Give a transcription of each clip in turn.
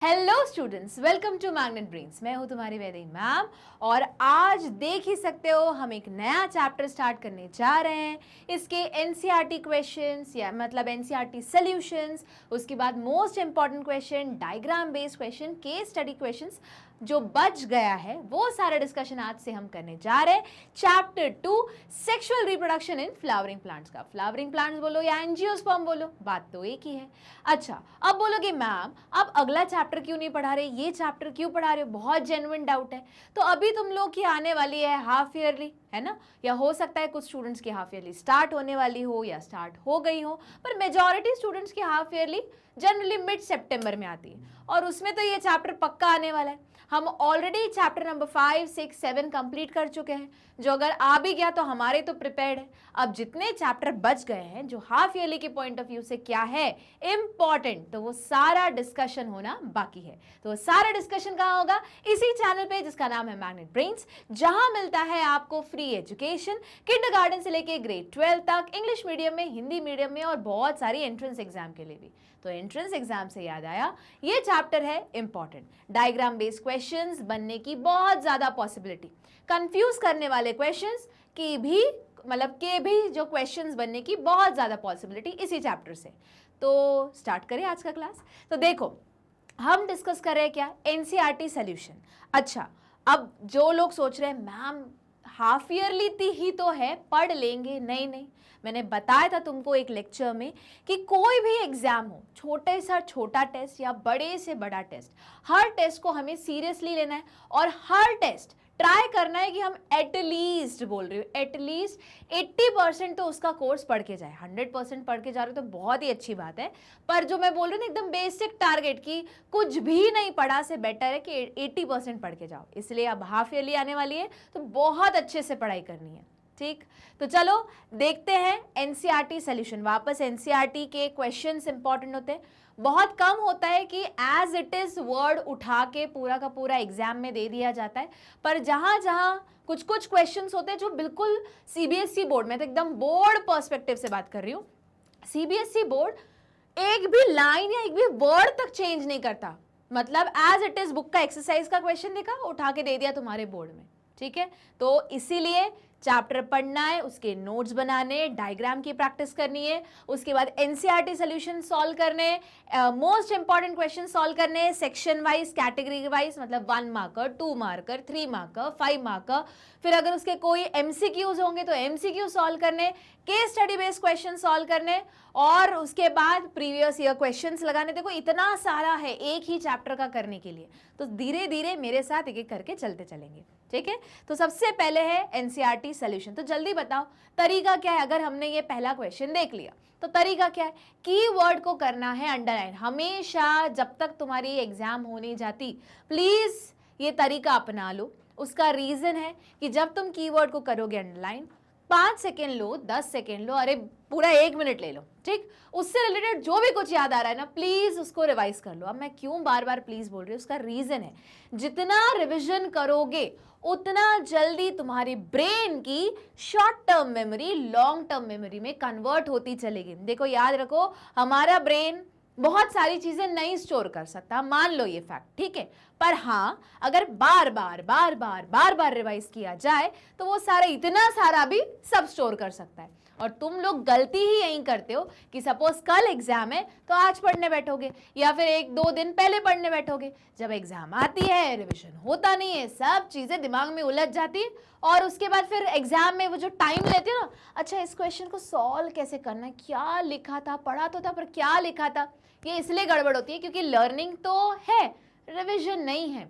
Hello students, welcome to Magnet Brains. मैं हूं तुम्हारी वैदेही मैम और आज देख ही सकते हो हम एक नया चैप्टर स्टार्ट करने जा रहे हैं। इसके एनसीईआरटी क्वेश्चंस या मतलब एनसीईआरटी सॉल्यूशंस, उसके बाद most important question, diagram based question, case study questions जो बच गया है वो सारा डिस्कशन आज से हम करने जा रहे हैं। Chapter 2 sexual reproduction in flowering plants का। फ्लावरिंग प्लांट्स बोलो या एंजियोस्पर्म बोलो, बात तो एक ही है। अच्छा, अब बोलोगे मैम अब अगला चैप्टर क्यों नहीं पढ़ा रहे, ये चैप्टर क्यों पढ़ा रहे हो, बहुत जेन्युइन डाउट है। तो अभी तुम लोग की आने वाली है हाफ ईयरली, है ना, या हो सकता है कुछ स्टूडेंट्स की हाफ ईयरली स्टार्ट होने वाली हो या स्टार्ट हो गई हो, पर मेजॉरिटी स्टूडेंट्स की हाफ ईयरली जनरली मिड सितंबर में आती है और उसमें तो ये चैप्टर पक्का आने वाला है। हम ऑलरेडी चैप्टर नंबर 5, 6, 7 कंप्लीट कर चुके हैं, जो अगर आ भी गया तो हमारे तो प्रिपेयर्ड है। अब जितने चैप्टर बच गए हैं जो हाफ ईयरली के पॉइंट ऑफ व्यू से क्या है इंपॉर्टेंट, तो वो सारा डिस्कशन होना बाकी है। तो वो सारा डिस्कशन कहाँ होगा? इसी चैनल पे जिसका नाम है मैग्नेट ब्रेन्स, जहां मिलता है आपको फ्री एजुकेशन किंडरगार्टन से लेके ग्रेड 12 तक, इंग्लिश मीडियम में, हिंदी मीडियम में और बहुत सारी एंट्रेंस एग्जाम के लिए भी। तो एंट्रेंस एग्जाम से याद आया, ये चैप्टर है इंपॉर्टेंट। डायग्राम बेस्ड क्वेश्चंस बनने की बहुत ज्यादा पॉसिबिलिटी, कंफ्यूज करने वाले क्वेश्चंस की भी जो क्वेश्चंस बनने की बहुत ज्यादा पॉसिबिलिटी इसी चैप्टर से। तो स्टार्ट करें आज का क्लास। तो देखो हम डिस्कस कर रहे हैं क्या, एनसीईआरटी सॉल्यूशन। अच्छा, अब जो लोग सोच रहे हैं मैम हाफ ईयरली ही तो है, पढ़ लेंगे, नहीं नहीं, मैंने बताया था तुमको एक लेक्चर में कि कोई भी एग्जाम हो, छोटे से छोटा टेस्ट या बड़े से बड़ा टेस्ट, हर टेस्ट को हमें सीरियसली लेना है और हर टेस्ट ट्राई करना है कि हम एटलीस्ट, बोल रही हूँ एटलीस्ट 80% तो उसका कोर्स पढ़ के जाए। 100% पढ़ के जा रहे हो तो बहुत ही अच्छी बात है, पर जो मैं बोल रही हूँ ना एकदम बेसिक टारगेट की कुछ भी नहीं पढ़ा से बेटर है कि 80% पढ़ के जाओ। इसलिए अब हाफ ईयरली आने वाली है तो बहुत अच्छे से पढ़ाई करनी है, ठीक। तो चलो देखते हैं एनसीईआरटी सॉल्यूशन। वापस एनसीईआरटी के क्वेश्चंस इंपॉर्टेंट होते हैं, बहुत कम होता है कि एज इट इज वर्ड उठा के पूरा का पूरा एग्जाम में दे दिया जाता है, पर जहां जहां कुछ कुछ क्वेश्चंस होते हैं जो बिल्कुल सीबीएसई बोर्ड में, तो एकदम बोर्ड पर्सपेक्टिव से बात कर रही हूँ, सीबीएसई बोर्ड एक भी लाइन या एक भी वर्ड तक चेंज नहीं करता, मतलब एज इट इज बुक का एक्सरसाइज का क्वेश्चन देखा, उठा के दे दिया तुम्हारे बोर्ड में, ठीक है। तो इसीलिए चैप्टर पढ़ना है, उसके नोट्स बनाने, डायग्राम की प्रैक्टिस करनी है, उसके बाद एनसीईआरटी सॉल्यूशन सॉल्व करने, मोस्ट इंपॉर्टेंट क्वेश्चन सॉल्व करने, सेक्शन वाइज, कैटेगरी वाइज, मतलब 1 मार्कर, 2 मार्कर, 3 मार्कर, 5 मार्कर, फिर अगर उसके कोई एमसीक्यूज होंगे तो एमसीक्यू सॉल्व करने, case study based question solve करने और उसके बाद प्रीवियस ईयर क्वेश्चंस लगाने। देखो इतना सारा है एक ही चैप्टर का करने के लिए, तो धीरे धीरे मेरे साथ एक एक करके चलते चलेंगे, ठीक है। तो सबसे पहले है एनसीईआरटी सॉल्यूशन। तो जल्दी बताओ तरीका क्या है। अगर हमने ये पहला क्वेश्चन देख लिया तो तरीका क्या है, कीवर्ड को करना है अंडरलाइन। हमेशा जब तक तुम्हारी एग्जाम होने जाती, प्लीज ये तरीका अपना लो। उसका रीजन है कि जब तुम कीवर्ड को करोगे अंडरलाइन, 5 सेकेंड लो, 10 सेकेंड लो, अरे पूरा 1 मिनट ले लो, ठीक। उससे रिलेटेड जो भी कुछ याद आ रहा है ना, प्लीज उसको रिवाइज कर लो। अब मैं क्यों बार बार प्लीज बोल रही हूँ, उसका रीजन है जितना रिविजन करोगे उतना जल्दी तुम्हारी ब्रेन की short term memory long term memory में कन्वर्ट होती चलेगी। देखो याद रखो, हमारा ब्रेन बहुत सारी चीजें नहीं स्टोर कर सकता, मान लो ये फैक्ट, ठीक है, पर हाँ अगर बार बार रिवाइज किया जाए तो वो सारा इतना सारा भी सब स्टोर कर सकता है। और तुम लोग गलती ही यही करते हो कि सपोज कल एग्जाम है तो आज पढ़ने बैठोगे या फिर 1-2 दिन पहले पढ़ने बैठोगे, जब एग्जाम आती है रिविजन होता नहीं है, सब चीजें दिमाग में उलझ जाती है और उसके बाद फिर एग्जाम में वो जो टाइम लेती है ना, अच्छा इस क्वेश्चन को सॉल्व कैसे करना है, क्या लिखा था, पढ़ा तो था पर क्या लिखा था, ये इसलिए गड़बड़ होती है क्योंकि लर्निंग तो है, रिविजन नहीं है।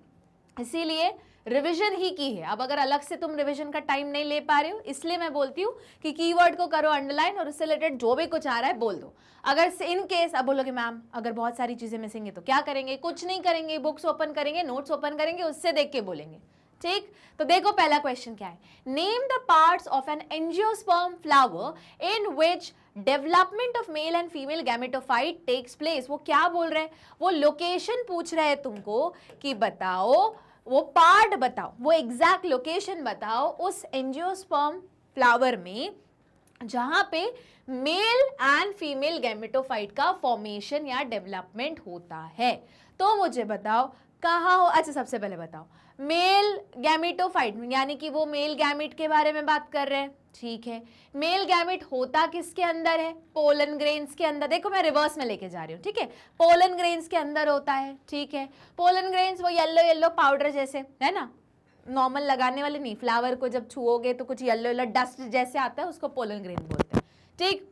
इसीलिए रिवीजन ही की है। अब अगर अलग से तुम रिवीजन का टाइम नहीं ले पा रहे हो, इसलिए मैं बोलती हूँ कि कीवर्ड को करो अंडरलाइन और उससे रिलेटेड जो भी कुछ आ रहा है बोल दो। अगर इन केस अब बोलोगे मैम अगर बहुत सारी चीजें मिसिंग है तो क्या करेंगे, कुछ नहीं करेंगे, बुक्स ओपन करेंगे, नोट्स ओपन करेंगे, उससे देख के बोलेंगे, ठीक। तो देखो पहला क्वेश्चन क्या है, name the parts of an angiosperm flower in which development of male and female gametophyte takes place. वो क्या बोल रहे हैं, वो लोकेशन पूछ रहे हैं तुमको कि बताओ, वो पार्ट बताओ, वो एग्जैक्ट लोकेशन बताओ उस एंजियोस्पर्म फ्लावर में जहां पे मेल एंड फीमेल गैमेटोफाइट का फॉर्मेशन या डेवलपमेंट होता है। तो मुझे बताओ कहाँ हो। अच्छा सबसे पहले बताओ, मेल गैमेटोफाइट यानी कि वो मेल गैमेट के बारे में बात कर रहे हैं, ठीक है। मेल गैमेट होता किसके अंदर है? पोलन ग्रेन्स के अंदर। देखो मैं रिवर्स में लेके जा रही हूँ, ठीक है। पोलन ग्रेन्स के अंदर होता है, ठीक है। पोलन ग्रेन्स वो येलो येलो पाउडर जैसे है ना, नॉर्मल लगाने वाले नहीं, फ्लावर को जब छुओगे तो कुछ येलो येलो डस्ट जैसे आता है, उसको पोलन ग्रेन बोलते हैं, ठीक।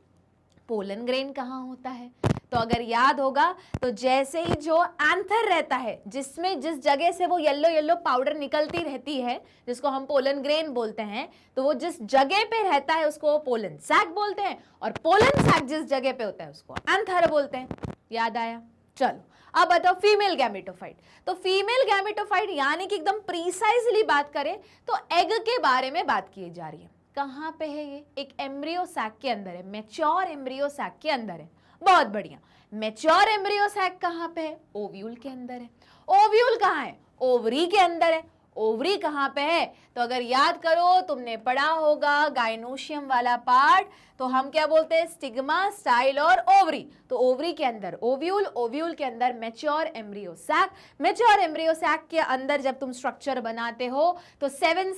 पोलन ग्रेन कहाँ होता है? तो अगर याद होगा तो जैसे ही जो एंथर रहता है, जिसमें जिस जगह से वो येलो येलो पाउडर निकलती रहती है, जिसको हम पोलन ग्रेन बोलते हैं, तो वो जिस जगह पे रहता है उसको पोलन सैक बोलते हैं, और पोलन सैक जिस जगह पे होता है उसको एंथर बोलते हैं। याद आया? चलो अब बताओ फीमेल गैमेटोफाइट। तो फीमेल गैमेटोफाइट यानी कि एकदम प्रीसाइजली बात करें तो एग के बारे में बात की जा रही है। कहाँ पे है ये? एक एम्ब्रियो सैक के अंदर है, मैच्योर एम्ब्रियो सैक के अंदर है। बहुत बढ़िया। मैच्योर एम्ब्रियो सैक कहाँ पे है? ओव्यूल के अंदर है। ओव्यूल कहाँ है? ओवरी के अंदर है। ओवरी कहाँ पे है? तो अगर याद करो, तुमने पढ़ा होगा गाइनोशियम वाला पार्ट, तो हम क्या बोलते हैं? स्टिग्मा, स्टाइल और ओवरी। तो ओवरी के अंदर ओव्यूल, ओव्यूल के अंदर mature embryo sac. Mature embryo sac के अंदर जब तुम स्ट्रक्चर बनाते हो तो 7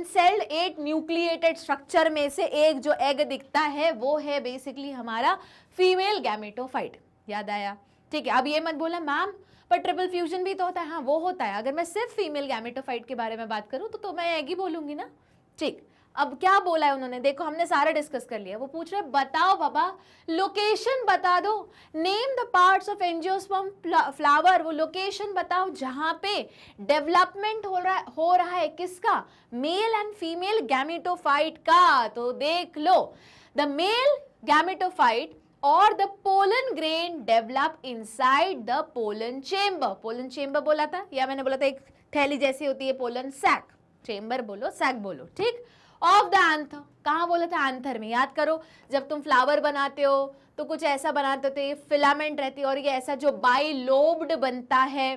सेल्ड 8 न्यूक्लिएटेड स्ट्रक्चर में से एक जो एग दिखता है वो है बेसिकली हमारा फीमेल गैमेटोफाइट। याद आया? ठीक है। अब ये मत बोला मैम पर ट्रिपल फ्यूजन भी तो होता है। हाँ वो होता है। अगर मैं सिर्फ फीमेल गैमेटोफाइट के बारे में बात करूं तो मैं एग ही बोलूंगी ना, ठीक। अब क्या बोला है उन्होंने? देखो हमने सारा डिस्कस कर लिया। वो पूछ रहे बताओ बाबा, लोकेशन बता दो, name the parts of angiosperm flower. वो लोकेशन बताओ जहां पे डेवलपमेंट हो रहा है किसका? मेल एंड फीमेल गैमेटोफाइट का। तो देख लो, द मेल गैमेटोफाइट और the pollen grain develop inside the pollen chamber। pollen chamber बोला था या मैंने बोला था एक थैली जैसी होती है pollen sac। chamber बोलो, sac बोलो, ठीक। of the anther, कहाँ बोला था? एंथर में। याद करो, जब तुम फ्लावर बनाते हो तो कुछ ऐसा बनाते हो, तो ये फिलामेंट रहती है और ये ऐसा जो बाइलोब्ड बनता है,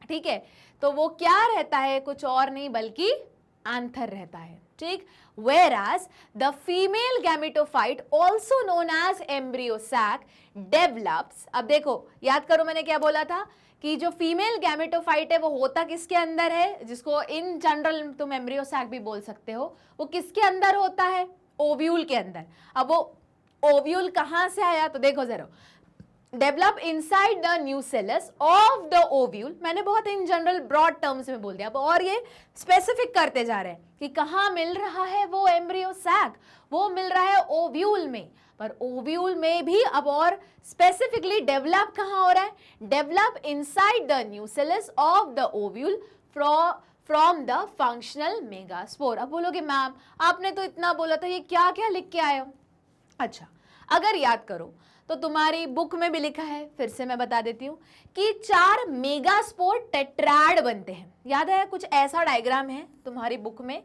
ठीक है। तो वो क्या रहता है? कुछ और नहीं बल्कि एंथर रहता है, ठीक। Whereas the female gametophyte, also known as embryo sac, develops। अब देखो याद करो मैंने क्या बोला था कि जो फीमेल गैमेटोफाइट है वो होता किसके अंदर है, जिसको इन जनरल तुम एम्ब्रियो सैक भी बोल सकते हो, वो किसके अंदर होता है? ओव्यूल के अंदर। अब वो ओव्यूल कहाँ से आया? तो देखो जरा, develop inside the nucellus of the ovule. मैंने बहुत इन जनरल ब्रॉड टर्म्स में बोल दिया, अब और ये स्पेसिफिक करते जा रहे हैं कि कहाँ मिल रहा है वो एम्ब्रियो सैक। वो मिल रहा है ओव्यूल में, पर ओव्यूल में भी अब और स्पेसिफिकली डेवलप कहाँ हो रहा है? Develop inside the nucellus of the ovule from the functional megaspore. अब बोलोगे मैम आपने तो इतना बोला था, ये क्या क्या लिख के आए हो? अच्छा, अगर याद करो तो तुम्हारी बुक में भी लिखा है, फिर से मैं बता देती हूं कि 4 मेगास्पोर टेट्राड बनते हैं। याद है? कुछ ऐसा डायग्राम है तुम्हारी बुक में,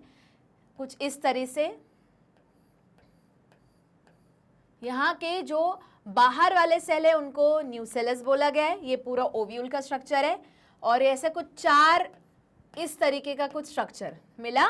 कुछ इस तरह से। यहाँ के जो बाहर वाले सेल है उनको न्यूसेलस बोला गया है, ये पूरा ओव्यूल का स्ट्रक्चर है, और ऐसे कुछ 4 इस तरीके का कुछ स्ट्रक्चर मिला,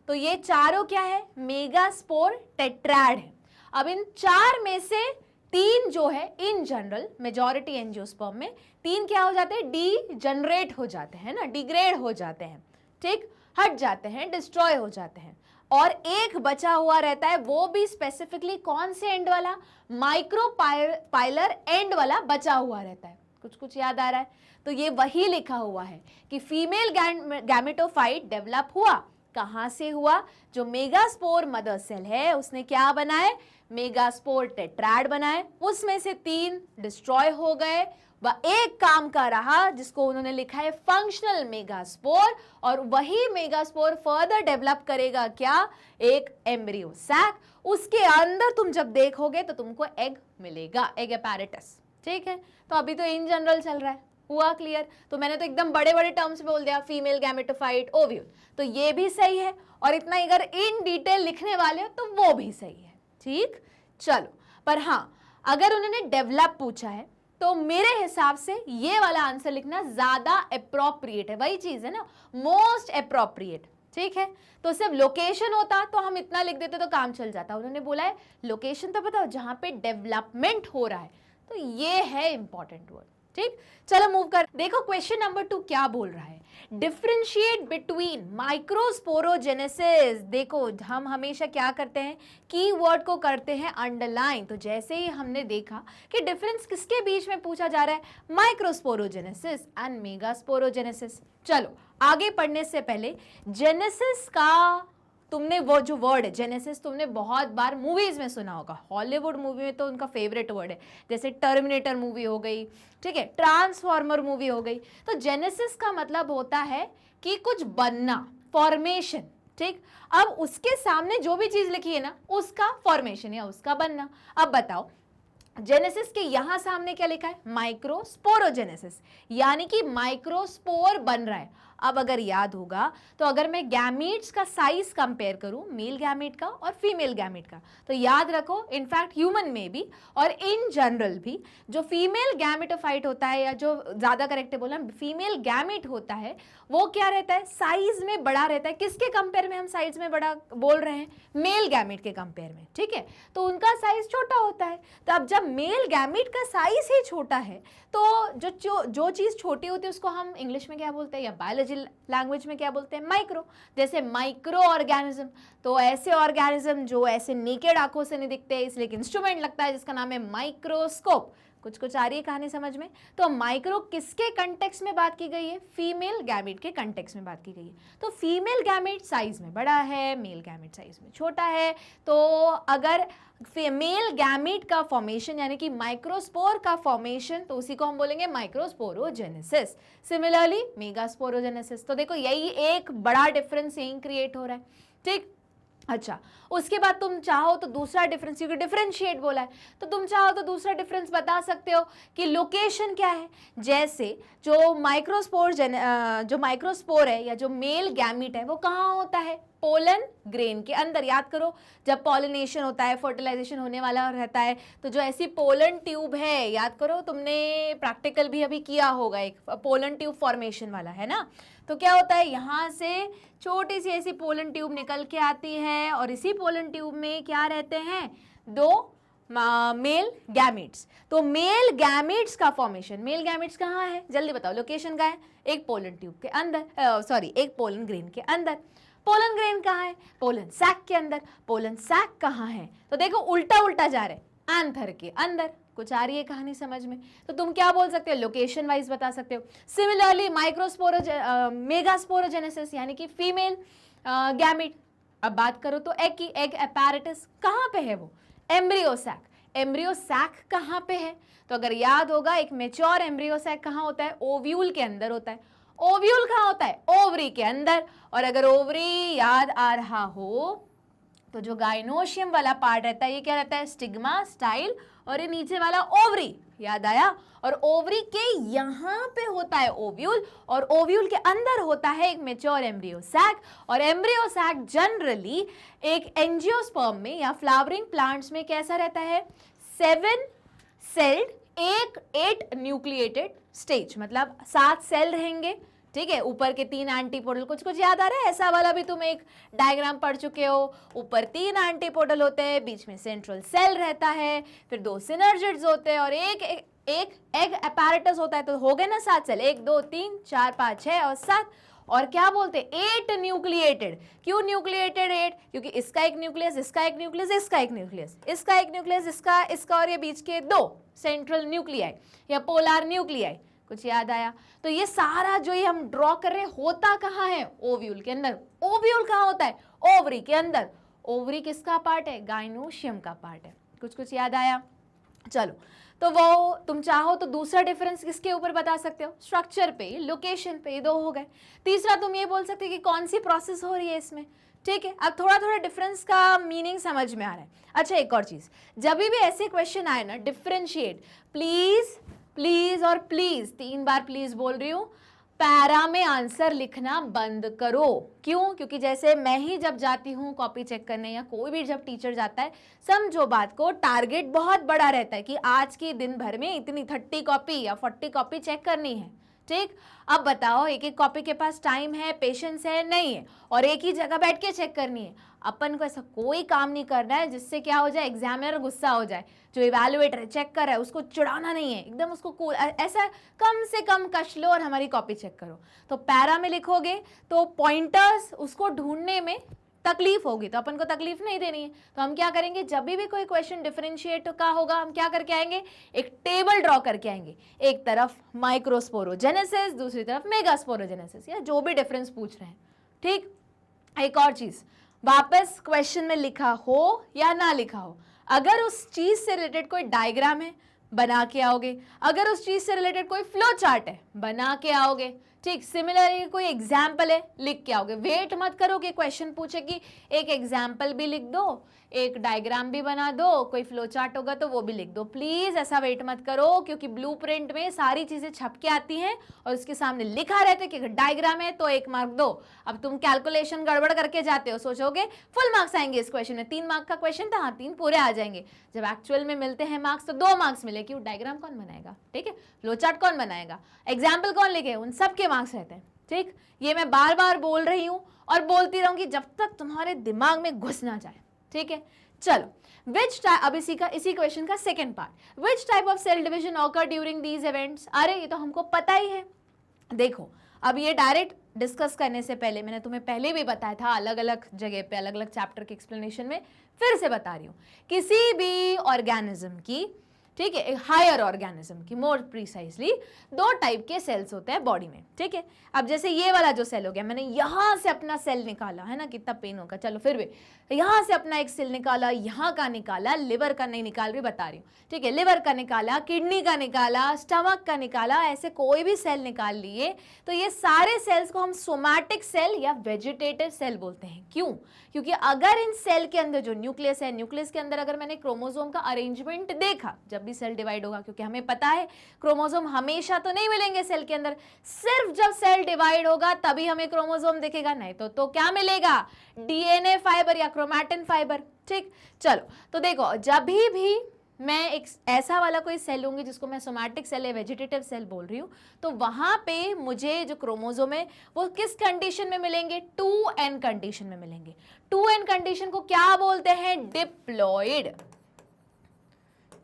तो ये चारों क्या है? मेगास्पोर टेट्राड है। अब इन 4 में से 3 जो है इन जनरल मेजॉरिटी एंजियोस्पर्म में 3 क्या हो जाते हैं? डी जनरेट हो जाते हैं ना, डिग्रेड हो जाते हैं, ठीक, हट जाते हैं, डिस्ट्रॉय हो जाते हैं, और एक बचा हुआ रहता है, वो भी स्पेसिफिकली कौन से एंड वाला? माइक्रोपाइलर एंड वाला बचा हुआ रहता है। कुछ कुछ याद आ रहा है? तो ये वही लिखा हुआ है कि फीमेल गैमेटोफाइट डेवलप हुआ। कहां से हुआ? जो मेगास्पोर मदर सेल है उसने क्या बनाए? मेगास्पोर टेट्राड बनाए, उसमें से 3 डिस्ट्रॉय हो गए, वह एक काम का रहा जिसको उन्होंने लिखा है फंक्शनल मेगास्पोर, और वही मेगास्पोर फर्दर डेवलप करेगा क्या? एक एम्ब्रियो सैक। उसके अंदर तुम जब देखोगे तो तुमको एग मिलेगा, एग एपैरेटस, ठीक है। तो अभी तो इन जनरल चल रहा है, हुआ क्लियर? तो मैंने तो एकदम बड़े बड़े टर्म्स में बोल दिया, फीमेल गैमेटोफाइट, ओव्यूल, तो ये भी सही है, और इतना अगर इन डिटेल लिखने वाले हो तो वो भी सही है, ठीक। चलो, पर हाँ अगर उन्होंने डेवलप पूछा है तो मेरे हिसाब से ये वाला आंसर लिखना ज्यादा अप्रोप्रिएट है। वही चीज है ना, मोस्ट अप्रोप्रिएट, ठीक है। तो सिर्फ लोकेशन होता तो हम इतना लिख देते तो काम चल जाता। उन्होंने बोला है लोकेशन तो बताओ जहां पे डेवलपमेंट हो रहा है, तो ये है इंपॉर्टेंट वर्ड, ठीक, चलो मूव कर। देखो क्वेश्चन नंबर 2 क्या बोल रहा है, डिफरेंशिएट बिटवीन माइक्रोस्पोरोजेनेसिस। देखो हम हमेशा क्या करते हैं, कीवर्ड को करते हैं अंडरलाइन। तो जैसे ही हमने देखा कि डिफरेंस किसके बीच में पूछा जा रहा है, माइक्रोस्पोरोजेनेसिस एंड मेगास्पोरोजेनेसिस। चलो आगे पढ़ने से पहले, जेनेसिस का तुमने वो जो वर्ड है जेनेसिस तुमने बहुत बार मूवीज में सुना होगा, हॉलीवुड मूवी में तो उनका फेवरेट वर्ड है, जैसे टर्मिनेटर मूवी हो गई, ठीक है, ट्रांसफॉर्मर मूवी हो गई। तो जेनेसिस का मतलब होता है कि कुछ बनना, फॉर्मेशन, ठीक। अब उसके सामने जो भी चीज लिखी है ना, उसका फॉर्मेशन या उसका बनना। अब बताओ जेनेसिस के यहां सामने क्या लिखा है, माइक्रोस्पोरोजेनेसिस, यानी कि माइक्रोस्पोर बन रहा है। अब अगर याद होगा तो अगर मैं गैमीट्स का साइज कंपेयर करूं, मेल गैमीट का और फीमेल गैमीट का, तो याद रखो इनफैक्ट ह्यूमन में भी और इन जनरल भी जो फीमेल गैमेटोफाइट होता है, या जो ज्यादा करेक्ट है बोला फीमेल गैमीट होता है, वो क्या रहता है, साइज में बड़ा रहता है। किसके कंपेयर में हम साइज में बड़ा बोल रहे हैं, मेल गैमीट के कंपेयर में, ठीक है। तो उनका साइज छोटा होता है। तो अब जब मेल गैमीट का साइज ही छोटा है, तो जो चीज छोटी होती है उसको हम इंग्लिश में क्या बोलते हैं, या बायोलॉजी लैंग्वेज में क्या बोलते हैं, माइक्रो। जैसे माइक्रो ऑर्गेनिज्म, तो ऐसे ऑर्गेनिज्म जो ऐसे नेकेड आंखों से नहीं दिखते, इसलिए एक इंस्ट्रूमेंट लगता है जिसका नाम है माइक्रोस्कोप। कुछ आ रही है कहानी समझ में। तो माइक्रो किसके कंटेक्स्ट में बात की गई है, फीमेल गैमेट के कंटेक्स्ट में बात की गई है। तो फीमेल गैमेट साइज में बड़ा है, मेल गैमेट साइज में छोटा है। तो अगर फीमेल गैमेट का फॉर्मेशन यानी कि माइक्रोस्पोर का फॉर्मेशन, तो उसी को हम बोलेंगे माइक्रोस्पोरोजेनेसिस। Similarly megasporogenesis. तो देखो यही एक बड़ा डिफरेंस यही क्रिएट हो रहा है, ठीक। अच्छा, उसके बाद तुम चाहो तो दूसरा डिफरेंस, क्योंकि डिफरेंशिएट बोला है तो तुम चाहो तो दूसरा डिफरेंस बता सकते हो कि लोकेशन क्या है। जैसे जो माइक्रोस्पोर है या जो मेल गैमीट है वो कहाँ होता है, पोलन ग्रेन के अंदर। याद करो जब पॉलिनेशन होता है, फर्टिलाइजेशन होने वाला रहता है, तो जो ऐसी पोलन ट्यूब है, याद करो तुमने प्रैक्टिकल भी अभी किया होगा, एक पोलन ट्यूब फॉर्मेशन वाला है ना। तो क्या होता है, यहाँ से छोटी सी ऐसी पोलन ट्यूब निकल के आती है और इसी पोलन ट्यूब में क्या रहते हैं, दो मेल गैमेट्स। तो मेल गैमेट्स का फॉर्मेशन, मेल गैमेट्स कहाँ है जल्दी बताओ, लोकेशन का है, एक पोलन ट्यूब के अंदर, एक पोलन ग्रेन के अंदर। पोलन ग्रेन कहाँ है, पोलन सैक के अंदर। पोलन सैक कहाँ है, तो देखो उल्टा उल्टा जा रहे, एंथर के अंदर। कुछ आ रही है कहानी समझ में। तो तुम क्या बोल सकते हो, लोकेशन वाइज बता सकते हो। सिमिलरली मेगास्पोरोजेनेसिस यानी कि फीमेल गैमेट। अब बात करो तो एग की, एग अपैरेटस कहाँ पे है, वो एम्ब्रियो सैक। एम्ब्रियो सैक कहाँ पे है, तो अगर याद होगा एक मेच्योर एम्ब्रियो सैक कहाँ होता है, ओव्यूल के अंदर होता है। ओव्यूल कहाँ होता है, ओवरी के अंदर। और अगर ओवरी याद आ रहा हो तो जो गाइनोशियम वाला पार्ट रहता है ये क्या रहता है, स्टिग्मा, स्टाइल, और ये नीचे वाला ओवरी, याद आया। और ओवरी के यहाँ पे होता है ओव्यूल, और ओव्यूल के अंदर होता है एक मेच्योर एम्ब्रियो सैक। और एम्ब्रियो सैक जनरली एक एंजियोस्पर्म में या फ्लावरिंग प्लांट्स में कैसा रहता है, 7 सेल्ड, 8 न्यूक्लिएटेड स्टेज, मतलब 7 सेल रहेंगे, ठीक है। ऊपर के 3 एंटीपोडल, कुछ याद आ रहा है, ऐसा वाला भी तुम एक डायग्राम पढ़ चुके हो। ऊपर 3 एंटीपोडल होते हैं, बीच में सेंट्रल सेल रहता है, फिर 2 सिनर्जिड्स होते हैं और एक एग अपैरेटस होता है। तो हो गए ना 7 सेल, 1 2 3 4 5 6 और 7। और क्या बोलते हैं, 8 न्यूक्लिएटेड। क्यों न्यूक्लिएटेड 8, क्योंकि इसका एक न्यूक्लियस, इसका एक न्यूक्लियस, इसका एक न्यूक्लियस, इसका एक न्यूक्लियस, इसका और ये बीच के 2 सेंट्रल न्यूक्लियाई या पोलर न्यूक्लियाई। कुछ याद आया। तो ये सारा जो ये हम ड्रॉ कर रहे हैं होता कहाँ है, ओव्यूल के अंदर। ओव्यूल कहाँ होता है, ओवरी के अंदर। ओवरी किसका पार्ट है, गाइनोशियम का पार्ट है। कुछ याद आया। चलो, तो वो तुम चाहो तो दूसरा डिफरेंस किसके ऊपर बता सकते हो, स्ट्रक्चर पे, लोकेशन पे। 2 हो गए। तीसरा तुम ये बोल सकते हो कि कौन सी प्रोसेस हो रही है इसमें, ठीक है। अब थोड़ा डिफरेंस का मीनिंग समझ में आ रहा है। अच्छा, एक और चीज, जब भी ऐसे क्वेश्चन आए ना, डिफरेंशिएट, प्लीज और प्लीज, 3 बार प्लीज बोल रही हूं, पैरा में आंसर लिखना बंद करो। क्यों, क्योंकि जैसे मैं ही जब जाती हूँ कॉपी चेक करने, या कोई भी जब टीचर जाता है, समझो बात को, टारगेट बहुत बड़ा रहता है कि आज के दिन भर में इतनी 30 कॉपी या 40 कॉपी चेक करनी है, ठीक। अब बताओ, एक कॉपी के पास टाइम है, पेशेंस है, नहीं है, और एक ही जगह बैठ के चेक करनी है। अपन को ऐसा कोई काम नहीं करना है जिससे क्या हो जाए, एग्जामिनर गुस्सा हो जाए, जो इवैल्यूएटर है, चेक कर रहा है, उसको चिढ़ाना नहीं है, एकदम उसको कूल, ऐसा कम से कम कश लो और हमारी कॉपी चेक करो। तो पैरा में लिखोगे तो पॉइंटर्स उसको ढूंढने में तकलीफ होगी, तो अपन को तकलीफ नहीं देनी है। तो हम क्या करेंगे, जब भी कोई क्वेश्चन डिफरेंशिएट का होगा हम क्या करके आएंगे, एक टेबल ड्रॉ करके आएंगे, एक तरफ माइक्रोस्पोरोजेनेसिस, दूसरी तरफ मेगास्पोरोजेनेसिस, या जो भी डिफरेंस पूछ रहे हैं। ठीक, एक और चीज, वापस क्वेश्चन में लिखा हो या ना लिखा हो, अगर उस चीज से रिलेटेड कोई डायग्राम है बना के आओगे, अगर उस चीज से रिलेटेड कोई फ्लो चार्ट है बना के आओगे। ठीक, सिमिलरली कोई एग्जाम्पल है लिख के आओगे। वेट मत करो कि क्वेश्चन पूछे कि एक एग्जाम्पल भी लिख दो, एक डायग्राम भी बना दो, कोई फ्लो चार्ट होगा तो वो भी लिख दो। प्लीज ऐसा वेट मत करो, क्योंकि ब्लूप्रिंट में सारी चीजें छप के आती हैं और उसके सामने लिखा रहता है कि डायग्राम है तो 1 मार्क दो। अब तुम कैलकुलेशन गड़बड़ करके जाते हो, सोचोगे फुल मार्क्स आएंगे इस क्वेश्चन में, 3 मार्क का क्वेश्चन था, हाँ 3 पूरे आ जाएंगे। जब एक्चुअल में मिलते हैं मार्क्स तो 2 मार्क्स मिले। क्यों? डायग्राम कौन बनाएगा, ठीक है, फ्लो चार्ट कौन बनाएगा, एग्जाम्पल कौन लिखे, उन सब के मार्क्स रहते हैं। ठीक, ये मैं बार बार बोल रही हूं और बोलती रहूंगी जब तक तुम्हारे दिमाग में घुस ना जाए। ठीक है, चलो विच टाइप, अब इसी क्वेश्चन का second part, which type of cell division occur during these events. अरे ये तो हमको पता ही है। देखो, अब ये डायरेक्ट डिस्कस करने से पहले मैंने तुम्हें पहले भी बताया था, अलग अलग जगह पे अलग अलग चैप्टर के एक्सप्लेनेशन में, फिर से बता रही हूं, किसी भी ऑर्गेनिज्म की, ठीक है, हायर ऑर्गेनिज्म की मोर प्रिसाइजली 2 टाइप के सेल्स होते हैं बॉडी में। ठीक है, अब जैसे ये वाला जो सेल हो गया, मैंने यहां से अपना सेल निकाला है ना, कितना पेन होगा, चलो फिर भी यहां से अपना एक सेल निकाला, यहां का निकाला, लिवर का नहीं निकाल रही, बता रही हूँ। ठीक है, लिवर का निकाला, किडनी का निकाला, स्टमक का निकाला, ऐसे कोई भी सेल निकाल लिए तो ये सारे सेल्स को हम सोमैटिक सेल या वेजिटेटिव सेल बोलते हैं। क्यों? क्योंकि अगर इन सेल के अंदर जो न्यूक्लियस है, न्यूक्लियस के अंदर अगर मैंने क्रोमोसोम का अरेंजमेंट देखा, जब भी सेल डिवाइड होगा, क्योंकि हमें पता है क्रोमोसोम हमेशा तो नहीं मिलेंगे सेल के अंदर, सिर्फ जब सेल डिवाइड होगा तभी हमें क्रोमोसोम दिखेगा, नहीं तो क्या मिलेगा, डीएनए फाइबर या क्रोमैटिन फाइबर। ठीक, चलो तो देखो, जब भी मैं एक ऐसा वाला कोई सेल लूंगी जिसको मैं सोमैटिक सेल या वेजिटेटिव सेल बोल रही हूं, तो वहां पे मुझे जो क्रोमोसोम है वो किस कंडीशन में मिलेंगे, 2n कंडीशन में मिलेंगे। 2n कंडीशन को क्या बोलते हैं, डिप्लॉइड।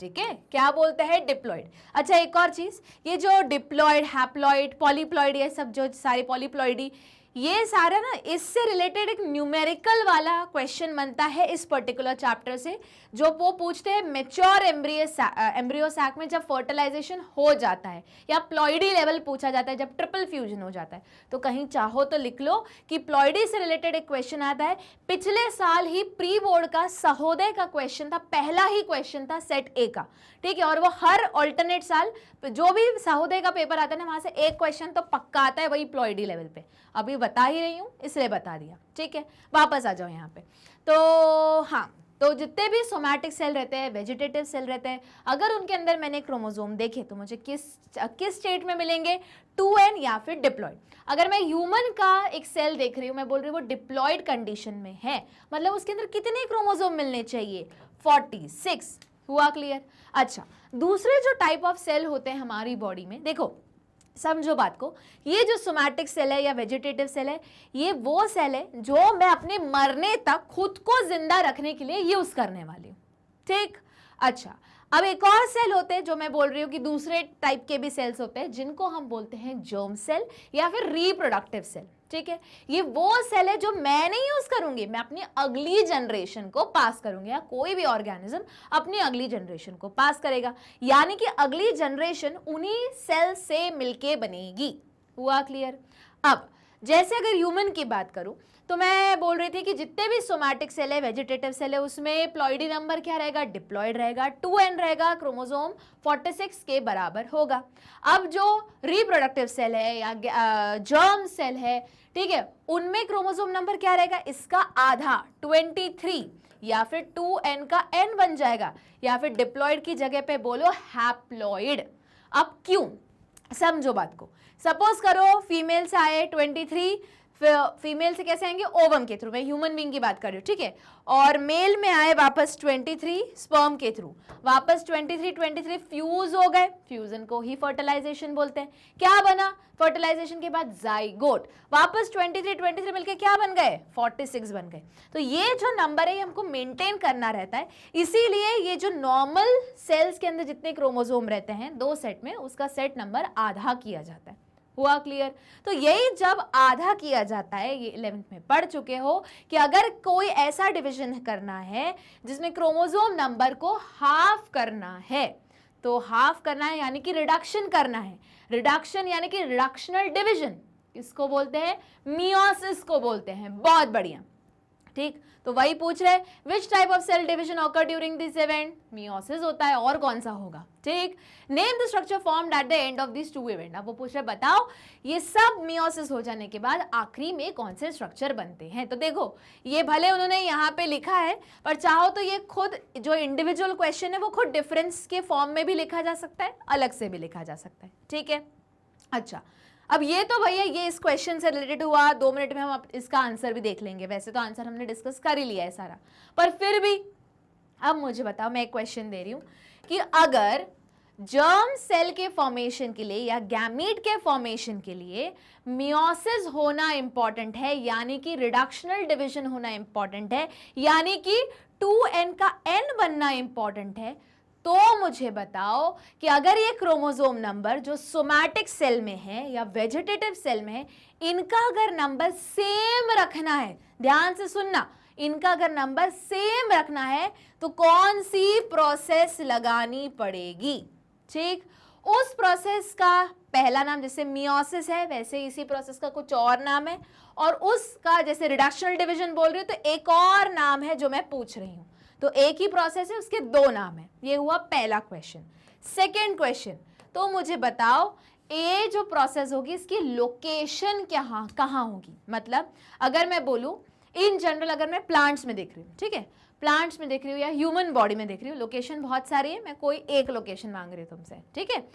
ठीक है, क्या बोलते हैं, डिप्लॉइड। अच्छा, एक और चीज, ये जो डिप्लॉइड, हैप्लॉइड, पॉलीप्लॉइड, ये सब जो सारे पॉलीप्लॉइडी, ये सारा ना इससे रिलेटेड एक न्यूमेरिकल वाला क्वेश्चन बनता है इस पर्टिकुलर चैप्टर से, जो वो पूछते हैं मेच्योर एम्ब्रियो सैक में जब फर्टिलाइजेशन हो जाता है, या प्लॉइडी लेवल पूछा जाता है जब ट्रिपल फ्यूजन हो जाता है। तो कहीं चाहो तो लिख लो कि प्लॉइडी से रिलेटेड एक क्वेश्चन आता है, पिछले साल ही प्री बोर्ड का सहोदय का क्वेश्चन था, पहला ही क्वेश्चन था सेट ए का। ठीक है, और वो हर ऑल्टरनेट साल जो भी सहोदय का पेपर आता है ना, वहां से एक क्वेश्चन तो पक्का आता है, वही प्लॉइडी लेवल पे। अभी बता ही रही हूं इसलिए बता दिया। ठीक है, वापस आ जाओ यहाँ पे। तो हाँ, तो जितने भी सोमैटिक सेल रहते हैं, वेजिटेटिव सेल रहते हैं, अगर उनके अंदर मैंने क्रोमोसोम देखे तो मुझे किस स्टेट में मिलेंगे, 2n या फिर डिप्लॉइड। अगर मैं ह्यूमन का एक सेल देख रही हूँ, मैं बोल रही हूँ वो डिप्लॉइड कंडीशन में है, मतलब उसके अंदर कितने क्रोमोसोम मिलने चाहिए, 46। हुआ क्लियर? अच्छा, दूसरे जो टाइप ऑफ सेल होते हैं हमारी बॉडी में, देखो समझो बात को, ये जो सोमैटिक सेल है या वेजिटेटिव सेल है, ये वो सेल है जो मैं अपने मरने तक खुद को जिंदा रखने के लिए यूज करने वाली हूं। ठीक, अच्छा, अब एक और सेल होते हैं जो मैं बोल रही हूँ कि दूसरे टाइप के भी सेल्स होते हैं, जिनको हम बोलते हैं जर्म सेल या फिर रिप्रोडक्टिव सेल। ठीक है, ये वो सेल है जो मैं नहीं यूज करूंगी, मैं अपनी अगली जनरेशन को पास करूंगी, या कोई भी ऑर्गेनिज्म अपनी अगली जनरेशन को पास करेगा, यानी कि अगली जनरेशन उन्हीं सेल से मिलके बनेगी। हुआ क्लियर? अब जैसे अगर ह्यूमन की बात करूं तो मैं बोल रही थी कि जितने भी सोमैटिक सेल है, वेजिटेटिव सेल है, उसमें प्लॉइडी नंबर क्या रहेगा, डिप्लॉइड रहेगा, 2n रहेगा, क्रोमोसोम 46 के बराबर होगा। अब जो रिप्रोडक्टिव सेल है या जर्म सेल है, ठीक है, उनमें क्रोमोसोम नंबर क्या रहेगा, इसका आधा 23, या फिर 2n का n बन जाएगा, या फिर डिप्लॉइड की जगह पे बोलो हैप्लॉइड। अब क्यों, समझो बात को। सपोज करो फीमेल से आए 23, फीमेल से कैसे आएंगे, ओवम के थ्रू, मैं ह्यूमन बीइंग की बात कर रही हूँ, ठीक है। और मेल में आए वापस 23 स्पर्म के थ्रू, वापस 23 फ्यूज हो गए, फ्यूजन को ही फर्टिलाइजेशन बोलते हैं। क्या बना फर्टिलाइजेशन के बाद, जाइगोट। वापस 23 मिलके क्या बन गए, 46 बन गए। तो ये जो नंबर है ये हमको मेंटेन करना रहता है, इसीलिए ये जो नॉर्मल सेल्स के अंदर जितने क्रोमोसोम रहते हैं 2 सेट में, उसका सेट नंबर आधा किया जाता है। हुआ क्लियर? तो यही जब आधा किया जाता है, ये 11th में पढ़ चुके हो कि अगर कोई ऐसा डिवीजन करना है जिसमें क्रोमोसोम नंबर को हाफ करना है, तो हाफ करना है यानी कि रिडक्शन करना है, रिडक्शन यानी कि रिडक्शनल डिवीजन किसको बोलते हैं, मियोसिस को बोलते हैं। बहुत बढ़िया, ठीक। तो वही पूछ रहे which type of cell division occur during this event, meiosis होता है, और कौन सा होगा, ठीक। Name the structure formed at the end of this 2 event. अब वो पूछ रहे बताओ ये सब मियोसिस हो जाने के बाद आखिरी में कौन से स्ट्रक्चर बनते हैं। तो देखो ये भले उन्होंने यहाँ पे लिखा है, पर चाहो तो ये खुद जो इंडिविजुअल क्वेश्चन है वो खुद डिफरेंस के फॉर्म में भी लिखा जा सकता है, अलग से भी लिखा जा सकता है, ठीक है। अच्छा, अब ये तो भैया ये इस क्वेश्चन से रिलेटेड हुआ, 2 मिनट में हम इसका आंसर भी देख लेंगे। वैसे तो आंसर हमने डिस्कस कर ही लिया है सारा, पर फिर भी अब मुझे बताओ, मैं एक क्वेश्चन दे रही हूं कि अगर जर्म सेल के फॉर्मेशन के लिए या गैमीट के फॉर्मेशन के लिए मियोसिस होना इंपॉर्टेंट है, यानी कि रिडक्शनल डिवीजन होना इंपॉर्टेंट है, यानी कि 2n का n बनना इंपॉर्टेंट है, तो मुझे बताओ कि अगर ये क्रोमोसोम नंबर जो सोमैटिक सेल में है या वेजिटेटिव सेल में है, इनका अगर नंबर सेम रखना है, ध्यान से सुनना, इनका अगर नंबर सेम रखना है तो कौन सी प्रोसेस लगानी पड़ेगी, ठीक। उस प्रोसेस का पहला नाम जैसे मियोसिस है, वैसे इसी प्रोसेस का कुछ और नाम है, और उसका जैसे रिडक्शनल डिवीजन बोल रही हूँ तो एक और नाम है जो मैं पूछ रही हूँ। तो एक ही प्रोसेस है, उसके 2 नाम है। ये हुआ पहला क्वेश्चन। सेकेंड क्वेश्चन, तो मुझे बताओ ये जो प्रोसेस होगी इसकी लोकेशन कहाँ होगी। मतलब अगर मैं बोलूं इन जनरल, अगर मैं प्लांट्स में देख रही हूँ, ठीक है, प्लांट्स में देख रही हूँ या ह्यूमन बॉडी में देख रही हूँ, लोकेशन बहुत सारी है, मैं कोई एक लोकेशन मांग रही हूँ तुमसे, ठीक है।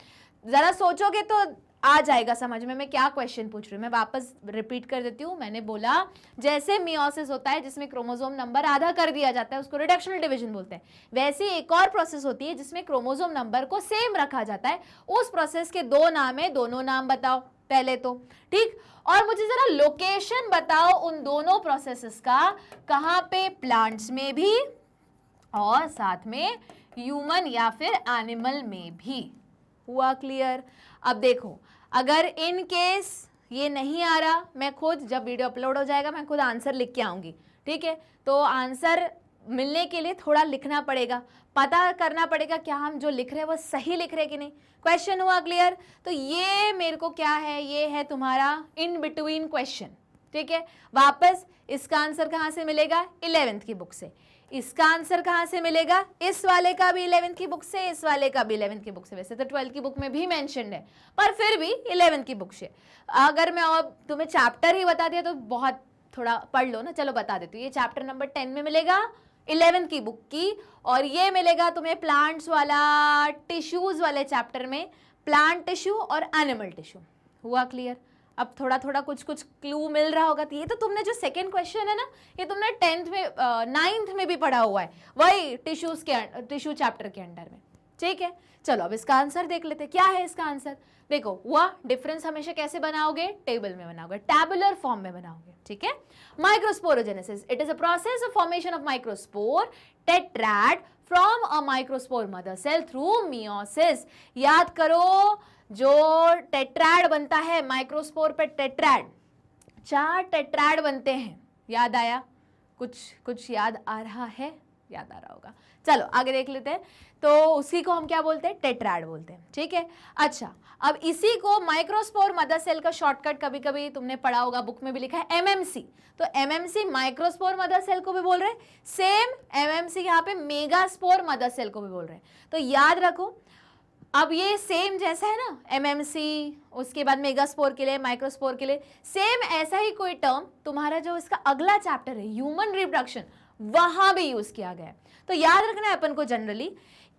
जरा सोचोगे तो आ जाएगा समझ में मैं क्या क्वेश्चन पूछ रही हूँ। मैं वापस रिपीट कर देती हूँ, मैंने बोला जैसे मियोसिस होता है जिसमें क्रोमोसोम नंबर आधा कर दिया जाता है, उसको रिडक्शनल डिवीजन बोलते हैं, वैसे एक और प्रोसेस होती है जिसमें क्रोमोसोम नंबर को सेम रखा जाता है। उस प्रोसेस के 2 नाम है, दोनों नाम बताओ पहले तो, ठीक। और मुझे जरा लोकेशन बताओ उन दोनों प्रोसेसेस का, कहाँ पे, प्लांट्स में भी और साथ में ह्यूमन या फिर एनिमल में भी। हुआ क्लियर? अब देखो अगर इन केस ये नहीं आ रहा, मैं खुद जब वीडियो अपलोड हो जाएगा मैं खुद आंसर लिख के आऊँगी, ठीक है। तो आंसर मिलने के लिए थोड़ा लिखना पड़ेगा, पता करना पड़ेगा क्या हम जो लिख रहे हैं वो सही लिख रहे कि नहीं। क्वेश्चन हुआ क्लियर? तो ये मेरे को क्या है, ये है तुम्हारा इन बिटवीन क्वेश्चन, ठीक है। वापस इसका आंसर कहाँ से मिलेगा, 11th की बुक से। इसका आंसर कहाँ से मिलेगा, इस वाले का भी 11th की बुक से, इस वाले का भी 11th की बुक से। वैसे तो 12th की बुक में भी मेंशन्ड है, पर फिर भी 11th की बुक से। अगर मैं अब तुम्हें चैप्टर ही बता दिया तो बहुत थोड़ा पढ़ लो ना, चलो बता देती हूँ। ये चैप्टर नंबर 10 में मिलेगा 11th की बुक की, और ये मिलेगा तुम्हें प्लांट्स वाला, टिश्यूज वाले चैप्टर में, प्लांट टिश्यू और एनिमल टिश्यू। हुआ क्लियर? अब थोड़ा थोड़ा कुछ कुछ क्लू मिल रहा होगा। तो ये तो तुमने जो सेकंड क्वेश्चन है ना, ये तुमने 10th में 9th में भी पढ़ा हुआ है, वही टिश्यू चैप्टर के अंडर में, ठीक है। चलो अब इसका आंसर देख लेते, क्या है इसका आंसर। देखो हुआ डिफरेंस हमेशा कैसे बनाओगे, टेबल में बनाओगे, टैबुलर फॉर्म में बनाओगे, ठीक है। Microsporogenesis, it is a process of formation of microspore tetrad from a microspore mother cell through meiosis. याद करो जो टेट्रैड बनता है माइक्रोस्पोर पे, टेट्रैड 4 टेट्रैड बनते हैं। याद आया? कुछ याद आ रहा है? याद आ रहा होगा। चलो आगे देख लेते हैं। तो उसी को हम क्या बोलते हैं, टेट्रैड बोलते हैं, ठीक है। अच्छा, अब इसी को माइक्रोस्पोर मदर सेल का शॉर्टकट कभी कभी तुमने पढ़ा होगा, बुक में भी लिखा है एमएमसी। तो एमएमसी माइक्रोस्पोर मदर सेल को भी बोल रहे हैं, सेम एमएमसी यहाँ पे मेगास्पोर मदर सेल को भी बोल रहे हैं। तो याद रखो, अब ये सेम जैसा है ना, एमएमसी, उसके बाद मेगास्पोर के लिए, माइक्रोस्पोर के लिए, सेम ऐसा ही कोई टर्म तुम्हारा जो इसका अगला चैप्टर है ह्यूमन रिप्रोडक्शन, वहां भी यूज किया गया है। तो याद रखना है अपन को जनरली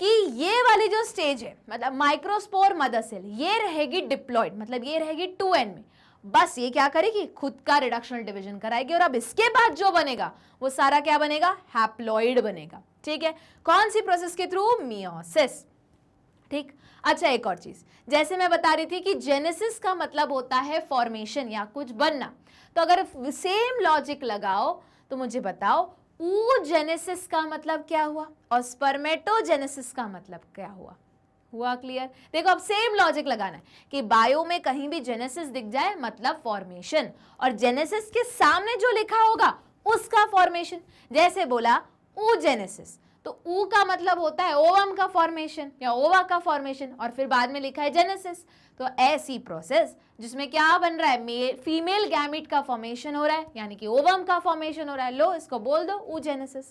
कि ये वाली जो स्टेज है, मतलब माइक्रोस्पोर मदर सेल, ये रहेगी डिप्लॉयड, मतलब ये रहेगी 2n में। बस ये क्या करेगी, खुद का रिडक्शनल डिवीजन कराएगी और अब इसके बाद जो बनेगा वो सारा क्या बनेगा, हैप्लॉइड बनेगा। ठीक है, कौन सी प्रोसेस के थ्रू, मियोसिस। ठीक, अच्छा एक और चीज, जैसे मैं बता रही थी कि जेनेसिस का मतलब होता है फॉर्मेशन या कुछ बनना, तो अगर सेम लॉजिक लगाओ तो मुझे बताओ oogenesis का मतलब क्या हुआ और स्पर्मेटोजेनेसिस का मतलब क्या हुआ। हुआ क्लियर? देखो अब सेम लॉजिक लगाना है कि बायो में कहीं भी जेनेसिस दिख जाए मतलब फॉर्मेशन, और जेनेसिस के सामने जो लिखा होगा उसका फॉर्मेशन। जैसे बोला oogenesis, तो ऊ का मतलब होता है ओवम का फॉर्मेशन या ओवा का फॉर्मेशन, और फिर बाद में लिखा है जेनेसिस। तो ऐसी प्रोसेस जिसमें क्या बन रहा है, फीमेल गैमिट का फॉर्मेशन हो रहा है, यानी कि ओवम का फॉर्मेशन हो रहा है, लो इसको बोल दो oogenesis।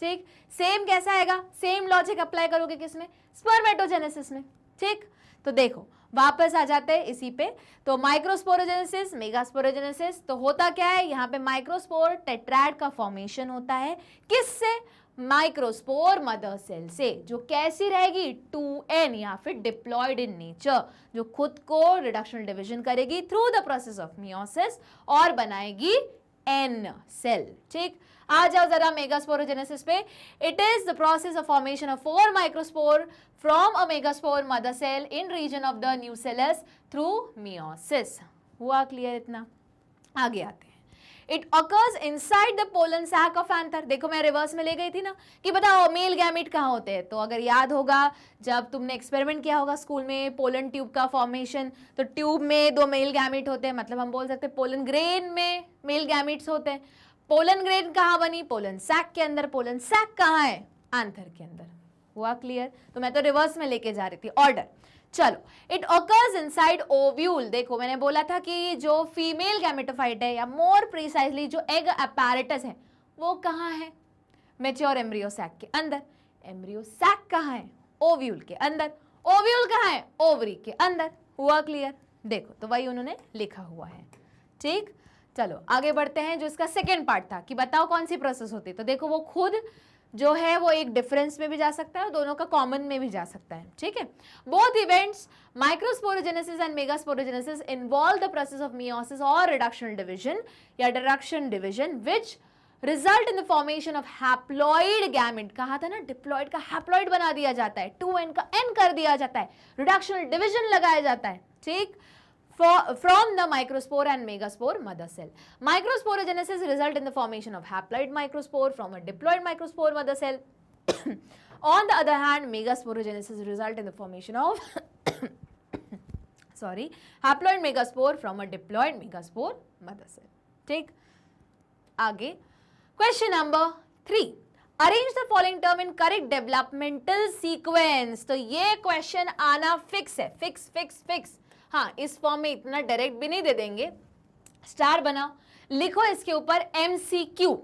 ठीक, सेम कैसा आएगा, सेम लॉजिक अप्लाई करोगे किसमें, स्पर्मेटोजेनेसिस में। ठीक, तो देखो वापस आ जाते हैं इसी पे, तो माइक्रोस्पोरोजेनेसिस, मेगास्पोरोजेनेसिस, तो होता क्या है यहाँ पे, माइक्रोस्पोर टेट्राड का फॉर्मेशन होता है, किससे, माइक्रोस्पोर मदर सेल से, जो कैसी रहेगी, 2n या फिर डिप्लॉयड इन नेचर, जो खुद को रिडक्शनल डिवीजन करेगी through the process of meiosis और बनाएगी n सेल। ठीक, आ जाओ जरा मेगास्पोरोजेनेसिस पे। It is the process of formation of 4 microspore from a megaspore mother cell in region of the nucellus through meiosis. हुआ क्लियर इतना? आगे आते हैं। It occurs inside the pollen sac of anther. देखो मैं रिवर्स में ले गई थी ना कि बताओ मेल गैमिट कहाँ होते हैं, तो अगर याद होगा जब तुमने एक्सपेरिमेंट किया होगा स्कूल में पोलन ट्यूब का फॉर्मेशन, तो ट्यूब में 2 मेल गैमिट होते हैं, मतलब हम बोल सकते हैं पोलन ग्रेन में मेल गैमिट्स होते हैं। पोलन ग्रेन कहाँ बनी, पोलन सैक के अंदर। पोलन सैक कहाँ है, एंथर के अंदर। हुआ क्लियर? तो मैं तो रिवर्स में लेके जा रही थी ऑर्डर। चलो, इट ऑकर्स इनसाइड ओव्यूल। देखो मैंने बोला था कि जो फीमेल गैमेटोफाइट है, या मोर प्रिसाइजली जो एग अपैरेटस है, वो कहाँ है, मैच्योर एम्ब्रियो सैक के अंदर। एम्ब्रियो सैक कहाँ है, ओव्यूल के अंदर। ओव्यूल कहाँ है, ओवरी के अंदर। हुआ क्लियर? देखो तो वही उन्होंने लिखा हुआ है। ठीक, चलो आगे बढ़ते हैं। जो इसका सेकेंड पार्ट था कि बताओ कौन सी प्रोसेस होती है, तो देखो वो खुद जो है वो एक डिफरेंस में भी जा सकता है और दोनों का कॉमन में भी जा सकता है। ठीक है, both events microsporogenesis and megasporogenesis involve the process of meiosis और रिडक्शनल डिवीजन या reduction division which result in the formation of haploid gamete. कहा था ना, डिप्लॉइड का हैप्लॉइड बना दिया जाता है, 2n का n कर दिया जाता है, रिडक्शनल डिवीजन लगाया जाता है। ठीक, from the microspore and megaspore mother cell. Microsporogenesis result in the formation of haploid microspore from a diploid microspore mother cell. On the other hand, megasporogenesis result in the formation of haploid megaspore from a diploid megaspore mother cell. ठीक, आगे question number 3. Arrange the following term in correct developmental sequence. तो ये question आना fix है, fix. हाँ, इस form में इतना डायरेक्ट भी नहीं दे देंगे, स्टार बनाओ, लिखो इसके ऊपर MCQ।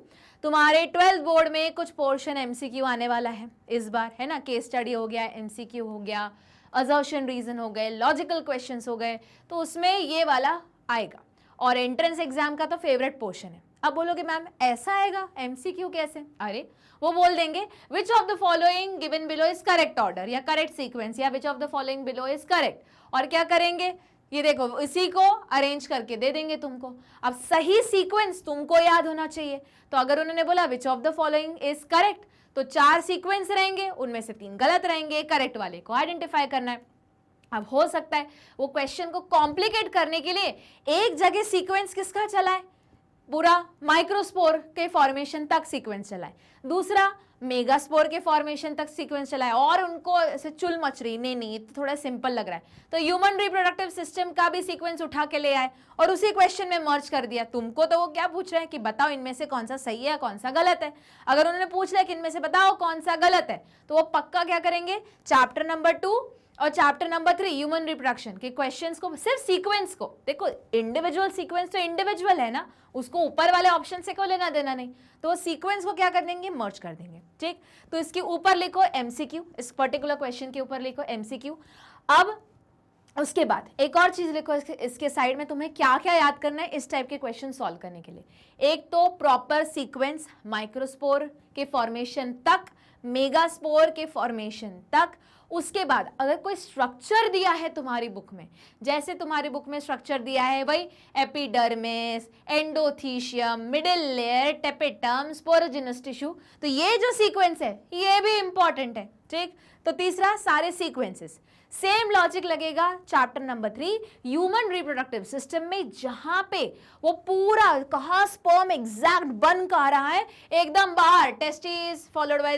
तुम्हारे 12th बोर्ड में कुछ पोर्शन MCQ आने वाला है इस बार, है ना। केस स्टडी हो गया, MCQ हो गया, असर्शन रीजन हो गए, लॉजिकल क्वेश्चंस हो गए, तो उसमें ये वाला आएगा। और एंट्रेंस एग्जाम का तो फेवरेट पोर्शन है। अब बोलोगे मैम ऐसा आएगा MCQ कैसे? अरे वो बोल देंगे विच of the following given below is correct order या करेक्ट सीक्वेंस, या विच of the following below is correct, और क्या करेंगे, ये देखो इसी को अरेंज करके दे देंगे तुमको। अब सही सीक्वेंस तुमको याद होना चाहिए, तो अगर उन्होंने बोला विच of the following is correct, तो 4 सीक्वेंस रहेंगे, उनमें से 3 गलत रहेंगे, करेक्ट वाले को आइडेंटिफाई करना है। अब हो सकता है वो क्वेश्चन को कॉम्प्लिकेट करने के लिए एक जगह सीक्वेंस किसका चलाए, पूरा माइक्रोस्पोर के फॉर्मेशन तक सीक्वेंस चलाए, दूसरा मेगास्पोर के फॉर्मेशन तक सीक्वेंस चलाए, और उनको ऐसे चुल मच रही, नहीं तो थोड़ा सिंपल लग रहा है, तो ह्यूमन रिप्रोडक्टिव सिस्टम का भी सीक्वेंस उठा के ले आए और उसी क्वेश्चन में मर्ज कर दिया। तुमको तो वो क्या पूछ रहे हैं कि बताओ इनमें से कौन सा सही है कौन सा गलत है। अगर उन्होंने पूछ लिया कि इनमें से बताओ कौन सा गलत है, तो वो पक्का क्या करेंगे, चैप्टर नंबर 2 और चैप्टर नंबर 3 ह्यूमन रिप्रोडक्शन के क्वेश्चंस को, सिर्फ सीक्वेंस को, देखो इंडिविजुअल सीक्वेंस तो इंडिविजुअल है ना, उसको ऊपर वाले ऑप्शन से कोई लेना देना नहीं, तो सीक्वेंस को क्या कर देंगे, मर्ज कर देंगे। ठीक, तो इसके ऊपर लिखो MCQ, इस पर्टिकुलर क्वेश्चन के ऊपर लिखो MCQ। अब उसके बाद एक और चीज लिखो इसके साइड में, तुम्हें क्या क्या याद करना है इस टाइप के क्वेश्चन सॉल्व करने के लिए। एक तो प्रॉपर सीक्वेंस माइक्रोस्पोर के फॉर्मेशन तक, मेगास्पोर के फॉर्मेशन तक, उसके बाद अगर कोई स्ट्रक्चर दिया है तुम्हारी बुक में, जैसे तुम्हारी बुक में स्ट्रक्चर दिया है भाई epidermis, endothecium, middle layer, tapetum, sporogenous tissue, तो ये जो सीक्वेंस है ये भी इंपॉर्टेंट है, ठीक। तो तीसरा सारे सीक्वेंसेस सेम लॉजिक लगेगा chapter number 3 human reproductive system में, जहां पे वो पूरा कहाँ स्पर्म एग्जैक्ट बन का रहा है, एकदम बाहर टेस्टिस फॉलोड बाय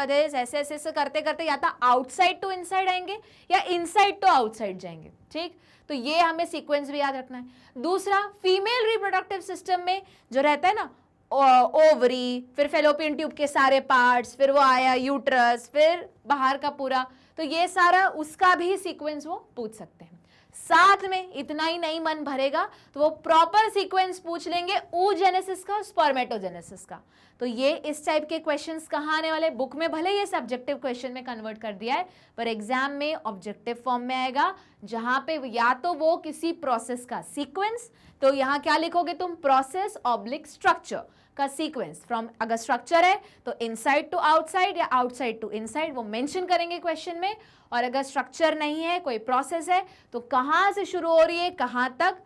दिस ऐसे ऐसे करते करते या तो आउटसाइड टू इनसाइड आएंगे या इनसाइड टू आउटसाइड जाएंगे, ठीक। तो ये हमें सीक्वेंस भी याद रखना है। दूसरा फीमेल रिप्रोडक्टिव सिस्टम में जो रहता है ना, ओवरी, फिर फेलोपियन ट्यूब के सारे पार्ट्स, फिर वो आया यूट्रस, फिर बाहर का पूरा, तो ये सारा उसका भी सीक्वेंस वो पूछ सकते हैं। साथ में इतना ही नहीं मन भरेगा तो वो प्रॉपर सीक्वेंस पूछ लेंगे oogenesis का, स्पर्मेटोजेनेसिस का। तो ये इस टाइप के क्वेश्चंस कहाँ आने वाले, बुक में भले ये सब्जेक्टिव क्वेश्चन में कन्वर्ट कर दिया है पर एग्जाम में ऑब्जेक्टिव फॉर्म में आएगा, जहां पे या तो वो किसी प्रोसेस का सीक्वेंस, तो यहाँ क्या लिखोगे तुम, प्रोसेस ऑब्लिक स्ट्रक्चर का सीक्वेंस फ्रॉम, अगर स्ट्रक्चर है तो इनसाइड टू आउटसाइड या आउटसाइड टू इनसाइड वो मेंशन करेंगे क्वेश्चन में, और अगर स्ट्रक्चर नहीं है कोई प्रोसेस है तो कहां से शुरू हो रही है कहां तक,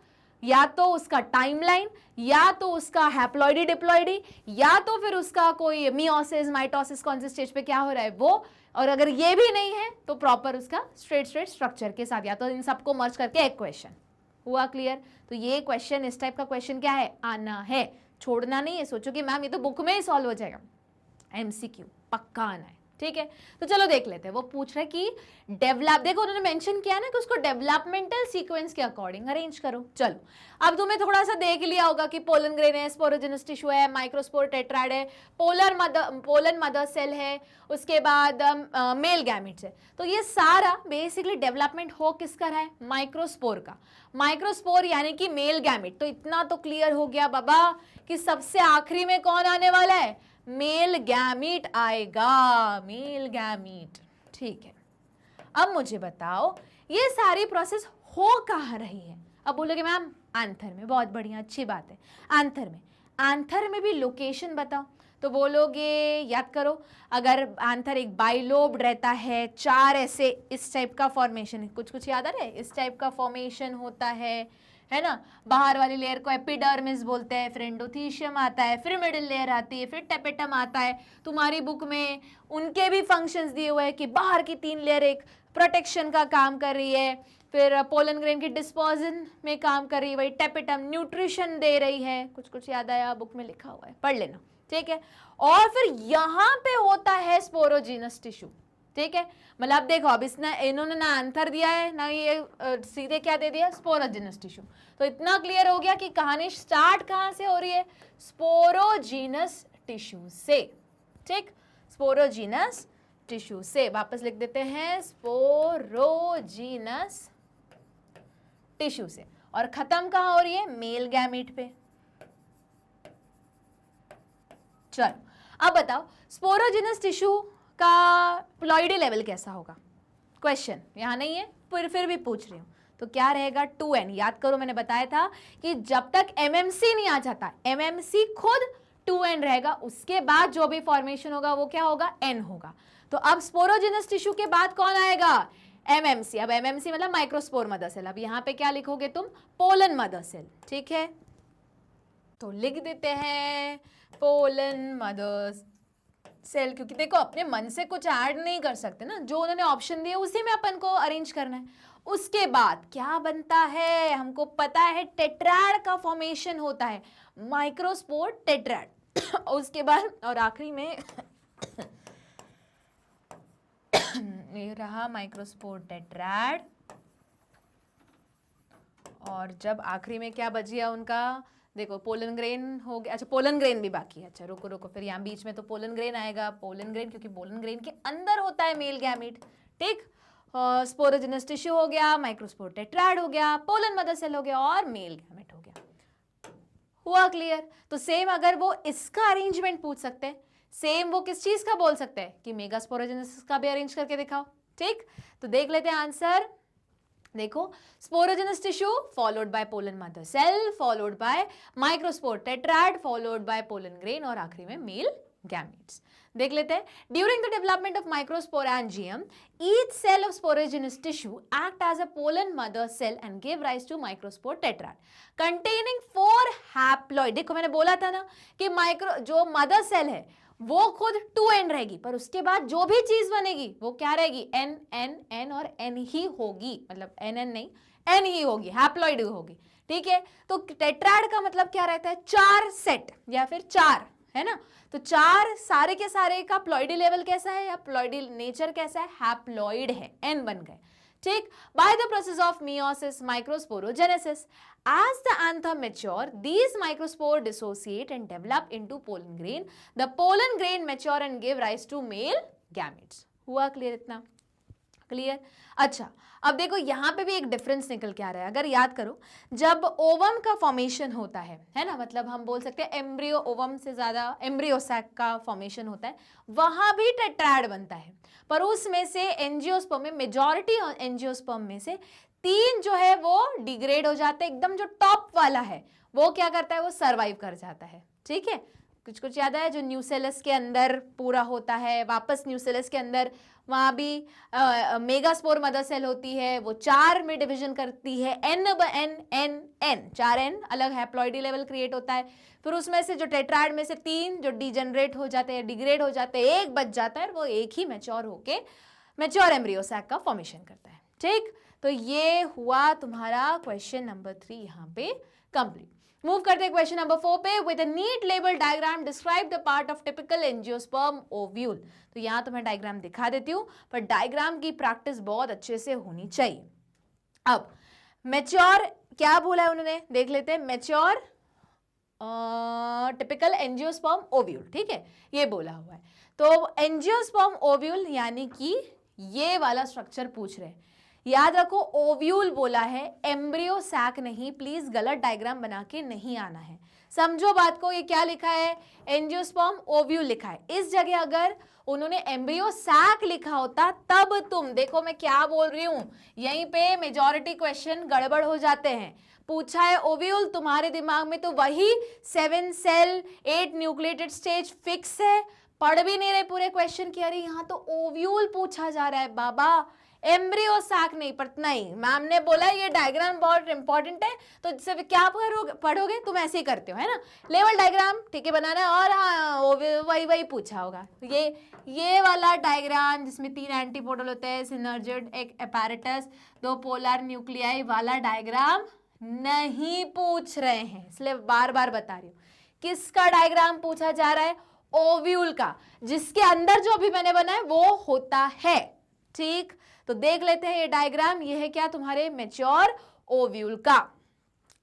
या तो उसका टाइमलाइन, या तो उसका हैप्लॉइडी डिप्लॉइडी, या तो फिर उसका कोई मियोसिस माइटोसिस कौन से स्टेज पे क्या हो रहा है वो, और अगर ये भी नहीं है तो प्रॉपर उसका स्ट्रेट स्ट्रक्चर के साथ, या तो इन सबको मर्ज करके एक क्वेश्चन। हुआ क्लियर? तो ये क्वेश्चन, इस टाइप का क्वेश्चन क्या है, आना है, छोड़ना नहीं है। सोचो कि मैम ये तो बुक में ही सॉल्व हो जाएगा, एमसीक्यू पक्का आना है, ठीक है। तो चलो देख लेते हैं। वो पूछ रहे कि डेवलप, देखो उन्होंने मेंशन किया ना कि उसको डेवलपमेंटल सीक्वेंस के अकॉर्डिंग अरेंज करो। चलो अब तुम्हें थोड़ा सा देख लिया होगा कि पोलन ग्रेन है, स्पोरोजिनस टिश्यू है, माइक्रोस्पोर टेट्राइड है, पोलन मदर सेल है, उसके बाद मेल गैमेट्स है। तो ये सारा बेसिकली डेवलपमेंट हो किसका रहा है, माइक्रोस्पोर का। माइक्रोस्पोर यानी कि मेल गैमेट। तो इतना तो क्लियर हो गया बाबा कि सबसे आखिरी में कौन आने वाला है, मेल गैमीट आएगा, मेल गैमीट, ठीक है। अब मुझे बताओ ये सारी प्रोसेस हो कहाँ रही है। अब बोलोगे मैम आंथर में, बहुत बढ़िया, अच्छी बात है। आंथर में, आंथर में भी लोकेशन बताओ। तो बोलोगे याद करो, अगर आंथर एक बाइलोब रहता है, चार ऐसे इस टाइप का फॉर्मेशन, कुछ कुछ याद आ रहा है, इस टाइप का फॉर्मेशन होता है ना। बाहर वाली लेयर को एपिडर्मिस बोलते हैं, फिर एंडोथीशियम आता है, फिर मिडिल लेयर आती है, फिर टेपेटम आता है। तुम्हारी बुक में उनके भी फंक्शंस दिए हुए हैं कि बाहर की 3 लेयर एक प्रोटेक्शन का काम कर रही है, फिर पोलन ग्रेन की डिस्पोजन में काम कर रही है, वही टेपेटम न्यूट्रिशन दे रही है। कुछ कुछ याद आया, बुक में लिखा हुआ है, पढ़ लेना, ठीक है। और फिर यहाँ पे होता है स्पोरोजिनस टिश्यू, ठीक है। मतलब देखो अब इन्होंने ना आंसर दिया है ना ये सीधे क्या दे दिया, स्पोरोजिनस टिश्यू। तो इतना क्लियर हो गया कि कहानी स्टार्ट कहाँ से हो रही है, स्पोरोजिनस टिश्यू से, ठीक। स्पोरोजिनस टिश्यू से वापस लिख देते हैं, स्पोरोजिनस टिश्यू से, और खत्म कहाँ हो रही है, मेल गैमीट पे। चलो अब बताओ स्पोरोजिनस टिश्यू का प्लॉइडी लेवल कैसा होगा। क्वेश्चन यहाँ नहीं है, फिर भी पूछ रही हूँ। तो क्या रहेगा, 2n। याद करो मैंने बताया था कि जब तक एमएमसी नहीं आ जाता, एमएमसी खुद 2n रहेगा, उसके बाद जो भी फॉर्मेशन होगा वो क्या होगा, n होगा। तो अब स्पोरोजिनस टिश्यू के बाद कौन आएगा, एमएमसी। अब एमएमसी मतलब माइक्रोस्पोर मदर सेल। अब यहाँ पे क्या लिखोगे तुम, पोलन मदर सेल, ठीक है। तो लिख देते हैं पोलन मदर सेल, क्योंकि देखो अपने मन से कुछ ऐड नहीं कर सकते ना, जो उन्होंने ऑप्शन दिए उसी में अपन को अरेंज करना है। उसके बाद क्या बनता है, हमको पता है टेट्राड का फॉर्मेशन होता है, माइक्रोस्पोर टेट्राड। उसके बाद और आखिरी में ये रहा माइक्रोस्पोर टेट्राड, और जब आखिरी में क्या बच गया उनका, देखो पोलन ग्रेन हो गया। अच्छा पोलन ग्रेन भी बाकी है, अच्छा रुको रुको, फिर यहाँ बीच में तो पोलन ग्रेन आएगा, पोलन ग्रेन क्योंकि पोलन ग्रेन के अंदर होता है मेल गैमीट, ठीक। स्पोरोजिनस टिश्यू हो गया, माइक्रोस्पोर टेट्राड हो गया, पोलन मदर सेल हो गया, और मेल गैमेट हो गया। हुआ क्लियर? तो सेम अगर वो इसका अरेंजमेंट पूछ सकते हैं, सेम वो किस चीज का बोल सकते हैं कि मेगा स्पोरोजिनस का भी अरेंज करके दिखाओ, ठीक। तो देख लेते हैं आंसर। देखो sporogenous tissue followed by pollen mother cell, followed by microspore tetrad, followed by pollen grain, और आखिरी में मेल गैमीट्स। देख लेते हैं. During the development of microsporangium each cell of sporogenous tissue act as a pollen mother cell and give rise to microspore tetrad containing 4 haploid. देखो मैंने बोला था ना कि माइक्रो जो मदर सेल है वो खुद 2n रहेगी, पर उसके बाद जो भी चीज बनेगी वो क्या रहेगी, n n n और n ही होगी, मतलब n n नहीं n ही होगी, हैप्लॉइड होगी. ठीक है, तो टेट्राड का मतलब क्या रहता है, 4 सेट या फिर 4, है ना. तो 4 सारे के सारे का प्लॉइडी लेवल कैसा है या प्लॉइडी नेचर कैसा है, हैप्लॉइड है, n बन गए. ठीक, by the process of meiosis microsporogenesis as the anther mature these microspore dissociate and develop into pollen grain. The pollen grain mature and give rise to male gametes. हुआ clear, इतना clear. अच्छा, अब देखो यहाँ पे भी एक डिफरेंस निकल के आ रहा है. अगर याद करो जब ओवम का फॉर्मेशन होता है ना, मतलब हम बोल सकते हैं एम्ब्रियो, ओवम से ज्यादा एम्ब्रियो सैक का फॉर्मेशन होता है, वहां भी टेट्राड बनता है, पर उसमें से एंजियोस्पर्म में मेजॉरिटी एंजियोस्पर्म में से 3 जो है वो डिग्रेड हो जाते हैं. एकदम जो टॉप वाला है वो क्या करता है, वो सरवाइव कर जाता है. ठीक है, कुछ कुछ याद है जो न्यूसेलस के अंदर पूरा होता है, वापस न्यूसेलस के अंदर वहां भी मेगास्पोर मदर सेल होती है, वो 4 में डिवीजन करती है, n n n n 4n अलग हैप्लॉइडी लेवल क्रिएट होता है. फिर उसमें से जो टेट्राड में से 3 जो डिजेनरेट हो जाते हैं, डिग्रेड हो जाते हैं, एक बच जाता है, वो एक ही मैच्योर होके मैच्योर एम्ब्रियो सैक का फॉर्मेशन करता है. ठीक, तो ये हुआ तुम्हारा क्वेश्चन नंबर 3 यहाँ पे कंप्लीट. मूव करते हैं क्वेश्चन नंबर 4 पे. With a neat label diagram describe the part of typical angiosperm ovule. तो यहाँ तो मैं डायग्राम दिखा देती हूँ, पर डायग्राम की प्रैक्टिस बहुत अच्छे से होनी चाहिए. अब मैच्योर क्या बोला है उन्होंने, देख लेते हैं. मैच्योर टिपिकल एंजियोस्पर्म ओव्यूल, ठीक है, ये बोला हुआ है. तो एंजियोस्पर्म ओव्यूल यानी कि ये वाला स्ट्रक्चर पूछ रहे हैं. याद रखो ओव्यूल बोला है, एम्ब्रियो सैक नहीं. प्लीज गलत डायग्राम बना के नहीं आना है, समझो बात को. ये क्या लिखा है, एंजियोस्पर्म ओव्यूल लिखा है. इस जगह अगर उन्होंने एम्ब्रियो सैक लिखा होता तब तुम देखो मैं क्या बोल रही हूं, यहीं पे मेजॉरिटी क्वेश्चन गड़बड़ हो जाते हैं. पूछा है ओव्यूल, तुम्हारे दिमाग में तो वही 7 सेल 8 न्यूक्लिएटेड स्टेज फिक्स है, पढ़ भी नहीं रहे पूरे क्वेश्चन की. अरे यहाँ तो ओव्यूल पूछा जा रहा है बाबा, एम्ब्रियो सैक नहीं. पर नहीं, मैम ने बोला ये डायग्राम बहुत इंपॉर्टेंट है, तो जिससे क्या पढ़ोगे तुम, ऐसे ही करते हो, है ना. लेवल डायग्राम ठीक है बनाना है, और हाँ वही पूछा होगा. ये वाला डायग्राम जिसमें 3 एंटीपोडल होते हैं, सिनर्जिड, एक एपैरेटस, 2 पोलर न्यूक्लियाई वाला डायग्राम नहीं पूछ रहे हैं, इसलिए बार बार बता रही हूँ. किसका डायग्राम पूछा जा रहा है, ओव्यूल का, जिसके अंदर जो अभी मैंने बनाया वो होता है. ठीक, तो देख लेते हैं ये डायग्राम. ये है क्या, तुम्हारे मैच्योर ओव्यूल का.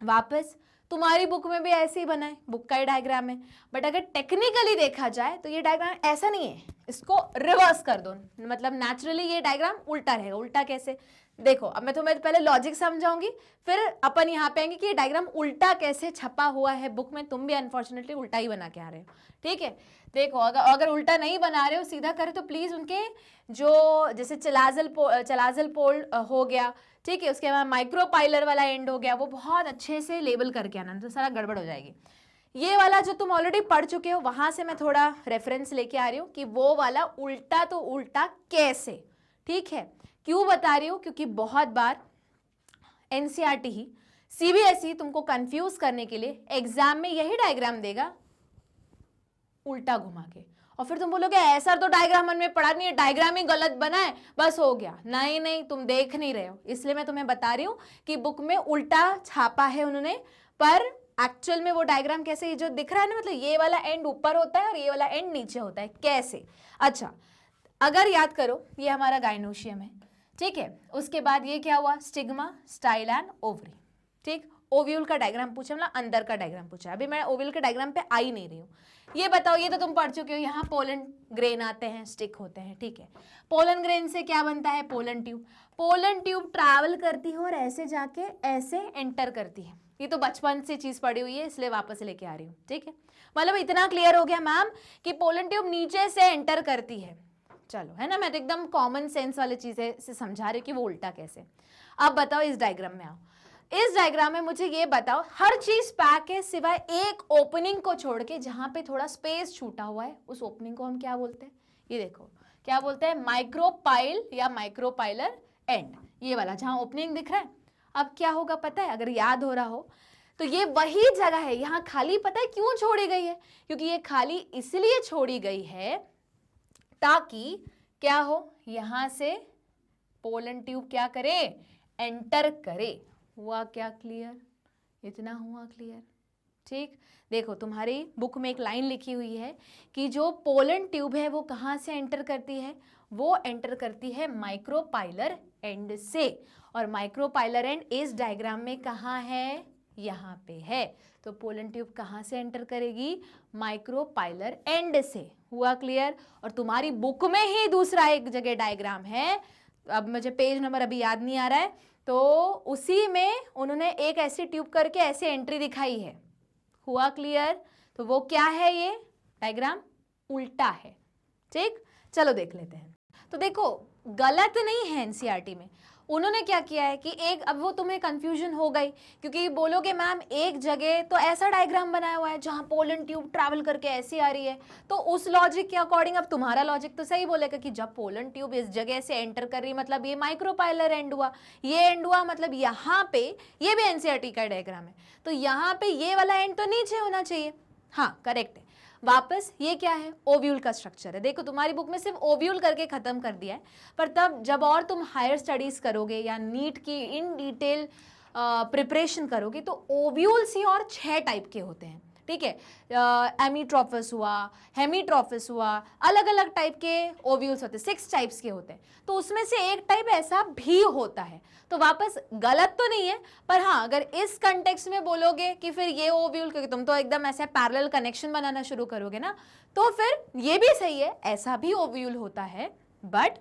वापस तुम्हारी बुक में भी ऐसे ही बना है, बुक का ही डायग्राम है, बट अगर टेक्निकली देखा जाए तो ये डायग्राम ऐसा नहीं है, इसको रिवर्स कर दो, मतलब नेचुरली ये डायग्राम उल्टा रहेगा. उल्टा कैसे, देखो अब मैं तुम्हें पहले लॉजिक समझाऊंगी, फिर अपन यहाँ पे आएंगे कि ये डायग्राम उल्टा कैसे छपा हुआ है बुक में. तुम भी अनफॉर्चुनेटली उल्टा ही बना के आ रहे हो. ठीक है, देखो अगर उल्टा नहीं बना रहे हो, सीधा करे, तो प्लीज उनके जो जैसे चलाजल पोल हो गया, ठीक है, उसके बाद माइक्रोपाइलर वाला एंड हो गया, वो बहुत अच्छे से लेबल करके आना, तो सारा गड़बड़ हो जाएगी. ये वाला जो तुम ऑलरेडी पढ़ चुके हो वहां से मैं थोड़ा रेफरेंस लेके आ रही हूँ कि वो वाला उल्टा तो उल्टा कैसे. ठीक है, क्यों बता रही हूँ, क्योंकि बहुत बार एनसीईआरटी ही सीबीएसई तुमको कंफ्यूज करने के लिए एग्जाम में यही डायग्राम देगा उल्टा घुमा के, और फिर तुम बोलोगे ऐसा तो डायग्राम मन में पढ़ा नहीं है, डायग्राम ही गलत बना है, बस हो गया. नहीं, तुम देख नहीं रहे हो, इसलिए मैं तुम्हें बता रही हूँ कि बुक में उल्टा छापा है उन्होंने, पर एक्चुअल में वो डायग्राम कैसे, ये जो दिख रहा है ना, मतलब ये वाला एंड ऊपर होता है और ये वाला एंड नीचे होता है, कैसे. अच्छा, अगर याद करो ये हमारा गाइनोशियम है, ठीक है, उसके बाद ये क्या हुआ, स्टिग्मा, स्टाइल एंड ओवरी. ठीक, ओव्यूल का डायग्राम पूछा, मतलब अंदर का डायग्राम पूछा. अभी मैं ओव्यूल के डायग्राम पे आ ही नहीं रही हूँ. ये बताओ, ये तो तुम पढ़ चुके हो, यहाँ पोलन ग्रेन आते हैं, स्टिक होते हैं. ठीक है, पोलन ग्रेन से क्या बनता है, pollen tube. Pollen tube travel करती है और ऐसे जाके ऐसे एंटर करती है. ये तो बचपन से चीज पड़ी हुई है, इसलिए वापस लेके आ रही हूँ. ठीक है, मतलब इतना क्लियर हो गया मैम कि पोलन ट्यूब नीचे से एंटर करती है. चलो, है ना, मैं तो एकदम कॉमन सेंस वाली चीजें से समझा रही हूँ कि वो उल्टा कैसे. अब बताओ इस डायग्राम में आओ. इस डायग्राम में मुझे ये बताओ, हर चीज पैक है सिवाय एक ओपनिंग को छोड़ के, जहां पे थोड़ा स्पेस छूटा हुआ है, उस ओपनिंग को हम क्या बोलते हैं? ये देखो क्या बोलते हैं, माइक्रोपाइल या माइक्रोपाइलर एंड, ये वाला जहां ओपनिंग दिख रहा है। अब क्या होगा पता है, अगर याद हो रहा हो तो ये वही जगह है, यहाँ खाली पता है क्यों छोड़ी गई है? क्योंकि ये खाली इसलिए छोड़ी गई है ताकि क्या हो, यहां से पोलन ट्यूब क्या करे, एंटर करे। हुआ क्या क्लियर? इतना हुआ क्लियर? ठीक, देखो तुम्हारी बुक में एक लाइन लिखी हुई है कि जो पोलन ट्यूब है वो कहाँ से एंटर करती है? वो एंटर करती है माइक्रोपाइलर एंड से, और माइक्रोपाइलर एंड इस डायग्राम में कहाँ है? यहाँ पे है। तो पोलन ट्यूब कहाँ से एंटर करेगी? माइक्रोपाइलर एंड से। हुआ क्लियर? और तुम्हारी बुक में ही दूसरा एक जगह डायग्राम है, अब मुझे पेज नंबर अभी याद नहीं आ रहा है, तो उसी में उन्होंने एक ऐसी ट्यूब करके ऐसे एंट्री दिखाई है। हुआ क्लियर? तो वो क्या है? ये डायग्राम उल्टा है। ठीक, चलो देख लेते हैं। तो देखो गलत नहीं है एनसीईआरटी में, उन्होंने क्या किया है कि एक, अब वो तुम्हें कंफ्यूजन हो गई क्योंकि बोलोगे मैम एक जगह तो ऐसा डायग्राम बनाया हुआ है जहां पोलन ट्यूब ट्रैवल करके ऐसी आ रही है, तो उस लॉजिक के अकॉर्डिंग अब तुम्हारा लॉजिक तो सही बोलेगा कि जब पोलन ट्यूब इस जगह से एंटर कर रही मतलब ये माइक्रोपाइलर एंड हुआ, ये एंड हुआ मतलब यहाँ पे, ये भी एनसीईआरटी का डायग्राम है, तो यहाँ पे ये वाला एंड तो नीचे होना चाहिए। हाँ करेक्ट है। वापस ये क्या है? ओव्यूल का स्ट्रक्चर है। देखो तुम्हारी बुक में सिर्फ ओव्यूल करके खत्म कर दिया है, पर तब जब और तुम हायर स्टडीज करोगे या नीट की इन डिटेल प्रिपरेशन करोगे तो ओव्यूल्स ही और 6 टाइप के होते हैं। ठीक है, एमीट्रोफस हुआ, हेमीट्रोफस हुआ, अलग अलग टाइप के ओव्यूल्स होते हैं, 6 टाइप्स के होते हैं, तो उसमें से एक टाइप ऐसा भी होता है। तो वापस गलत तो नहीं है, पर हाँ अगर इस कंटेक्स्ट में बोलोगे कि फिर ये ओव्यूल, क्योंकि तुम तो एकदम ऐसे पैरेलल कनेक्शन बनाना शुरू करोगे ना, तो फिर ये भी सही है, ऐसा भी ओव्यूल होता है। बट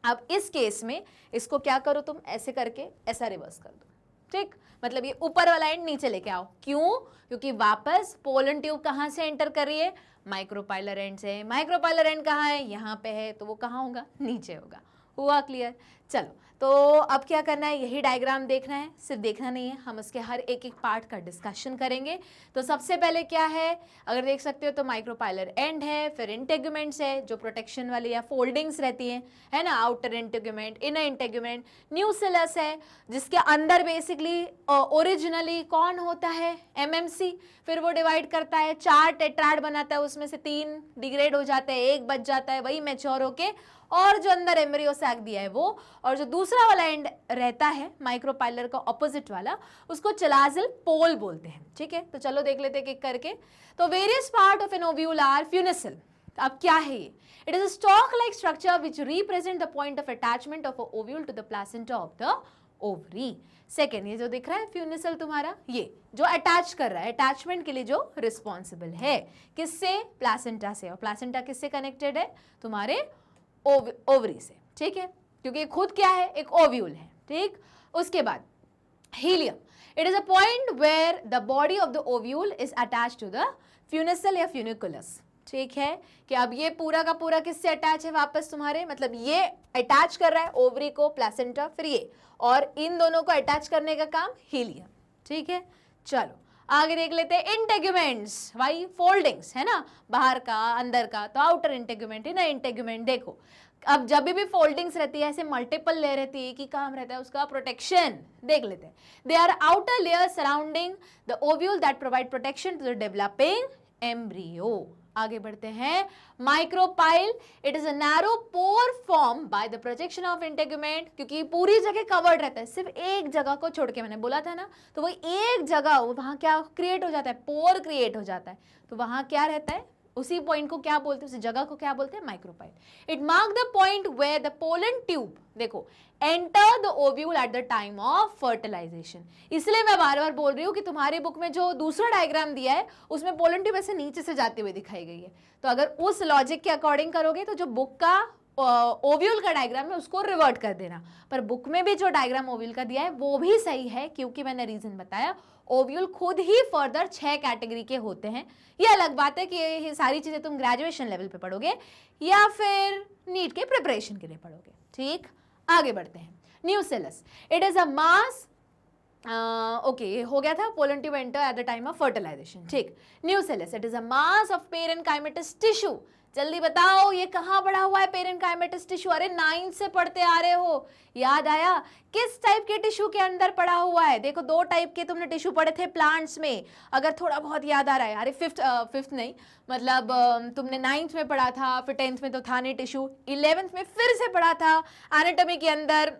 अब इस केस में इसको क्या करो, तुम ऐसे करके ऐसा रिवर्स कर दो। ठीक, मतलब ये ऊपर वाला एंड नीचे लेके आओ। क्यों? क्योंकि वापस पोलन ट्यूब कहाँ से एंटर कर रही है? माइक्रोपाइलर एंड से। माइक्रोपाइलर एंड कहाँ है? यहाँ पे है, तो वो कहाँ होगा? नीचे होगा। हुआ क्लियर? चलो, तो अब क्या करना है, यही डायग्राम देखना है, सिर्फ देखना नहीं है, हम उसके हर एक एक पार्ट का डिस्कशन करेंगे। तो सबसे पहले क्या है, अगर देख सकते हो तो माइक्रोपाइलर एंड है, फिर इंटेगुमेंट्स है जो प्रोटेक्शन वाली या फोल्डिंग्स रहती हैं, है ना, आउटर इंटेगुमेंट, इनर इंटेगुमेंट, न्यूसिलस है जिसके अंदर बेसिकली ओरिजिनली कौन होता है? एमएमसी, फिर वो डिवाइड करता है, 4 टेट्राड बनाता है, उसमें से 3 डिग्रेड हो जाते हैं, 1 बच जाता है, वही मैच्योर होके, और जो अंदर एम्ब्रियो सैक दिया है वो, और जो दूसरा वाला एंड रहता है माइक्रोपाइलर का ऑपोजिट वाला, उसको चलाजिल पोल बोलते हैं। ठीक है, तो चलो देख लेते हैं एक करके। तो various part of an ovule are funicle. अब क्या है ये? It is a stalk like structure which represent the point of attachment of a ovule to the placenta of the ovary. Second, ये जो दिख रहा है फ्यूनिसल तुम्हारा, ये जो अटैच कर रहा है, अटैचमेंट के लिए जो रिस्पॉन्सिबल है, किससे? प्लेसेंटा से। और प्लेसेंटा किससे कनेक्टेड है? तुम्हारे ओवरी से। ठीक है, क्योंकि खुद क्या है? एक ओव्यूल है। ठीक, उसके बाद hilum, it is a point where the body of the ovule is attach to the funicle या फ्यूनिकुलस। ठीक है, कि अब ये पूरा का पूरा किससे अटैच है? वापस तुम्हारे, मतलब ये अटैच कर रहा है ओवरी को, प्लेसेंटा, फिर ये, और इन दोनों को अटैच करने का काम हीलियम। ठीक है, चलो आगे देख लेते हैं। इंटेगुमेंट्स, भाई फोल्डिंग्स है ना, बाहर का अंदर का, तो आउटर इंटेगुमेंट, इनर इंटेगुमेंट। देखो अब जब भी फोल्डिंग्स रहती है, ऐसे मल्टीपल लेयर रहती है, कि काम रहता है उसका प्रोटेक्शन। देख लेते हैं। They are outer layer surrounding the ovule that provide protection to the developing embryo. आगे बढ़ते हैं। Micropyle, it is a narrow pore form by the projection of integument, क्योंकि पूरी जगह कवर्ड रहता है, सिर्फ एक जगह को छोड़ के, मैंने बोला था ना, तो वही एक जगह वहां क्या क्रिएट हो जाता है? पोर क्रिएट हो जाता है, तो वहां क्या रहता है? उसी पॉइंट को क्या बोलते हैं? उसी जगह को क्या बोलते हैं? Micropyle. It mark the point where the pollen tube, देखो, enter the ovule at the time of fertilization. इसलिए मैं बार बार बोल रही हूँ कि तुम्हारी बुक में जो दूसरा डायग्राम दिया है उसमें पोलन ट्यूब ऐसे नीचे से जाते हुए दिखाई गई है, तो अगर उस लॉजिक के अकॉर्डिंग करोगे तो जो बुक का ओव्यूल का डायग्राम है उसको रिवर्ट कर देना। पर बुक में भी जो डायग्राम ओव्यूल का दिया है वो भी सही है, क्योंकि मैंने रीजन बताया, ओव्यूल खुद ही फर्दर 6 कैटेगरी के होते हैं। ये अलग बात है कि ये सारी चीजें तुम ग्रेजुएशन लेवल पे पढ़ोगे या फिर नीट के प्रिपरेशन के लिए पढ़ोगे। ठीक, आगे बढ़ते हैं। Nucellus, it is a mass okay ये हो गया था pollen tube enter at the time of fertilization, ठीक। Nucellus, it is a mass of parenchymatous tissue. जल्दी बताओ ये कहाँ पढ़ा हुआ है पेरेन्काइमेटस टिश्यू? अरे 9th से पढ़ते आ रहे हो, याद आया? किस टाइप के टिश्यू के अंदर पढ़ा हुआ है? देखो 2 टाइप के तुमने टिश्यू पढ़े थे प्लांट्स में, अगर थोड़ा बहुत याद आ रहा है। अरे फिफ्थ नहीं, मतलब तुमने 9th में पढ़ा था, फिर 10th में तो था नहीं टिश्यू, 11th में फिर से पढ़ा था एनाटॉमी के अंदर,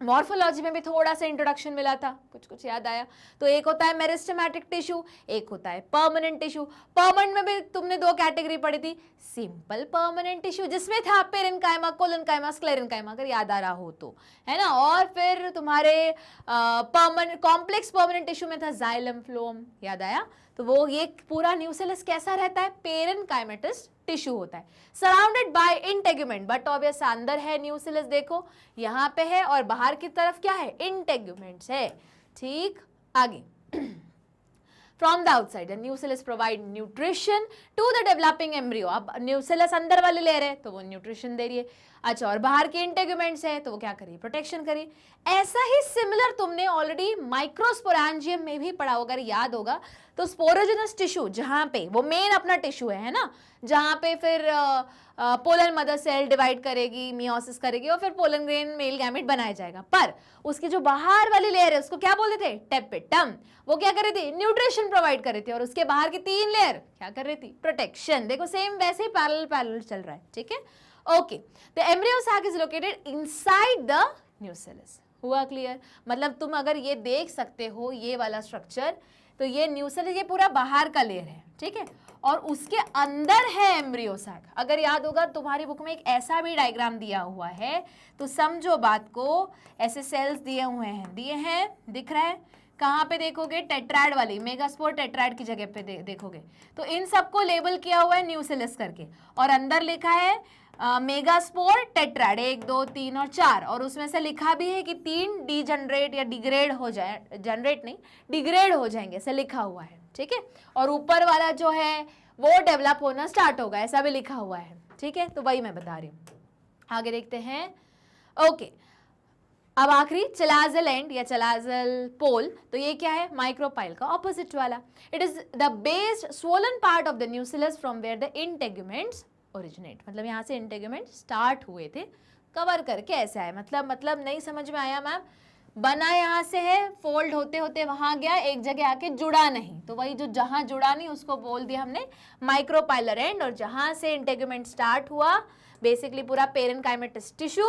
मॉर्फोलॉजी में भी थोड़ा सा इंट्रोडक्शन मिला था, कुछ कुछ याद आया। तो एक होता है मेरिस्टेमेटिक टिश्यू, एक होता है परमानेंट टिश्यू। परमानेंट में भी तुमने 2 कैटेगरी पढ़ी थी, सिंपल परमानेंट टिश्यू जिसमें था पेरेन्काइमा, कोलेन्काइमा, स्क्लेरेन्काइमा, अगर याद आ रहा हो तो, है ना। और फिर तुम्हारे परमानेंट कॉम्प्लेक्स परमानेंट टिश्यू में था जाइलम, फ्लोएम, याद आया? तो वो ये पूरा न्यूसेलस कैसा रहता है? पेरेन्काइमेटस टिश्यू होता है, surrounded by integument. But obvious अंदर है न्यूसेलस, देखो यहाँ पे है, और बाहर की तरफ क्या है? इंटेगुमेंट्स है, ठीक। आगे From the outside, the nucellus provide nutrition to the developing embryo. अब nucellus अंदर वाले ले रहे हैं तो वो न्यूट्रिशन दे रही है। अच्छा, और बाहर के इंटेगुमेंट्स है तो वो क्या करिए? प्रोटेक्शन करिए। ऐसा ही सिमिलर तुमने ऑलरेडी माइक्रोस्पोरेंजियम में भी पढ़ा होगा, अगर याद होगा तो। स्पोरोजेनस टिश्यू जहाँ पे वो मेन अपना टिश्यू है ना, जहाँ पे फिर पोलन मदर सेल डिवाइड करेगी, मियोसिस करेगी, और फिर पोलन ग्रेन मेल गैमेट बनाया जाएगा। पर उसकी जो बाहर वाली लेयर है उसको क्या बोलते थे? टेपिटम। वो क्या कर रही थी? न्यूट्रिशन प्रोवाइड कर रही थी। और उसके बाहर की 3 लेयर क्या कर रही थी? प्रोटेक्शन। देखो सेम वैसे ही पैरेलल चल रहा है, ठीक है। Okay, the embryo sac is located inside the nucellus. हुआ क्लियर? मतलब तुम अगर ये देख सकते हो ये वाला स्ट्रक्चर, तो ये न्यूसेलस ये पूरा बाहर का लेयर है, ठीक है, और उसके अंदर है एम्ब्रियो सैक। अगर याद होगा तुम्हारी बुक में एक ऐसा भी डायग्राम दिया हुआ है, तो समझो बात को। ऐसे सेल्स दिए हुए हैं, दिख रहा है? कहाँ पे देखोगे? टेट्राड वाली, मेगास्पोर टेट्राड की जगह पे देखोगे तो इन सबको लेबल किया हुआ है न्यूसेलस करके, और अंदर लिखा है मेगास्पोर टेट्राड 1 2 3 और 4, और उसमें से लिखा भी है कि 3 डीजनरेट या डिग्रेड हो जाए, जनरेट नहीं डिग्रेड हो जाएंगे, ऐसे लिखा हुआ है, ठीक है। और ऊपर वाला जो है वो डेवलप होना स्टार्ट होगा, ऐसा भी लिखा हुआ है, ठीक है। तो वही मैं बता रही हूँ। आगे देखते हैं। ओके, अब आखिरी चलाजल एंड या चलाजल पोल, तो ये क्या है? माइक्रोपाइल का ऑपोजिट वाला। It is the based swollen part of the nucellus from where the integuments originate. मतलब यहाँ से इंटेगुमेंट स्टार्ट हुए थे, कवर करके ऐसे आए। मतलब नहीं समझ में आया मैम? बना यहाँ से है, फोल्ड होते होते वहां गया, एक जगह आके जुड़ा नहीं, तो वही जो जहां जुड़ा नहीं उसको बोल दिया हमने माइक्रोपाइलर एंड। और जहां से इंटेगुमेंट स्टार्ट हुआ, बेसिकली पूरा पेरेन्काइमेटस टिश्यू,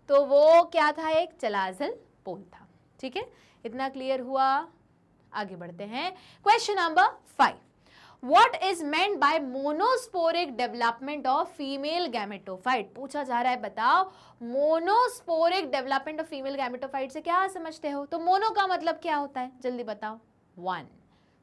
तो वो क्या था? एक चलाजल पोल था, ठीक है। इतना क्लियर हुआ? आगे बढ़ते हैं। Question number 5, What is meant by monosporic development of female gametophyte? पूछा जा रहा है, बताओ monosporic development of female gametophyte से क्या समझते हो? तो मोनो का मतलब क्या होता है? जल्दी बताओ। 1।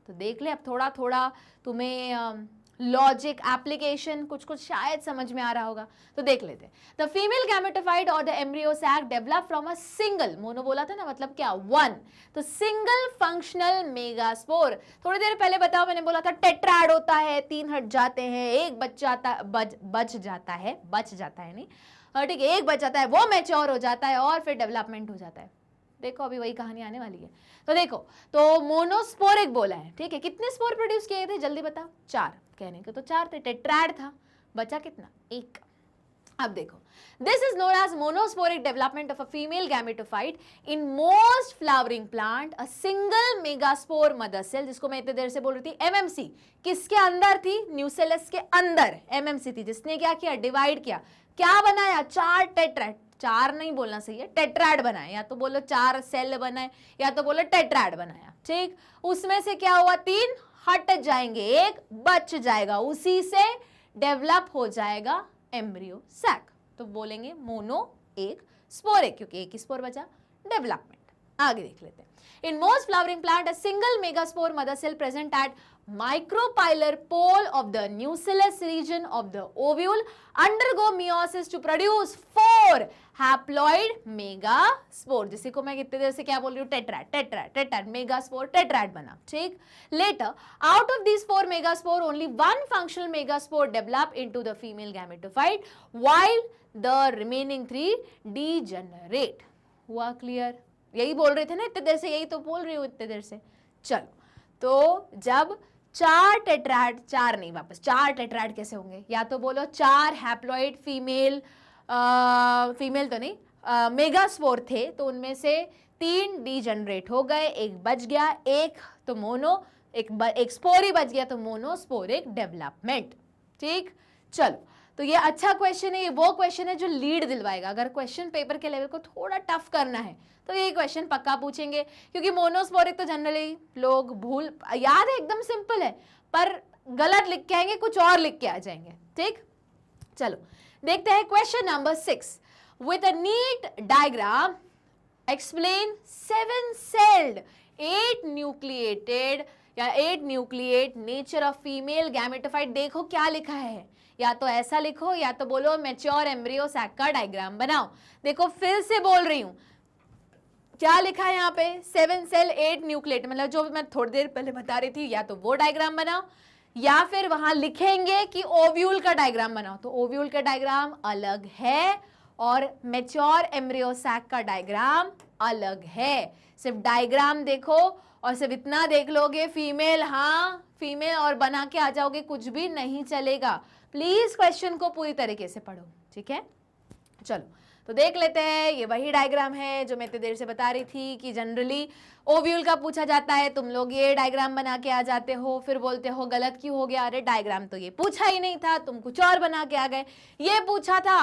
तो देख ले, अब थोड़ा थोड़ा तुम्हें लॉजिक एप्लीकेशन कुछ कुछ शायद समझ में आ रहा होगा, तो देख लेते हैं। द फीमेल गैमेटोफाइट और the embryo sac develop from a single, mono बोला था ना, मतलब क्या? 1। तो सिंगल फंक्शनल मेगास्पोर। थोड़ी देर पहले बताओ, मैंने बोला था टेट्राड होता है, 3 हट जाते हैं, एक बच जाता है नहीं, ठीक है, एक बच जाता है, वो मैच्योर हो जाता है और फिर डेवलपमेंट हो जाता है। देखो अभी वही कहानी आने वाली है। तो देखो, तो मोनोस्पोरिक बोला है, ठीक है। कितने स्पोर प्रोड्यूस किए थे? जल्दी बताओ। 4, कहने के तो 4 थे, टेट्राड था, बचा कितना? 1। अब देखो, this is known as monosporic development of a female gametophyte in most flowering plant, a single megaspore mother cell, जिसको मैं इतने देर से बोल रही थी एमएमसी। किसके अंदर थी? न्यूसेलस के अंदर एमएमसी थी, जिसने क्या किया? डिवाइड किया, क्या बनाया? 4 टेट्राड, 4 नहीं बोलना सही है, टेट्राड बनाया, या तो बोलो 4 सेल बनाए, या तो बोलो टेट्राड बनाया, ठीक। उसमें से क्या हुआ? 3 हट जाएंगे, 1 बच जाएगा, उसी से डेवलप हो जाएगा एम्ब्रियो सैक। तो बोलेंगे मोनो, एक स्पोरिक, क्योंकि एक ही स्पोर बचा, डेवलपमेंट। आगे देख लेते हैं। In most flowering plant, a single megaspore mother cell present at micropylar pole of the nucellus region of the ovule undergo meiosis to produce 4 haploid megaspore, जिसी को मैं कितने देर से क्या बोल रही हूँ? टेट्राड, मेगास्पोर, टेट्राड बना, ठीक। Later, out of these 4 megaspore, only 1 functional megaspore develop into the female gametophyte, while the remaining 3 degenerate. हुआ क्लियर? यही बोल रहे थे ना इतने देर से, यही तो बोल रही हूँ इतने देर से। चलो, तो जब 4 टेट्राड, 4 नहीं वापस 4 टेट्राड कैसे होंगे? या तो बोलो 4 हैप्लॉइड फीमेल, फीमेल तो नहीं, मेगास्पोर थे, तो उनमें से 3 डीजनरेट हो गए, एक बच गया, एक तो मोनो, एक स्पोर ही बच गया, तो मोनोस्पोरिक डेवलपमेंट। ठीक, चलो, तो ये अच्छा क्वेश्चन है, ये वो क्वेश्चन है जो लीड दिलवाएगा। अगर क्वेश्चन पेपर के लेवल को थोड़ा टफ करना है तो ये क्वेश्चन पक्का पूछेंगे, क्योंकि मोनोस्पोरिक तो जनरली लोग भूल, याद है एकदम सिंपल है, पर गलत लिख के आएंगे, कुछ और लिख के आ जाएंगे। ठीक, चलो देखते हैं question number 6। With a NEET diagram explain 7 sailed 8 nucleated या 8 nucleate nature of female gametophyte. देखो क्या लिखा है, या तो ऐसा लिखो या तो बोलो मैच्योर एम्ब्रियो सैक का डायग्राम बनाओ। देखो फिर से बोल रही हूं, क्या लिखा है यहाँ पे, 7 सेल 8 न्यूक्लिएट, मतलब जो मैं थोड़ी देर पहले बता रही थी, या तो वो डायग्राम बनाओ या फिर वहां लिखेंगे कि ओव्यूल का डायग्राम बनाओ। तो ओव्यूल का डायग्राम अलग है और मैच्योर एम्ब्रियो सैक का डायग्राम अलग है। सिर्फ डायग्राम देखो और सिर्फ इतना देख लोगे फीमेल, हाँ फीमेल और बना के आ जाओगे, कुछ भी नहीं चलेगा। प्लीज क्वेश्चन को पूरी तरीके से पढ़ो, ठीक है। चलो तो देख लेते हैं, ये वही डायग्राम है जो मैं इतनी देर से बता रही थी कि जनरली ओव्यूल का पूछा जाता है, तुम लोग ये डायग्राम बना के आ जाते हो, फिर बोलते हो गलत क्यों हो गया, अरे डायग्राम तो ये पूछा ही नहीं था, तुम कुछ और बना के आ गए। ये पूछा था,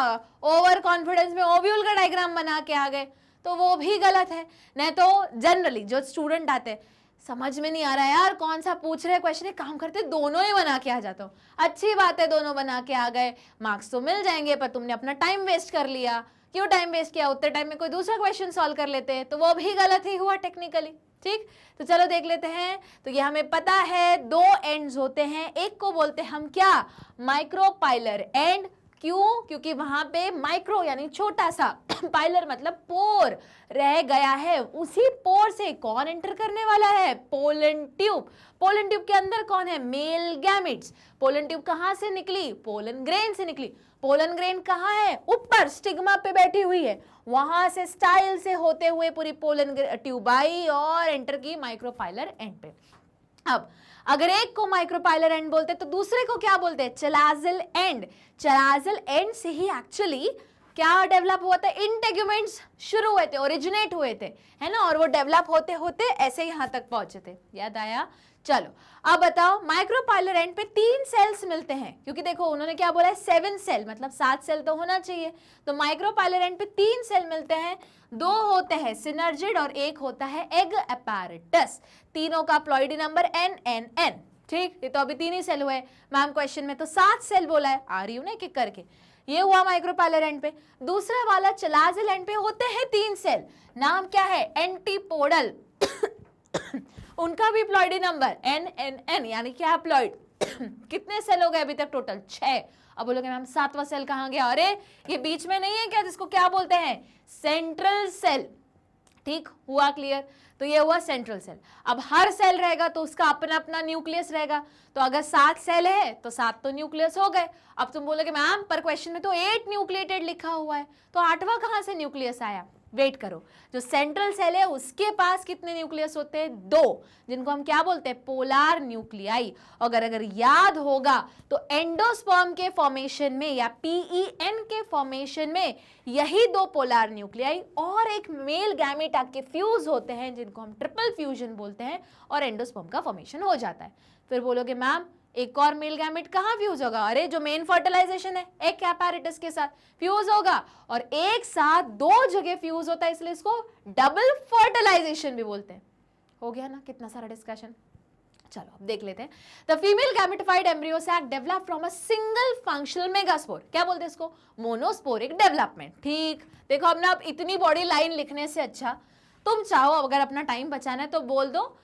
ओवर कॉन्फिडेंस में ओव्यूल का डायग्राम बना के आ गए, तो वो भी गलत है। नहीं तो जनरली जो स्टूडेंट आते समझ में नहीं आ रहा यार कौन सा पूछ रहे क्वेश्चन, काम करते दोनों ही बना के आ जाता हूँ। अच्छी बात है, दोनों बना के आ गए, मार्क्स तो मिल जाएंगे, पर तुमने अपना टाइम वेस्ट कर लिया। क्यों टाइम वेस्ट किया, उतने टाइम में कोई दूसरा क्वेश्चन सॉल्व कर लेते हैं, तो वो भी गलत ही हुआ टेक्निकली। ठीक, तो चलो देख लेते हैं। तो ये हमें पता है 2 एंड्स होते हैं, एक को बोलते हैं हम क्या, माइक्रोपाइलर एंड। क्यों, क्योंकि वहां पे माइक्रो यानी छोटा सा, पाइलर मतलब पोर रह गया है, उसी पोर से कौन एंटर करने वाला है, पोलन ट्यूब। पोलन ट्यूब के अंदर कौन है, मेल गैमेट्स। पोलन ट्यूब कहां से निकली, पोलन ग्रेन से निकली। पोलन ग्रेन कहाँ है, ऊपर स्टिग्मा पे बैठी हुई है, वहां से स्टाइल से होते हुए पूरी पोलन ट्यूब आई और एंटर की माइक्रोपाइलर एंड पे। अब अगर एक को माइक्रोपाइलर एंड बोलते तो दूसरे को क्या बोलते हैं, चलाजिल एंड। चलाजिल एंड से ही एक्चुअली क्या डेवलप हुआ था, इंटेग्यूमेंट्स शुरू हुए थे, ओरिजिनेट हुए थे, है ना, और वो डेवलप होते होते ऐसे यहां तक पहुंचे थे। याद आया। चलो अब बताओ, माइक्रोपाइलर एंड पे 3 सेल्स मिलते हैं, क्योंकि देखो उन्होंने क्या बोला है 7 सेल, मतलब 7 सेल तो होना चाहिए। तो माइक्रोपाइलर एंड पे 3 सेल मिलते हैं, 2 होते हैं सिनर्जिड और एक होता है एग अपैरेटस। तीनों का प्लॉइडी नंबर NNN। ठीक, ये तो अभी 3 ही सेल हुए, मैम क्वेश्चन में तो 7 सेल बोला है, आ रही हूं ना एक एक करके। ये हुआ माइक्रोपाइलर एंड पे। दूसरा वाला चलाजिल एंड पे होते हैं 3 सेल, नाम क्या है, एंटीपोडल। उनका भी प्लॉइडी नंबर NNN, यानी क्या हैप्लॉइड। कितने सेल हो गए अभी तक, टोटल 6। अब बोलोगे मैम 7वां सेल कहां गया, अरे ये बीच में नहीं है क्या, जिसको क्या बोलते हैं, सेंट्रल सेल। ठीक, हुआ क्लियर। तो ये हुआ सेंट्रल सेल। अब हर सेल रहेगा तो उसका अपना अपना न्यूक्लियस रहेगा, तो अगर 7 सेल है तो 7 तो न्यूक्लियस हो गए। अब तुम बोलोगे मैम पर क्वेश्चन में तो 8 न्यूक्लिएटेड लिखा हुआ है, तो 8वां कहां से न्यूक्लियस आया, वेट करो। जो सेंट्रल सेल है उसके पास कितने न्यूक्लियस होते हैं, 2, जिनको हम क्या बोलते हैं, पोलार न्यूक्लियाई। अगर याद होगा तो एंडोस्पर्म के फॉर्मेशन में या PEN के फॉर्मेशन में यही 2 पोलार न्यूक्लियाई और एक मेल गैमेट आके फ्यूज होते हैं, जिनको हम ट्रिपल फ्यूजन बोलते हैं, और एंडोस्पर्म का फॉर्मेशन हो जाता है। फिर बोलोगे मैम एक और मेल गैमेट कहाँ फ्यूज होगा, अरे जो मेन फर्टिलाइजेशन है एक अपैरेटस के साथ फ्यूज होगा, और एक साथ 2 जगह फ्यूज होता है, इसलिए इसको डबल फर्टिलाइजेशन भी बोलते हैं। हो गया ना, कितना सारा डिस्कशन। चलो अब देख लेते हैं। The female gametophyte embryo sac develop from a single functional megaspore, क्या बोलते हैं इसको, मोनोस्पोरिक डेवलपमेंट। ठीक, देखो अब ना, अब इतनी बड़ी लाइन लिखने से अच्छा तुम चाहो अगर अपना टाइम बचाना है तो बोल दो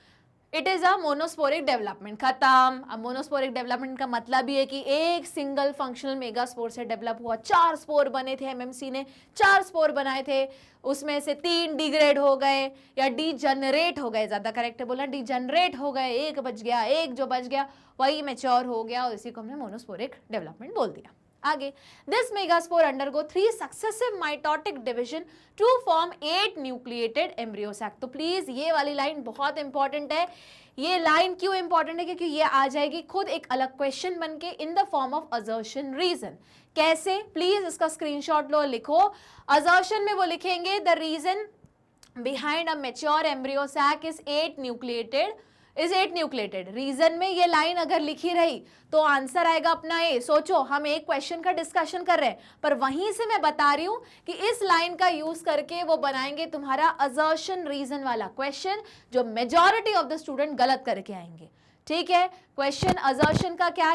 it is a monosporic development, खत्म। अब मोनोस्पोरिक डेवलपमेंट का मतलब ये है कि एक सिंगल फंक्शनल मेगास्पोर से डेवलप हुआ, 4 स्पोर बने थे, MMC ने 4 स्पोर बनाए थे, उसमें से 3 डिग्रेड हो गए या डीजनरेट हो गए, ज्यादा करेक्ट है बोला, डीजनरेट हो गए, एक बच गया, एक जो बच गया वही मैच्योर हो गया, और इसी को हमने मोनोस्पोरिक डेवलपमेंट बोल दिया। आगे, this megaspore undergo 3 successive mitotic division to form 8 nucleated embryo sac. तो प्लीज ये वाली लाइन बहुत इंपॉर्टेंट है। ये लाइन क्यों इंपॉर्टेंट है? क्योंकि ये आ जाएगी खुद एक अलग क्वेश्चन बन के in the form of assertion reason. कैसे? प्लीज इसका स्क्रीनशॉट लो, लिखो। असर्शन में वो लिखेंगे the reason behind a mature embryo sac is 8 nucleated. Reason में ये लाइन अगर लिखी रही तो आंसर आएगा अपना ए। सोचो, हम एक क्वेश्चन का डिस्कशन कर रहे हैं, पर वहीं से मैं बता रही हूं कि इस लाइन का यूज करके वो बनाएंगे तुम्हारा असर्शन रीजन वाला क्वेश्चन, जो मेजॉरिटी ऑफ द स्टूडेंट गलत करके आएंगे। ठीक है, क्वेश्चन असर्शन का क्या,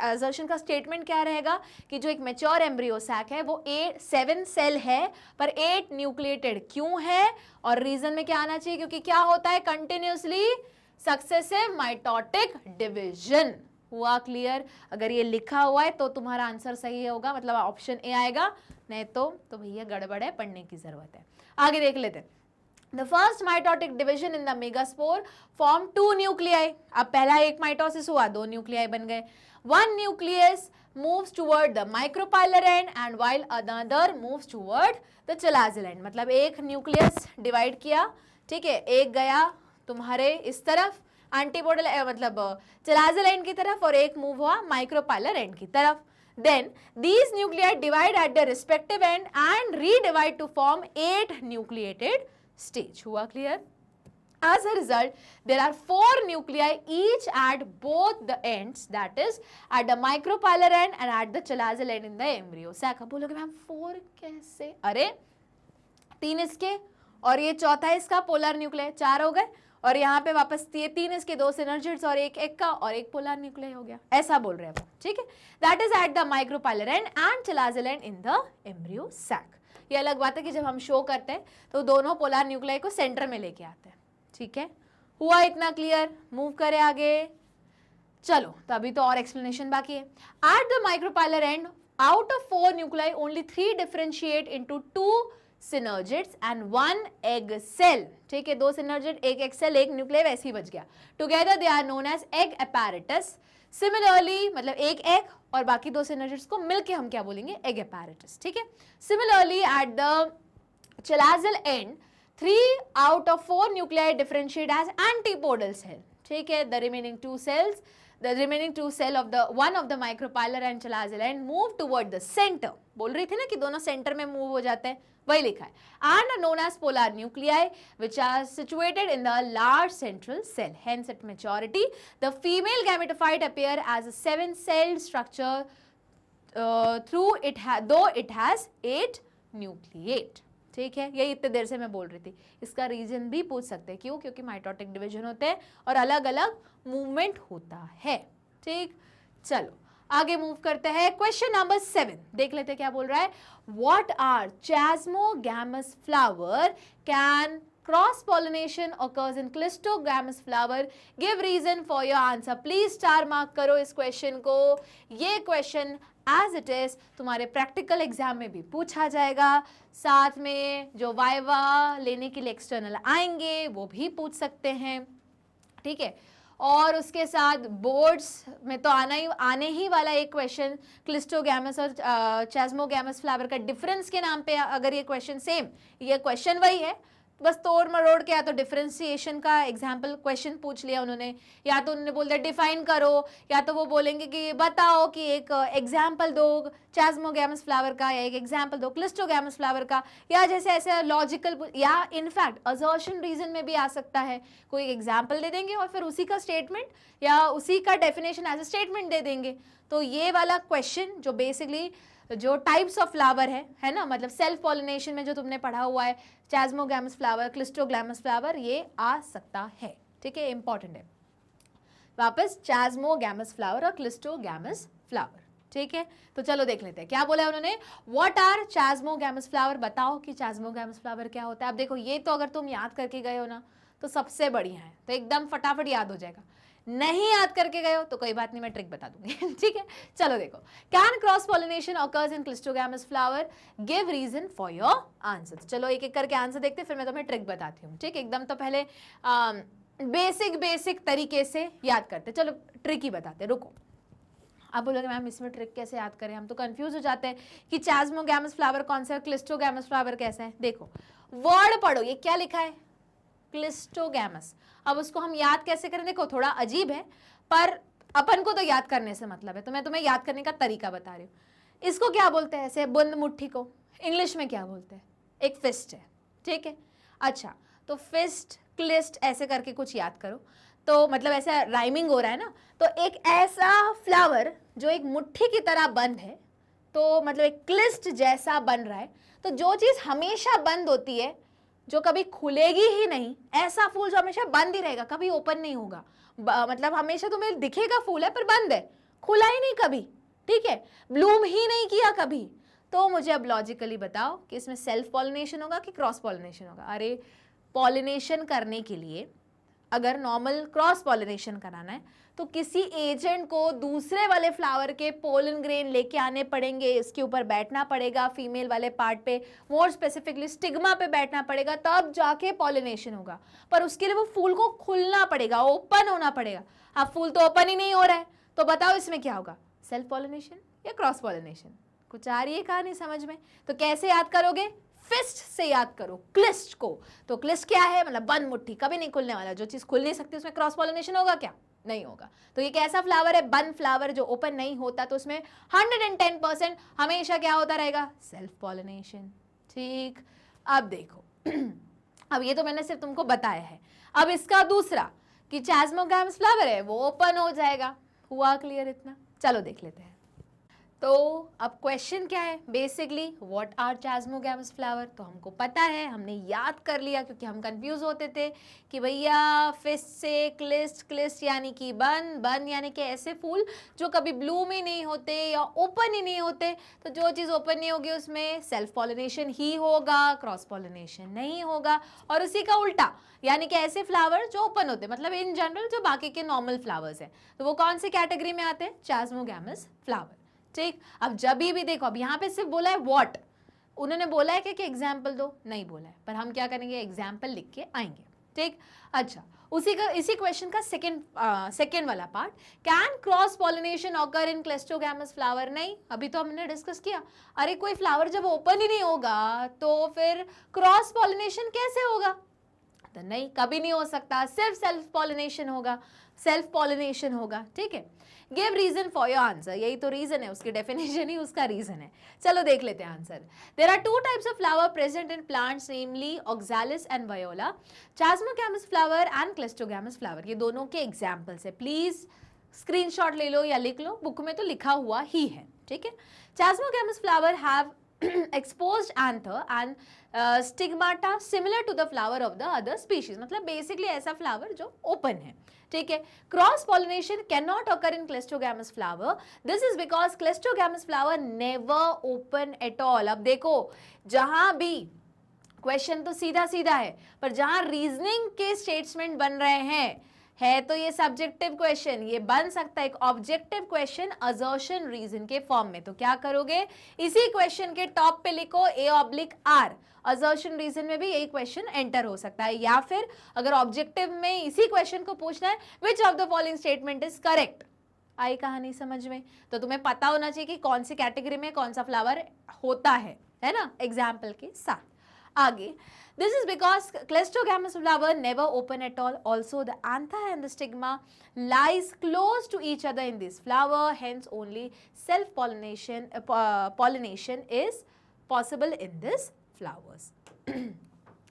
असर्शन का स्टेटमेंट क्या रहेगा कि जो एक मैच्योर एम्ब्रियो सैक है वो 7 सेल है पर 8 न्यूक्लिएटेड क्यों है, और रीजन में क्या आना चाहिए? क्योंकि क्या होता है? Continuously successive mitotic division. हुआ क्लियर? अगर ये लिखा हुआ है तो तुम्हारा आंसर सही होगा, मतलब ऑप्शन ए आएगा, नहीं तो भैया गड़बड़ है, पढ़ने की जरूरत है। आगे देख लेते हैं। The first mitotic division in the megaspore formed 2 nuclei. अब पहला एक माइटोसिस हुआ, 2 न्यूक्लियाई बन गए। One nucleus moves toward the micropylar end and while another moves toward the chalazial end. मतलब एक न्यूक्लियस डिवाइड किया, ठीक है, एक गया तुम्हारे इस तरफ एंटीपोडल मतलब चलाजियल एंड की तरफ, और एक मूव हुआ माइक्रोपाइलर एंड की तरफ। Then these nuclei divide at their respective end and redivide to form 8 nucleated stage. हुआ clear? As a result, there are 4 nuclei each at both the ends, that is at the micropylar end and at the chalazial end in the embryo sac. अब बोलोगे ma'am 4 कैसे? अरे 3 इसके और ये चौथा इसका पोलर न्यूक्लियाई, 4 हो गए, और यहाँ पे वापस ये 3 इसके, 2 सिनर्जिड्स और एक का, और एक पोलर न्यूक्लियाई हो गया। ऐसा बोल रहे हैं वो, ठीक है। That is at the micropylar end and chalazal end in the embryo sac. ये अलग बात है कि जब हम शो करते हैं तो दोनों पोलर न्यूक्लियाई को सेंटर में लेके आते हैं, ठीक है। हुआ इतना क्लियर? मूव करें आगे। चलो, तो अभी तो और एक्सप्लेनेशन बाकी है। Eight the micropylar and out of 4 nuclei only 3 differentiate into 2 synergids and 1 egg cell, ठीक है, 2 synergid, एक egg cell, एक न्यूक्लियाई, वैसे ही बच गया। Together they are known as egg apparatus. Similarly, मतलब एक egg और बाकी 2 synergids को मिलके हम क्या बोलेंगे? egg apparatus, ठीक है। Similarly, at the chalazial end, 3 out of 4 nuclei differentiate as antipodal cell, ठीक है। The remaining 2 cells, the remaining 2 cell of the one of the micropylar and chalazial end move toward the center. बोल रही थी ना कि दोनों centre में move हो जाते हैं, वही लिखा है। And are known as polar nuclei, which are situated in the large central cell. Hence, at maturity, the female gametophyte appear as a 7-celled structure, though it has 8 nucleate. ठीक है, यही इतने देर से मैं बोल रही थी। इसका रीजन भी पूछ सकते हैं, क्यों? क्योंकि माइटोटिक डिवीजन होते हैं और अलग अलग मूवमेंट होता है, ठीक। चलो आगे मूव करते हैं। क्वेश्चन नंबर 7 देख लेते हैं क्या बोल रहा है। What are chasmogamous flower can cross pollination occurs in clistogamous flower? Give reason for your answer. Please star mark करो इस क्वेश्चन को। ये क्वेश्चन एज इट इज तुम्हारे प्रैक्टिकल एग्जाम में भी पूछा जाएगा, साथ में जो वाइवा लेने के लिए एक्सटर्नल आएंगे वो भी पूछ सकते हैं, ठीक है। और उसके साथ बोर्ड्स में तो आने ही वाला एक क्वेश्चन क्लिस्टोगैमस और चैस्मोगैमस फ्लावर का डिफरेंस के नाम पे, अगर ये क्वेश्चन सेम, ये क्वेश्चन वही है, बस तोड़ मरोड़ के या तो डिफरेंशिएशन का एग्जाम्पल क्वेश्चन पूछ लिया उन्होंने, या तो उन्होंने बोल दिया डिफाइन करो, या तो वो बोलेंगे कि बताओ कि एक एग्जाम्पल दो चैस्मोगैमस फ्लावर का, या एक एग्जाम्पल दो क्लिस्टोगैमस फ्लावर का, या जैसे ऐसे लॉजिकल, या इनफैक्ट असर्शन रीजन में भी आ सकता है, कोई एग्जाम्पल दे देंगे और फिर उसी का स्टेटमेंट या उसी का डेफिनेशन एज ए स्टेटमेंट दे देंगे। तो ये वाला क्वेश्चन जो बेसिकली जो टाइप्स ऑफ फ्लावर है ना, मतलब सेल्फ पॉलिनेशन में जो तुमने पढ़ा हुआ है, चैस्मोगैमस फ्लावर, क्लिस्टोग्लैमस फ्लावर, ये आ सकता है, ठीक है, इंपॉर्टेंट है। वापस चैस्मोगैमस फ्लावर और क्लिस्टोगैमस फ्लावर, ठीक है। तो चलो देख लेते हैं क्या बोला है उन्होंने। What are chasmogamous flower? बताओ कि चैस्मोगैमस फ्लावर क्या होता है। अब देखो, ये तो अगर तुम याद करके गए हो ना तो सबसे बढ़िया है, तो एकदम फटाफट याद हो जाएगा। नहीं याद करके गए हो तो कोई बात नहीं, मैं ट्रिक बता दूंगी, ठीक है। चलो देखो, can cross pollination occurs in cleistogamous flower? Give reason for your answer. चलो एक एक करके आंसर देखते, फिर मैं तुम्हें ट्रिक बताती हूँ, ठीक। एकदम तो पहले बेसिक तरीके से याद करते, चलो ट्रिक ही बताते, रुको। आप बोलोगे मैम इसमें ट्रिक कैसे याद करें, हम तो कंफ्यूज हो जाते हैं कि चास्मोगैमस फ्लावर कौन सा है, क्लिस्टोगैमस फ्लावर कैसा है। देखो वर्ड पढ़ो, ये क्या लिखा है, क्लिस्टोगैमस। अब उसको हम याद कैसे करें, देखो थोड़ा अजीब है पर अपन को तो याद करने से मतलब है, तो मैं तुम्हें याद करने का तरीका बता रही हूँ। इसको क्या बोलते हैं, ऐसे बंद मुट्ठी को इंग्लिश में क्या बोलते हैं, एक फिस्ट है, ठीक है। अच्छा तो फिस्ट क्लिस्ट ऐसे करके कुछ याद करो, तो मतलब ऐसा राइमिंग हो रहा है ना, तो एक ऐसा फ्लावर जो एक मुट्ठी की तरह बंद है, तो मतलब एक क्लिस्ट जैसा बन रहा है। तो जो चीज हमेशा बंद होती है, जो कभी खुलेगी ही नहीं, ऐसा फूल जो हमेशा बंद ही रहेगा, कभी ओपन नहीं होगा, मतलब हमेशा तुम्हें दिखेगा फूल है पर बंद है, खुला ही नहीं कभी, ठीक है, ब्लूम ही नहीं किया कभी। तो मुझे अब लॉजिकली बताओ कि इसमें सेल्फ पॉलिनेशन होगा कि क्रॉस पॉलिनेशन होगा। अरे पॉलिनेशन करने के लिए अगर नॉर्मल क्रॉस पॉलिनेशन कराना है तो किसी एजेंट को दूसरे वाले फ्लावर के पोलन ग्रेन लेके आने पड़ेंगे, इसके ऊपर बैठना पड़ेगा, फीमेल वाले पार्ट पे, मोर स्पेसिफिकली स्टिग्मा पे बैठना पड़ेगा, तब जाके पॉलिनेशन होगा। पर उसके लिए वो फूल को खुलना पड़ेगा, ओपन होना पड़ेगा। अब फूल तो ओपन ही नहीं हो रहा है, तो बताओ इसमें क्या होगा, सेल्फ पॉलिनेशन या क्रॉस पॉलिनेशन? कुछ आ रही है कहानी समझ में? तो कैसे याद करोगे, फिस्ट से याद करो क्लिस्ट को। तो क्लिस्ट क्या है, मतलब बंद मुट्ठी, कभी नहीं खुलने वाला, जो चीज खुल नहीं सकती उसमें क्रॉस पॉलिनेशन होगा क्या, नहीं होगा। तो ये कैसा फ्लावर है, बंद फ्लावर जो ओपन नहीं होता, तो उसमें 110% हमेशा क्या होता रहेगा, सेल्फ पॉलिनेशन। ठीक, अब देखो अब ये तो मैंने सिर्फ तुमको बताया है, अब इसका दूसरा कि चास्मोगैमस फ्लावर है वो ओपन हो जाएगा। हुआ क्लियर इतना? चलो देख लेते हैं। तो अब क्वेश्चन क्या है, बेसिकली व्हाट आर चास्मोगैमस फ्लावर, तो हमको पता है, हमने याद कर लिया, क्योंकि हम कंफ्यूज होते थे कि भैया फिस्ट से क्लिस्ट, क्लिस्ट यानी कि बन, बन यानी कि ऐसे फूल जो कभी ब्लूम ही नहीं होते या ओपन ही नहीं होते। तो जो चीज़ ओपन नहीं होगी उसमें सेल्फ पॉलिनेशन ही होगा, क्रॉस पॉलिनेशन नहीं होगा। और उसी का उल्टा यानी कि ऐसे फ्लावर जो ओपन होते, मतलब इन जनरल जो बाकी के नॉर्मल फ्लावर्स हैं, तो वो कौन सी कैटेगरी में आते हैं, चास्मोगैमस फ्लावर। ठीक, अब जब भी देखो, अब यहाँ पे सिर्फ बोला है व्हाट, उन्होंने बोला है कि एग्जाम्पल दो, नहीं बोला है, पर हम क्या करेंगे, एग्जाम्पल लिख के आएंगे। ठीक, अच्छा इसी क्वेश्चन का सेकेंड वाला part, can cross pollination occur in cleistogamous flower? नहीं, अभी तो हमने डिस्कस किया, अरे कोई फ्लावर जब ओपन ही नहीं होगा तो फिर क्रॉस पॉलिनेशन कैसे होगा, तो नहीं, कभी नहीं हो सकता, सिर्फ सेल्फ पॉलिनेशन होगा, सेल्फ पॉलिनेशन होगा। ठीक है, give reason for your answer, यही तो रीजन है, उसकी डेफिनेशन ही उसका रीजन है। चलो देख लेते हैं answer. There are two types of flower present in plants, namely Oxalis and Viola, chasmogamous flower and cleistogamous flower. ये दोनों के एग्जाम्पल्स है, प्लीज स्क्रीनशॉट ले लो या लिख लो, बुक में तो लिखा हुआ ही है। ठीक है, chasmogamous flower have exposed anther and stigmata similar to the flower of the other species, मतलब बेसिकली ऐसा फ्लावर जो ओपन है। ठीक है, cross pollination can not occur in cleistogamous flower, this is because cleistogamous flower never open at all. अब देखो, जहां भी क्वेश्चन तो सीधा सीधा है, पर जहां रीजनिंग के स्टेटमेंट बन रहे हैं, है तो ये सब्जेक्टिव क्वेश्चन, ये बन सकता है एक ऑब्जेक्टिव क्वेश्चन असर्शन रीजन के फॉर्म में। तो क्या करोगे, इसी क्वेश्चन के टॉप पे लिखो A/R, असर्शन रीजन में भी यही क्वेश्चन एंटर हो सकता है। या फिर अगर ऑब्जेक्टिव में इसी क्वेश्चन को पूछना है, which of the following statement is correct. आई कहानी समझ में? तो तुम्हें पता होना चाहिए कि कौन सी कैटेगरी में कौन सा फ्लावर होता है ना, एग्जाम्पल के साथ। आगे, this is because Cleistogamous flower never open at all. Also, the anther and the stigma lies close to each other in this flower. Hence, only self-pollination pollination is possible in this flowers.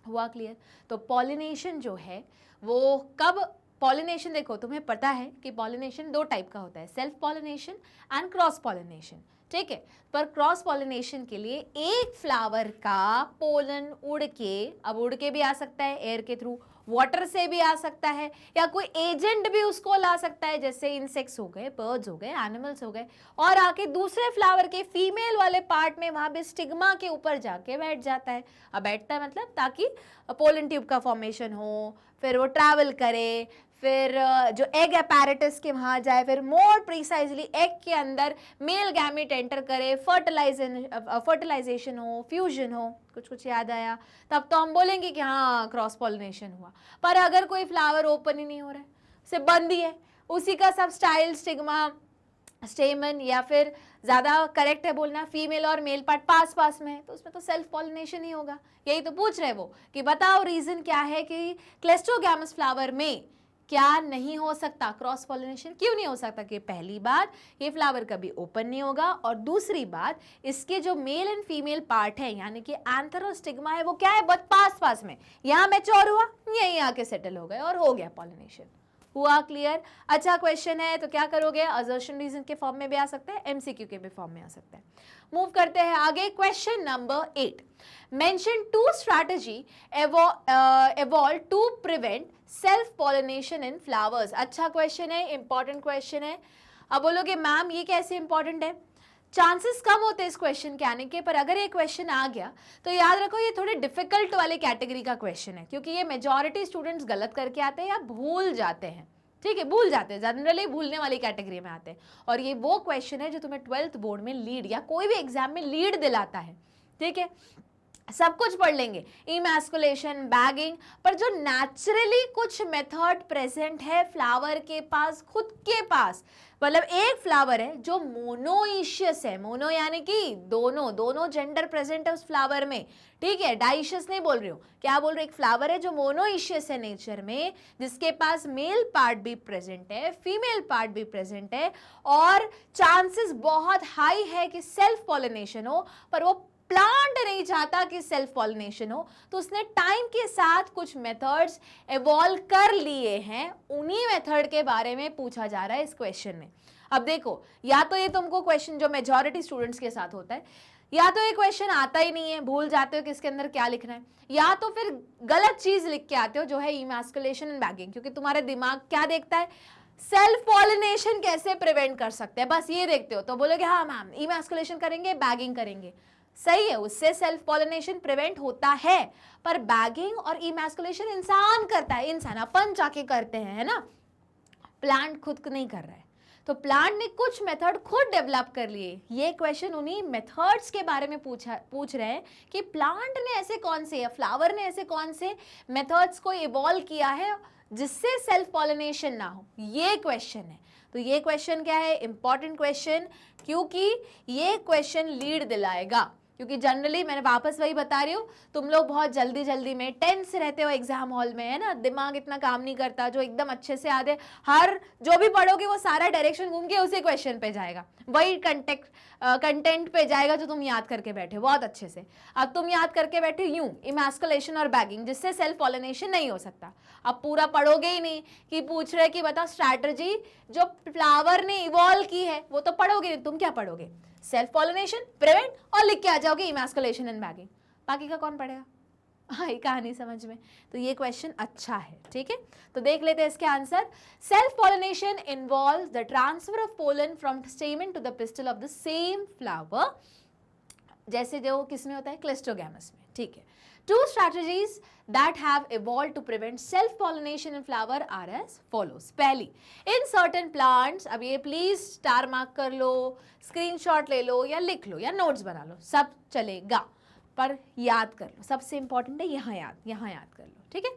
हुआ clear? तो pollination जो है वो कब, pollination देखो तुम्हें पता है कि पॉलिनेशन दो टाइप का होता है, self pollination and cross pollination. ठीक है, पर क्रॉस पॉलिनेशन के लिए एक फ्लावर का पोलन उड़ के, अब उड़ के भी आ सकता है एयर के थ्रू, वाटर से भी आ सकता है, या कोई एजेंट भी उसको ला सकता है, जैसे इंसेक्ट्स हो गए, बर्ड्स हो गए, एनिमल्स हो गए, और आके दूसरे फ्लावर के फीमेल वाले पार्ट में वहां पे स्टिग्मा के ऊपर जाके बैठ जाता है। अब बैठता है मतलब ताकि पोलन ट्यूब का फॉर्मेशन हो, फिर वो ट्रैवल करे, फिर जो एग अपैरेटस के वहाँ जाए, फिर मोर प्रिसाइजली एग के अंदर मेल गैमेट एंटर करे, फर्टिलाइजेशन हो, फ्यूजन हो, कुछ कुछ याद आया, तब तो हम बोलेंगे कि हाँ क्रॉस पॉलिनेशन हुआ। पर अगर कोई फ्लावर ओपन ही नहीं हो रहा है, सिर्फ बंद ही है, उसी का सब स्टाइल स्टिग्मा स्टेमन, या फिर ज्यादा करेक्ट है बोलना फीमेल और मेल पार्ट पास पास में है, तो उसमें तो सेल्फ पॉलिनेशन ही होगा। यही तो पूछ रहे वो कि बताओ रीजन क्या है कि क्लेस्ट्रोगैमस फ्लावर में क्या नहीं हो सकता क्रॉस पॉलिनेशन, क्यों नहीं हो सकता? कि पहली बात ये फ्लावर कभी ओपन नहीं होगा, और दूसरी बात इसके जो मेल एंड फीमेल पार्ट है यानी कि एंथर और स्टिग्मा है वो क्या है, बहुत पास पास में, यहाँ मैच्योर हुआ, यहीं आके सेटल हो गए और हो गया पॉलिनेशन। हुआ क्लियर? अच्छा क्वेश्चन है तो क्या करोगे, असर्शन रीजन के फॉर्म में भी आ सकता है, एमसीक्यू के भी फॉर्म में आ सकता है। मूव करते हैं आगे, question number 8। Mention 2 strategy evolved to prevent self pollination in flowers. अच्छा क्वेश्चन है, इंपॉर्टेंट क्वेश्चन है। अब बोलोगे मैम ये कैसे इंपॉर्टेंट है? चांसेस कम होते हैं इस क्वेश्चन के आने के, पर अगर ये क्वेश्चन आ गया तो याद रखो ये थोड़े डिफिकल्ट वाले कैटेगरी का क्वेश्चन है, क्योंकि ये मेजॉरिटी स्टूडेंट्स गलत करके आते हैं या भूल जाते हैं। ठीक है, भूल जाते हैं, जनरली भूलने वाली कैटेगरी में आते हैं, और ये वो क्वेश्चन है जो तुम्हें 12th बोर्ड में लीड या कोई भी एग्जाम में लीड दिलाता है। ठीक है, सब कुछ पढ़ लेंगे, इमैस्कुलेशन, बैगिंग, पर जो नेचुरली कुछ मेथड प्रेजेंट है फ्लावर के पास, खुद के पास, मतलब एक फ्लावर है जो मोनोइशियस है, मोनो यानी कि दोनों जेंडर प्रेजेंट है उस फ्लावर में। ठीक है, डाइशियस नहीं बोल रही हूँ, क्या बोल रही हूँ, एक फ्लावर है जो मोनोइशियस है नेचर में, जिसके पास मेल पार्ट भी प्रेजेंट है, फीमेल पार्ट भी प्रेजेंट है, और चांसेस बहुत हाई है कि सेल्फ पॉलिनेशन हो, पर वो प्लांट नहीं चाहता कि सेल्फ पॉलिनेशन हो, तो उसने टाइम के साथ कुछ मेथड्स इवॉल्व कर लिए हैं, उन्हीं मेथड के बारे में पूछा जा रहा है इस क्वेश्चन में। अब देखो, या तो ये तुमको क्वेश्चन जो मेजॉरिटी स्टूडेंट्स के साथ होता है, या तो ये क्वेश्चन आता ही नहीं है, भूल जाते हो कि इसके अंदर क्या लिखना है, या तो फिर गलत चीज लिख के आते हो जो है इमैस्कुलेशन एंड बैगिंग, क्योंकि तुम्हारा दिमाग क्या देखता है, सेल्फ पॉलिनेशन कैसे प्रिवेंट कर सकते हैं, बस ये देखते हो, तो बोलोगे हाँ मैम इमैस्कुलेशन करेंगे, बैगिंग करेंगे, सही है, उससे सेल्फ पॉलिनेशन प्रिवेंट होता है, पर बैगिंग और इमैस्कुलेशन इंसान करता है, इंसान अपन जाके करते हैं, है ना, प्लांट खुद नहीं कर रहा है। तो प्लांट ने कुछ मेथड खुद डेवलप कर लिए। ये क्वेश्चन उन्हीं मेथड्स के बारे में पूछ रहे हैं कि प्लांट ने ऐसे कौन से या फ्लावर ने ऐसे कौन से मेथड्स को इवॉल्व किया है जिससे सेल्फ पॉलिनेशन ना हो, ये क्वेश्चन है। तो ये क्वेश्चन क्या है, इंपॉर्टेंट क्वेश्चन, क्योंकि ये क्वेश्चन लीड दिलाएगा, क्योंकि जनरली मैंने वापस वही बता रही हूँ, तुम लोग बहुत जल्दी में टेंस रहते हो एग्जाम हॉल में, है ना, दिमाग इतना काम नहीं करता, जो एकदम अच्छे से याद है, हर जो भी पढ़ोगे वो सारा डायरेक्शन घूम के उसी क्वेश्चन पे जाएगा, वही कंटेंट पे जाएगा जो तुम याद करके बैठे हो बहुत अच्छे से। अब तुम याद करके बैठे यूं इमैस्कुलेशन और बैगिंग, जिससे सेल्फ पॉलिनेशन नहीं हो सकता। अब पूरा पढ़ोगे ही नहीं कि पूछ रहे कि बताओ स्ट्रैटेजी जो फ्लावर ने इवॉल्व की है, वो तो पढ़ोगे नहीं, तुम क्या पढ़ोगे, सेल्फ पॉलिनेशन प्रिवेंट, और लिख के आ जाओगे इमैस्कुलेशन एंड बैगिंग, बाकी का कौन पढ़ेगा? हाँ, ये कहानी समझ में। तो ये क्वेश्चन अच्छा है, ठीक है, तो देख लेते हैं इसके answer. Self pollination involves the transfer of pollen from stamen to the pistil of the same flower, जैसे जो किसमें होता है, क्लेस्ट्रोगैमस में। ठीक है, two strategies that have evolved to prevent self pollination in flower are as follows। पहली, in certain plants, अब ये प्लीज स्टार मार्क कर लो, स्क्रीनशॉट ले लो या लिख लो या नोट्स बना लो, सब चलेगा, पर याद कर लो, सबसे इंपॉर्टेंट है यहाँ याद कर लो। ठीक है,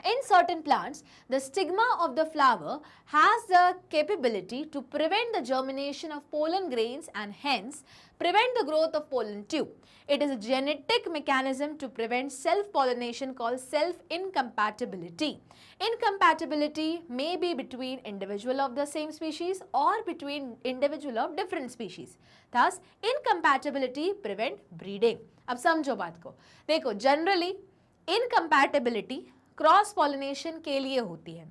in certain plants, the stigma of the flower has the capability to prevent the germination of pollen grains and hence prevent the growth of pollen tube. It is a genetic mechanism to prevent self-pollination called self-incompatibility. Incompatibility may be between individual of the same species or between individual of different species. Thus, incompatibility prevent breeding. अब समझो बात को, देखो generally incompatibility cross pollination के लिए होती है,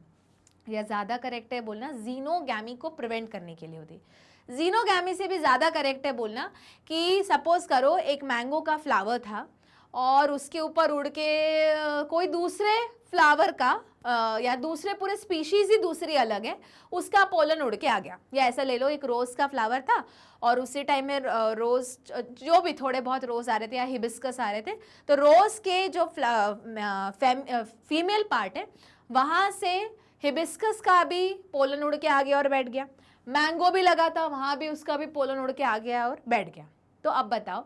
या ज़्यादा करेक्ट है बोलना जीनोगैमी को प्रिवेंट करने के लिए होती है। जीनोगैमी से भी ज़्यादा करेक्ट है बोलना कि सपोज करो एक मैंगो का फ्लावर था और उसके ऊपर उड़ के कोई दूसरे फ्लावर का या दूसरे पूरे स्पीशीज ही दूसरी अलग है, उसका पोलन उड़ के आ गया। या ऐसा ले लो, एक रोज़ का फ्लावर था और उसी टाइम में रोज़ जो भी थोड़े बहुत रोज़ आ रहे थे या हिबिस्कस आ रहे थे, तो रोज़ के जो फीमेल पार्ट है वहाँ से हिबिस्कस का भी पोलन उड़ के आ गया और बैठ गया। मैंगो भी लगा था, वहाँ भी उसका भी पोलन उड़ के आ गया और बैठ गया। तो अब बताओ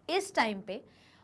इस टाइम पे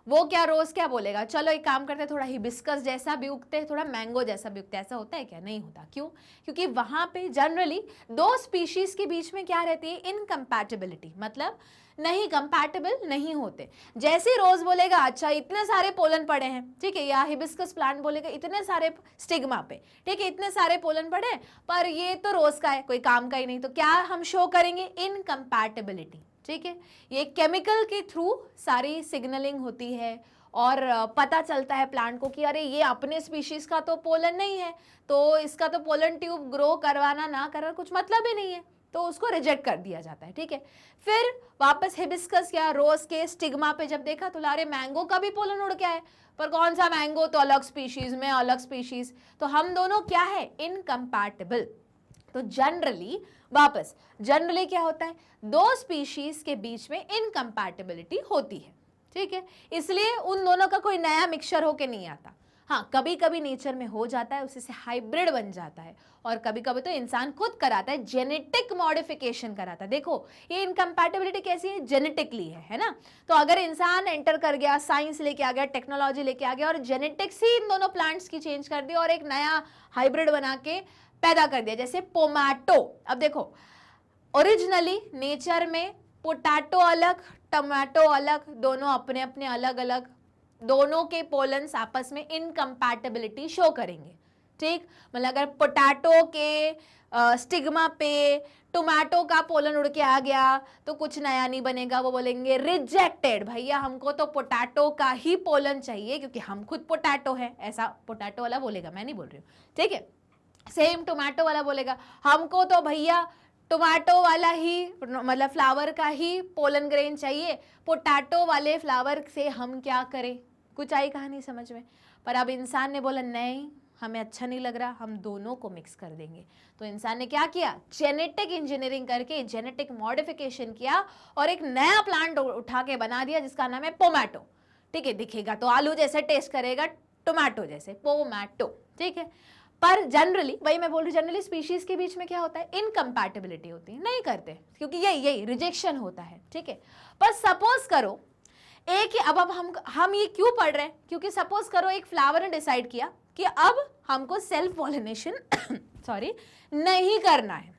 वो क्या रोज क्या बोलेगा, चलो एक काम करते हैं, थोड़ा हिबिस्कस जैसा भी उगते हैं, थोड़ा मैंगो जैसा भी उगते हैं। ऐसा होता है क्या? नहीं होता। क्यों? क्योंकि वहां पे जनरली दो स्पीशीज के बीच में क्या रहती है, इनकम्पैटिबिलिटी, मतलब नहीं कंपैटिबल नहीं होते। जैसे रोज बोलेगा अच्छा इतने सारे पोलन पड़े हैं, ठीक है, या हिबिस्कस प्लांट बोलेगा इतने सारे स्टिग्मा पे, ठीक है, इतने सारे पोलन पड़े हैं, पर ये तो रोज का है, कोई काम का ही नहीं, तो क्या हम शो करेंगे, इनकम्पैटिबिलिटी, ठीक है। ये केमिकल के थ्रू सारी सिग्नलिंग होती है और पता चलता है प्लांट को कि अरे ये अपने स्पीशीज का तो पोलन नहीं है, तो इसका तो पोलन ट्यूब ग्रो करवाना ना करवाना कुछ मतलब ही नहीं है, तो उसको रिजेक्ट कर दिया जाता है, ठीक है। फिर वापस हिबिस्कस या रोज के स्टिग्मा पे जब देखा तो लारे मैंगो का भी पोलन उड़ के आए, पर कौन सा मैंगो, तो अलग स्पीशीज में अलग स्पीशीज, तो हम दोनों क्या है, इनकम्पैटिबल। तो जनरली क्या होता है, दो स्पीशीज के बीच में इनकम्पैटिबिलिटी होती है, ठीक है, इसलिए उन दोनों का कोई नया मिक्सचर होके नहीं आता। हाँ, कभी कभी नेचर में हो जाता है, उसी से हाइब्रिड बन जाता है, और कभी कभी तो इंसान खुद कराता है, जेनेटिक मॉडिफिकेशन कराता है। देखो ये इनकम्पैटिबिलिटी कैसी है, जेनेटिकली है ना। तो अगर इंसान एंटर कर गया, साइंस लेके आ गया, टेक्नोलॉजी लेके आ गया और जेनेटिक्स ही इन दोनों प्लांट्स की चेंज कर दी और एक नया हाइब्रिड बना के पैदा कर दिया, जैसे पोमैटो। अब देखो ओरिजिनली नेचर में पोटैटो अलग, टमाटो अलग, दोनों अपने अपने अलग अलग, दोनों के पोलन्स आपस में इनकम्पैटिबिलिटी शो करेंगे, ठीक। मतलब अगर पोटैटो के स्टिग्मा पे टोमेटो का पोलन उड़ के आ गया तो कुछ नया नहीं बनेगा, वो बोलेंगे रिजेक्टेड, भैया हमको तो पोटैटो का ही पोलन चाहिए क्योंकि हम खुद पोटैटो है, ऐसा पोटैटो वाला बोलेगा, मैं नहीं बोल रही हूँ, ठीक है। सेम टोमेटो वाला बोलेगा हमको तो भैया टोमेटो वाला ही, मतलब फ्लावर का ही पोलन ग्रेन चाहिए, पोटैटो वाले फ्लावर से हम क्या करें। कुछ आई कहानी समझ में। पर अब इंसान ने बोला नहीं, हमें अच्छा नहीं लग रहा, हम दोनों को मिक्स कर देंगे। तो इंसान ने क्या किया, जेनेटिक इंजीनियरिंग करके जेनेटिक मॉडिफिकेशन किया और एक नया प्लांट उठा के बना दिया जिसका नाम है पोमैटो, ठीक है। दिखेगा तो आलू जैसे, टेस्ट करेगा टोमेटो जैसे, पोमैटो, ठीक है। पर जनरली, वही मैं बोल रही हूँ, जनरली स्पीशीज के बीच में क्या होता है, इनकम्पैटिबिलिटी होती है, नहीं करते क्योंकि यही रिजेक्शन होता है, ठीक है। पर सपोज करो एक ही, अब हम ये क्यों पढ़ रहे हैं, क्योंकि सपोज करो एक फ्लावर ने डिसाइड किया कि अब हमको सेल्फ पॉलिनेशन सॉरी नहीं करना है,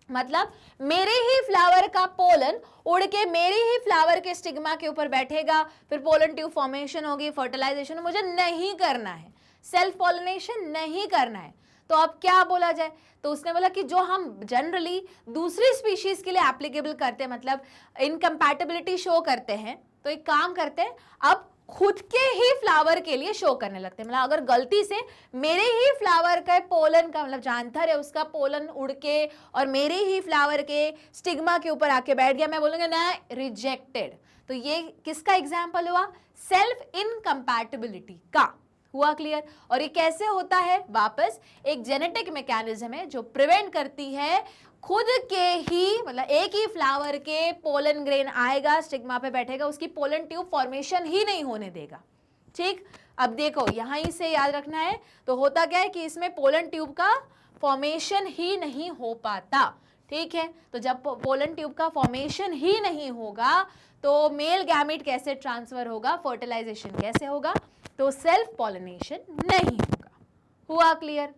मतलब मेरे ही फ्लावर का पोलन उड़ के मेरे ही फ्लावर के स्टिग्मा के ऊपर बैठेगा, फिर पोलन ट्यूब फॉर्मेशन होगी, फर्टिलाइजेशन, मुझे नहीं करना है, सेल्फ पॉलिनेशन नहीं करना है। तो अब क्या बोला जाए, तो उसने बोला कि जो हम जनरली दूसरी स्पीशीज के लिए एप्लीकेबल करते हैं, मतलब इनकम्पैटिबिलिटी शो करते हैं, तो एक काम करते हैं अब खुद के ही फ्लावर के लिए शो करने लगते हैं। मतलब अगर गलती से मेरे ही फ्लावर का पोलन का, मतलब जानथर है उसका पोलन उड़ के और मेरे ही फ्लावर के स्टिग्मा के ऊपर आके बैठ गया, मैं बोलूंगा ना रिजेक्टेड। तो ये किसका एग्जाम्पल हुआ, सेल्फ इनकम्पैटिबिलिटी का। हुआ क्लियर। और ये कैसे होता है, वापस एक जेनेटिक मैकेनिज्म है जो प्रिवेंट करती है खुद के ही, मतलब एक ही फ्लावर के पोलन ग्रेन आएगा, स्टिग्मा पे बैठेगा, उसकी पोलन ट्यूब फॉर्मेशन ही नहीं होने देगा, ठीक। अब देखो यहीं से याद रखना है, तो होता क्या है कि इसमें पोलन ट्यूब का फॉर्मेशन ही नहीं हो पाता, ठीक है। तो जब पोलन ट्यूब का फॉर्मेशन ही नहीं होगा तो मेल गैमेट कैसे ट्रांसफर होगा, फर्टिलाइजेशन कैसे होगा, तो सेल्फ पॉलिनेशन नहीं होगा। हुआ क्लियर।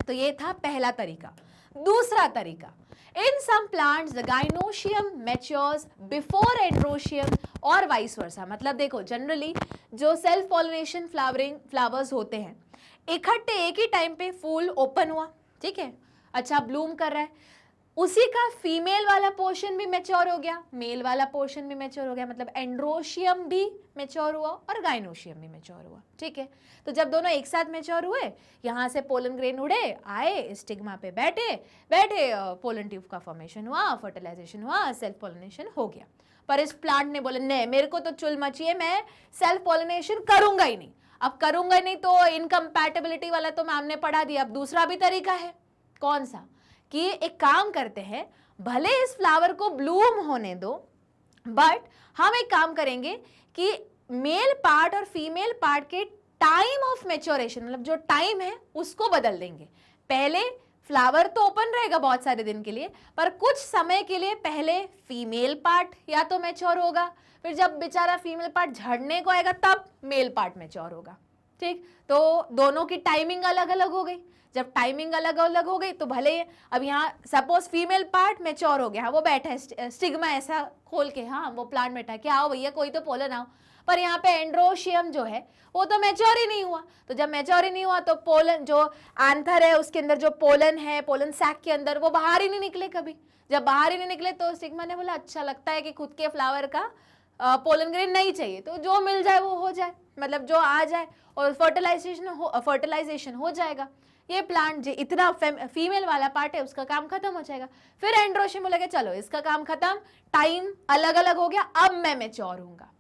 तो ये था पहला तरीका। दूसरा तरीका, in some plants the gynoecium matures before androecium और वाइस वर्सा। मतलब देखो जनरली जो सेल्फ पॉलिनेशन फ्लावर्स होते हैं, इकट्ठे एक ही टाइम पे फूल ओपन हुआ, ठीक है, अच्छा ब्लूम कर रहा है, उसी का फीमेल वाला पोर्शन भी मैच्योर हो गया, मेल वाला पोर्शन भी मैच्योर हो गया, मतलब एंड्रोशियम भी मैच्योर हुआ और गाइनोशियम भी मैच्योर हुआ, ठीक है। तो जब दोनों एक साथ मैच्योर हुए, यहाँ से पोलन ग्रेन उड़े आए, स्टिग्मा पे बैठे पोलन ट्यूब का फॉर्मेशन हुआ, फर्टिलाइजेशन हुआ, सेल्फ पॉलिनेशन हो गया। पर इस प्लांट ने बोला नहीं, मेरे को तो चुल मची है, मैं सेल्फ पॉलिनेशन करूंगा ही नहीं। अब करूंगा नहीं तो इनकम्पैटिबिलिटी वाला तो मैम ने पढ़ा दिया। अब दूसरा भी तरीका है, कौन सा, कि एक काम करते हैं, भले इस फ्लावर को ब्लूम होने दो, बट हम एक काम करेंगे कि मेल पार्ट और फीमेल पार्ट के टाइम ऑफ मैच्योरेशन, मतलब जो टाइम है उसको बदल देंगे। पहले फ्लावर तो ओपन रहेगा बहुत सारे दिन के लिए, पर कुछ समय के लिए पहले फीमेल पार्ट या तो मैच्योर होगा, फिर जब बेचारा फीमेल पार्ट झड़ने को आएगा तब मेल पार्ट मैच्योर होगा। ठीक, तो दोनों की टाइमिंग अलग अलग हो गई। जब टाइमिंग अलग अलग हो गई तो भले अब यहाँ सपोज फीमेल पार्ट मैच्योर हो गया, हाँ वो बैठा है स्टिग्मा ऐसा खोल के, हाँ वो प्लांट बैठा है कि आओ भैया कोई तो पोलन आओ, पर यहाँ पे एंड्रोशियम जो है वो तो मैच्योर ही नहीं हुआ। तो जब मैच्योर ही नहीं हुआ तो पोलन जो एंथर है उसके अंदर जो पोलन है, पोलन सैक के अंदर, वो बाहर ही नहीं निकले कभी। जब बाहर ही नहीं निकले तो स्टिग्मा ने बोला अच्छा लगता है कि खुद के फ्लावर का पोलन ग्रेन नहीं चाहिए, तो जो मिल जाए वो हो जाए, मतलब जो आ जाए और फर्टिलाइजेशन हो जाएगा। ये प्लांट जो इतना फीमेल वाला पार्ट है उसका काम खत्म हो जाएगा। फिर एंड्रोशियम बोलेगा चलो इसका काम खत्म, टाइम अलग अलग हो गया, अब मैं मैच्योर हूँगा।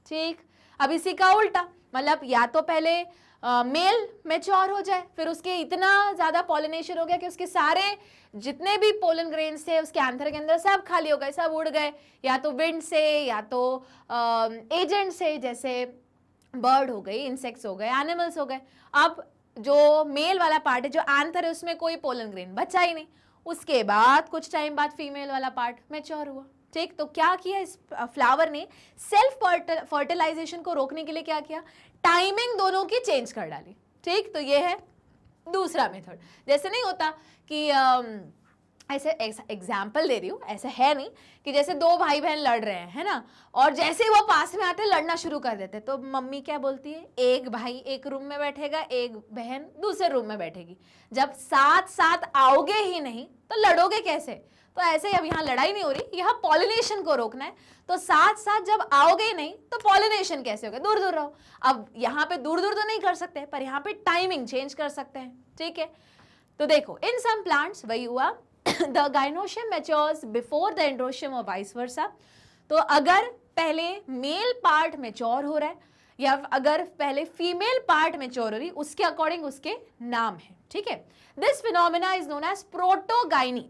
ठीक, अब इसी का उल्टा, मतलब या तो पहले मेल मैच्योर हो जाए, फिर उसके इतना ज्यादा पॉलिनेशन हो गया कि उसके सारे जितने भी पोलन ग्रेन्स थे उसके एंथर के अंदर सब खाली हो गए, सब उड़ गए, या तो विंड से या तो एजेंट से, जैसे बर्ड हो गई, इंसेक्ट्स हो गए, एनिमल्स हो गए। अब जो मेल वाला पार्ट है, जो एंथर है, उसमें कोई पोलन ग्रेन बचा ही नहीं। उसके बाद कुछ टाइम बाद फीमेल वाला पार्ट मैच्योर हुआ। ठीक, तो क्या किया इस फ्लावर ने, सेल्फ फर्टिलाइजेशन को रोकने के लिए क्या किया, टाइमिंग दोनों की चेंज कर डाली। ठीक, तो ये है दूसरा मेथड। जैसे नहीं होता कि ऐसे एग्जाम्पल दे रही हूँ, ऐसा है नहीं कि जैसे दो भाई बहन लड़ रहे हैं, है ना, और जैसे ही वो पास में आते लड़ना शुरू कर देते, तो मम्मी क्या बोलती है, एक भाई एक रूम में बैठेगा, एक बहन दूसरे रूम में बैठेगी। जब साथ साथ आओगे ही नहीं तो लड़ोगे कैसे। तो ऐसे ही अब यहाँ लड़ाई नहीं हो रही, यहाँ पॉलिनेशन को रोकना है, तो साथ साथ जब आओगे ही नहीं तो पॉलिनेशन कैसे होगा, दूर दूर रहो। अब यहाँ पे दूर दूर तो नहीं कर सकते, पर यहाँ पे टाइमिंग चेंज कर सकते हैं। ठीक है, तो देखो इन सम प्लांट्स वही हुआ, the gynoecium matures before the androecium or vice versa। तो अगर पहले मेल पार्ट मैच्योर हो रहा है या अगर पहले फीमेल पार्ट मैच्योर हो रही, उसके अकॉर्डिंग उसके नाम है। ठीक है, this phenomena is known as protogyny.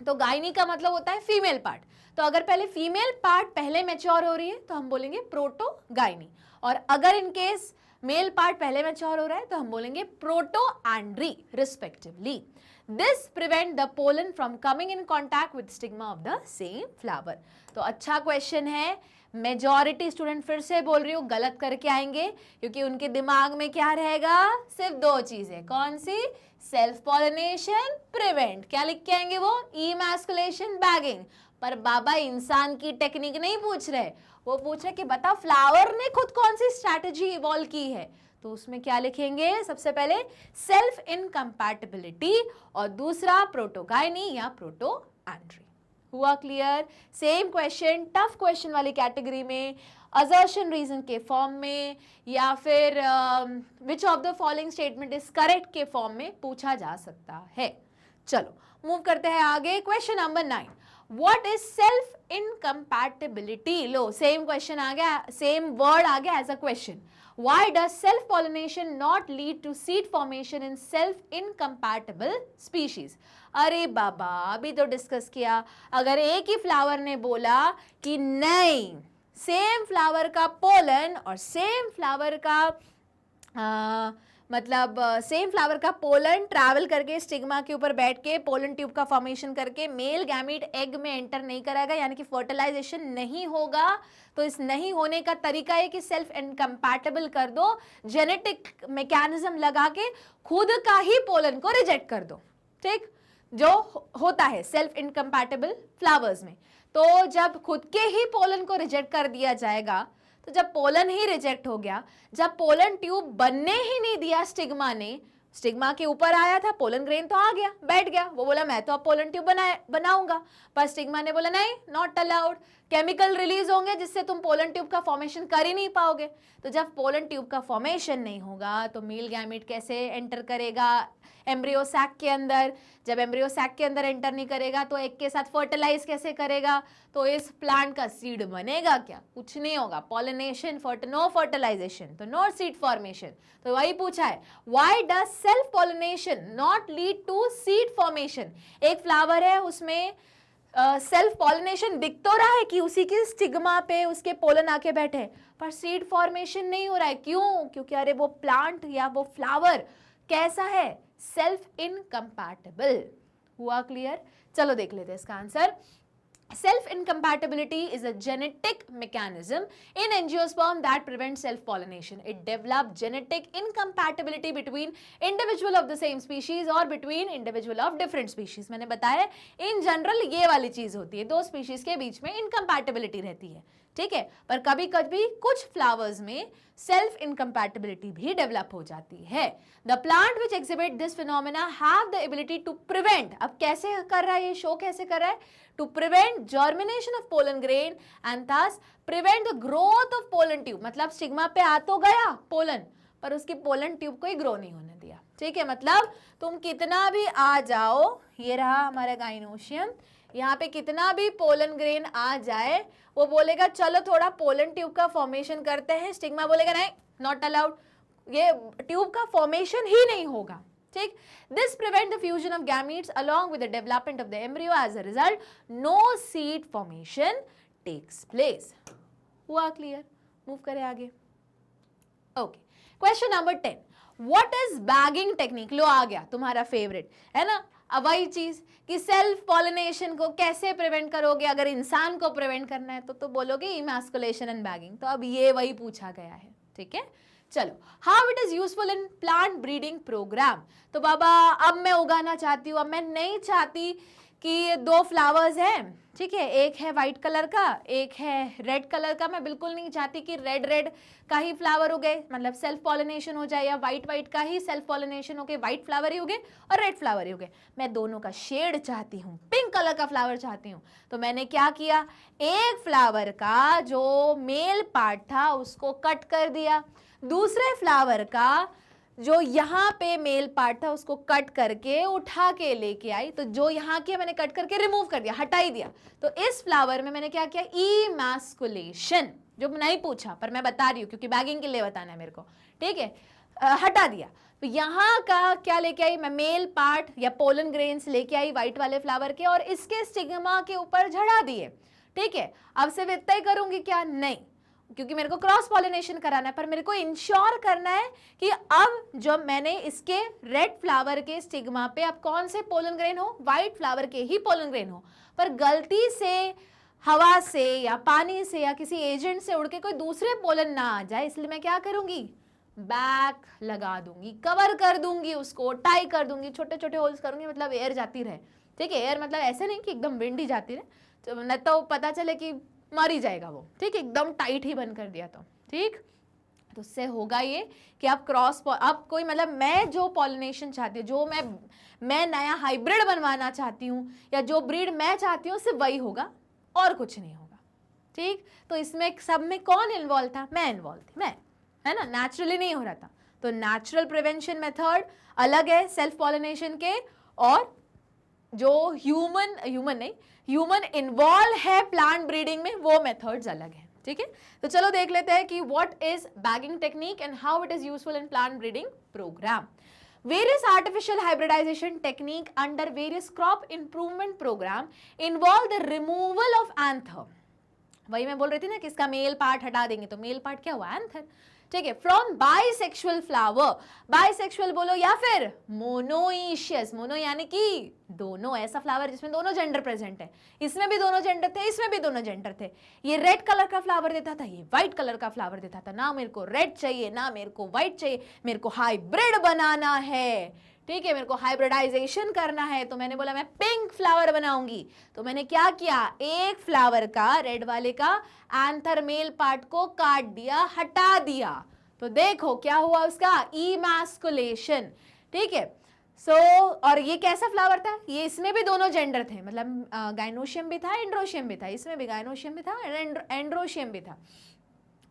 तो गाइनी का मतलब होता है फीमेल पार्ट, तो अगर पहले फीमेल पार्ट पहले मैच्योर हो रही है तो हम बोलेंगे प्रोटोगाइनी, और अगर इन केस मेल पार्ट पहले मैच्योर हो रहा है तो हम बोलेंगे protandry respectively. This prevent the pollen from coming in contact with stigma of the same flower। तो अच्छा क्वेश्चन है, मेजॉरिटी स्टूडेंट फिर से बोल रही हूँ गलत करके आएंगे, क्योंकि उनके दिमाग में क्या रहेगा, सिर्फ दो चीजें, कौन सी, सेल्फ पॉलिनेशन प्रिवेंट, क्या लिख के आएंगे वो, इमैस्कुलेशन बैगिंग। पर बाबा इंसान की टेक्निक नहीं पूछ रहे, वो पूछ रहे कि बता फ्लावर ने खुद कौन सी स्ट्रैटेजी इवॉल्व की है। तो उसमें क्या लिखेंगे, सबसे पहले सेल्फ इनकम्पैटिबिलिटी और दूसरा प्रोटोगाइनी या प्रोटो एंड्री। हुआ clear. Same question tough question वाली कैटेगरी में, असर्शन रीजन के फॉर्म में, या फिर विच of the following statement is correct के फॉर्म में पूछा जा सकता है। चलो मूव करते हैं आगे। Question number 9, what is self incompatibility. लो सेम क्वेश्चन आ गया, सेम वर्ड आ गया as a question. Why does self-pollination not lead to seed formation in self-incompatible species? अरे बाबा अभी तो डिस्कस किया, अगर एक ही फ्लावर ने बोला कि नहीं, सेम फ्लावर का पोलन और सेम फ्लावर का मतलब सेम फ्लावर का पोलन ट्रैवल करके स्टिग्मा के ऊपर बैठ के पोलन ट्यूब का फॉर्मेशन करके मेल गैमीट एग में एंटर नहीं कराएगा, यानी कि फर्टिलाइजेशन नहीं होगा, तो इस नहीं होने का तरीका है कि सेल्फ इनकम्पैटिबल कर दो, जेनेटिक मैकेनिज्म लगा के खुद का ही पोलन को रिजेक्ट कर दो। ठीक, जो होता है सेल्फ इनकम्पैटिबल फ्लावर्स में। तो जब खुद के ही पोलन को रिजेक्ट कर दिया जाएगा, तो जब पोलन ही रिजेक्ट हो गया, जब पोलन ट्यूब बनने ही नहीं दिया स्टिग्मा ने, स्टिग्मा के ऊपर आया था, पोलन ग्रेन तो आ गया, बैठ गया, वो बोला मैं तो अब पोलन ट्यूब बनाऊंगा, पर स्टिग्मा ने बोला नहीं, नॉट अलाउड, केमिकल रिलीज होंगे जिससे तुम पोलन ट्यूब का फॉर्मेशन कर ही नहीं पाओगे। तो जब पोलन ट्यूब का फॉर्मेशन नहीं होगा तो मेल गैमेट कैसे एंटर करेगा एम्ब्रियो सैक के अंदर, जब एम्ब्रियो सैक के अंदर एंटर नहीं करेगा तो एग के साथ फर्टिलाइज कैसे करेगा, तो इस प्लांट का सीड बनेगा क्या, कुछ नहीं होगा, पॉलिनेशन नो फर्टिलाइजेशन, तो नो सीड फॉर्मेशन। तो वही पूछा है, why does self pollination not lead to seed formation. एक फ्लावर है उसमें सेल्फ पॉलिनेशन दिख तो रहा है कि उसी के स्टिग्मा पे उसके पोलन आके बैठे, पर सीड फॉर्मेशन नहीं हो रहा है, क्यों, क्योंकि अरे वो प्लांट या वो फ्लावर कैसा है, सेल्फ इनकम्पैटिबल। हुआ क्लियर? चलो देख लेते हैं इसका answer. Self incompatibility is a genetic mechanism in angiosperm that prevents self pollination. It develops genetic incompatibility between individual of the same species or between individual of different species. मैंने बताया in general ये वाली चीज होती है, दो species के बीच में incompatibility रहती है, ठीक है, पर कभी कभी कुछ फ्लावर्स में सेल्फ इनकम्पैटिबिलिटी भी डेवलप हो जाती है। The plant which exhibit this phenomena have the ability to prevent, अब कैसे कर रहा है ये, शो कैसे कर रहा है, to prevent germination of pollen grain and thus prevent the growth of pollen tube. मतलब स्टिग्मा पे आ तो गया पोलन, पर उसकी पोलन ट्यूब को ही ग्रो नहीं होने दिया, ठीक है। मतलब तुम कितना भी आ जाओ, ये रहा हमारा गाइनोशियम, यहाँ पे कितना भी पोलन ग्रेन आ जाए, वो बोलेगा चलो थोड़ा पोलन ट्यूब का फॉर्मेशन करते हैं, स्टिग्मा बोलेगा नहीं, नॉट अलाउड, ये ट्यूब का फॉर्मेशन ही नहीं होगा, ठीक। This prevent the fusion of gametes along with the development of the embryo, as a result no seed formation takes place. हुआ क्लियर? मूव करें आगे। Okay, question number 10, what is bagging technique? लो आ गया तुम्हारा फेवरेट, है ना। अब वही चीज कि सेल्फ पॉलिनेशन को कैसे प्रिवेंट करोगे, अगर इंसान को प्रिवेंट करना है तो बोलोगे इमैस्कुलेशन एंड बैगिंग। तो अब ये वही पूछा गया है, ठीक है। चलो, how it is useful in plant breeding program. तो बाबा अब मैं उगाना चाहती हूँ, अब मैं नहीं चाहती कि दो फ्लावर्स हैं, ठीक है, एक है वाइट कलर का, एक है रेड कलर का, मैं बिल्कुल नहीं चाहती कि रेड रेड का ही फ्लावर उगे, मतलब सेल्फ पॉलिनेशन हो जाए, या वाइट वाइट का ही सेल्फ पॉलिनेशन हो के वाइट फ्लावर ही उगे और रेड फ्लावर ही उगे। मैं दोनों का शेड चाहती हूँ, पिंक कलर का फ्लावर चाहती हूँ। तो मैंने क्या किया, एक फ्लावर का जो मेल पार्ट था उसको कट कर दिया, दूसरे फ्लावर का जो यहाँ पे मेल पार्ट था उसको कट करके उठा के लेके आई। तो जो यहाँ किया मैंने कट करके रिमूव कर दिया, हटा ही दिया। तो इस फ्लावर में मैंने क्या किया, इमैस्कुलेशन, जो नहीं पूछा पर मैं बता रही हूँ क्योंकि बैगिंग के लिए बताना है मेरे को, ठीक है, हटा दिया। तो यहाँ का क्या लेके आई मैं, मेल पार्ट या पोलन ग्रेन्स लेके आई व्हाइट वाले फ्लावर के और इसके स्टिग्मा के ऊपर झड़ा दिए, ठीक है। अब सिर्फ इतना ही करूंगी क्या, नहीं, क्योंकि मेरे को क्रॉस पॉलिनेशन कराना है, पर मेरे को इंश्योर करना है कि अब जो मैंने इसके रेड फ्लावर के स्टिग्मा पे अब कौन से पोलन ग्रेन हो, व्हाइट फ्लावर के ही पोलन ग्रेन हो, पर गलती से हवा से या पानी से या किसी एजेंट से उड़ के कोई दूसरे पोलन ना आ जाए, इसलिए मैं क्या करूंगी, बैक लगा दूंगी, कवर कर दूंगी, उसको टाई कर दूंगी, छोटे छोटे होल्स करूंगी, मतलब एयर जाती रहे, ठीक है। एयर मतलब ऐसे नहीं कि एकदम विंड ही जाती रहे, तो न तो पता चले कि मर ही जाएगा वो, ठीक, एकदम टाइट ही बंद कर दिया तो, ठीक। तो उससे होगा ये कि आप क्रॉस, अब कोई मतलब मैं जो पॉलिनेशन चाहती हूँ, जो मैं नया हाइब्रिड बनवाना चाहती हूँ या जो ब्रीड मैं चाहती हूँ सिर्फ वही होगा और कुछ नहीं होगा, ठीक। तो इसमें सब में कौन इन्वॉल्व था, मैं इन्वॉल्व थी, मैं, है ना, नेचुरली नहीं हो रहा था। तो नेचुरल प्रिवेंशन मेथड अलग है सेल्फ पॉलिनेशन के, और जो ह्यूमन इन्वॉल्व है प्लांट ब्रीडिंग में वो मेथड्स अलग है, ठीक है। तो चलो देख लेते हैं कि what is bagging technique and how it is useful in plant breeding program. Various artificial hybridization technique under various crop improvement program involve the removal of anther। वही मैं बोल रही थी ना कि इसका मेल पार्ट हटा देंगे, तो मेल पार्ट क्या हुआ, एंथर, ठीक है। फ्रॉम बाइसेक्सुअल फ्लावर, बाइसेक्सुअल बोलो या फिर मोनोइशियस, मोनो यानी कि दोनों, ऐसा फ्लावर जिसमें दोनों जेंडर प्रेजेंट है, इसमें भी दोनों जेंडर थे, इसमें भी दोनों जेंडर थे। ये रेड कलर का फ्लावर देता था, ये व्हाइट कलर का फ्लावर देता था, ना मेरे को रेड चाहिए ना मेरे को व्हाइट चाहिए, मेरे को हाइब्रिड बनाना है, ठीक है, मेरे को हाइब्रिडाइजेशन करना है। तो मैंने बोला मैं पिंक फ्लावर बनाऊंगी, तो मैंने क्या किया, एक फ्लावर का रेड वाले का एंथर मेल पार्ट को काट दिया, हटा दिया। तो देखो क्या हुआ उसका, इमैस्कुलेशन, ठीक है। और ये कैसा फ्लावर था, ये इसमें भी दोनों जेंडर थे, मतलब गाइनोशियम भी था एंड्रोशियम भी था, इसमें भी गाइनोशियम भी था एंड्रोशियम भी था।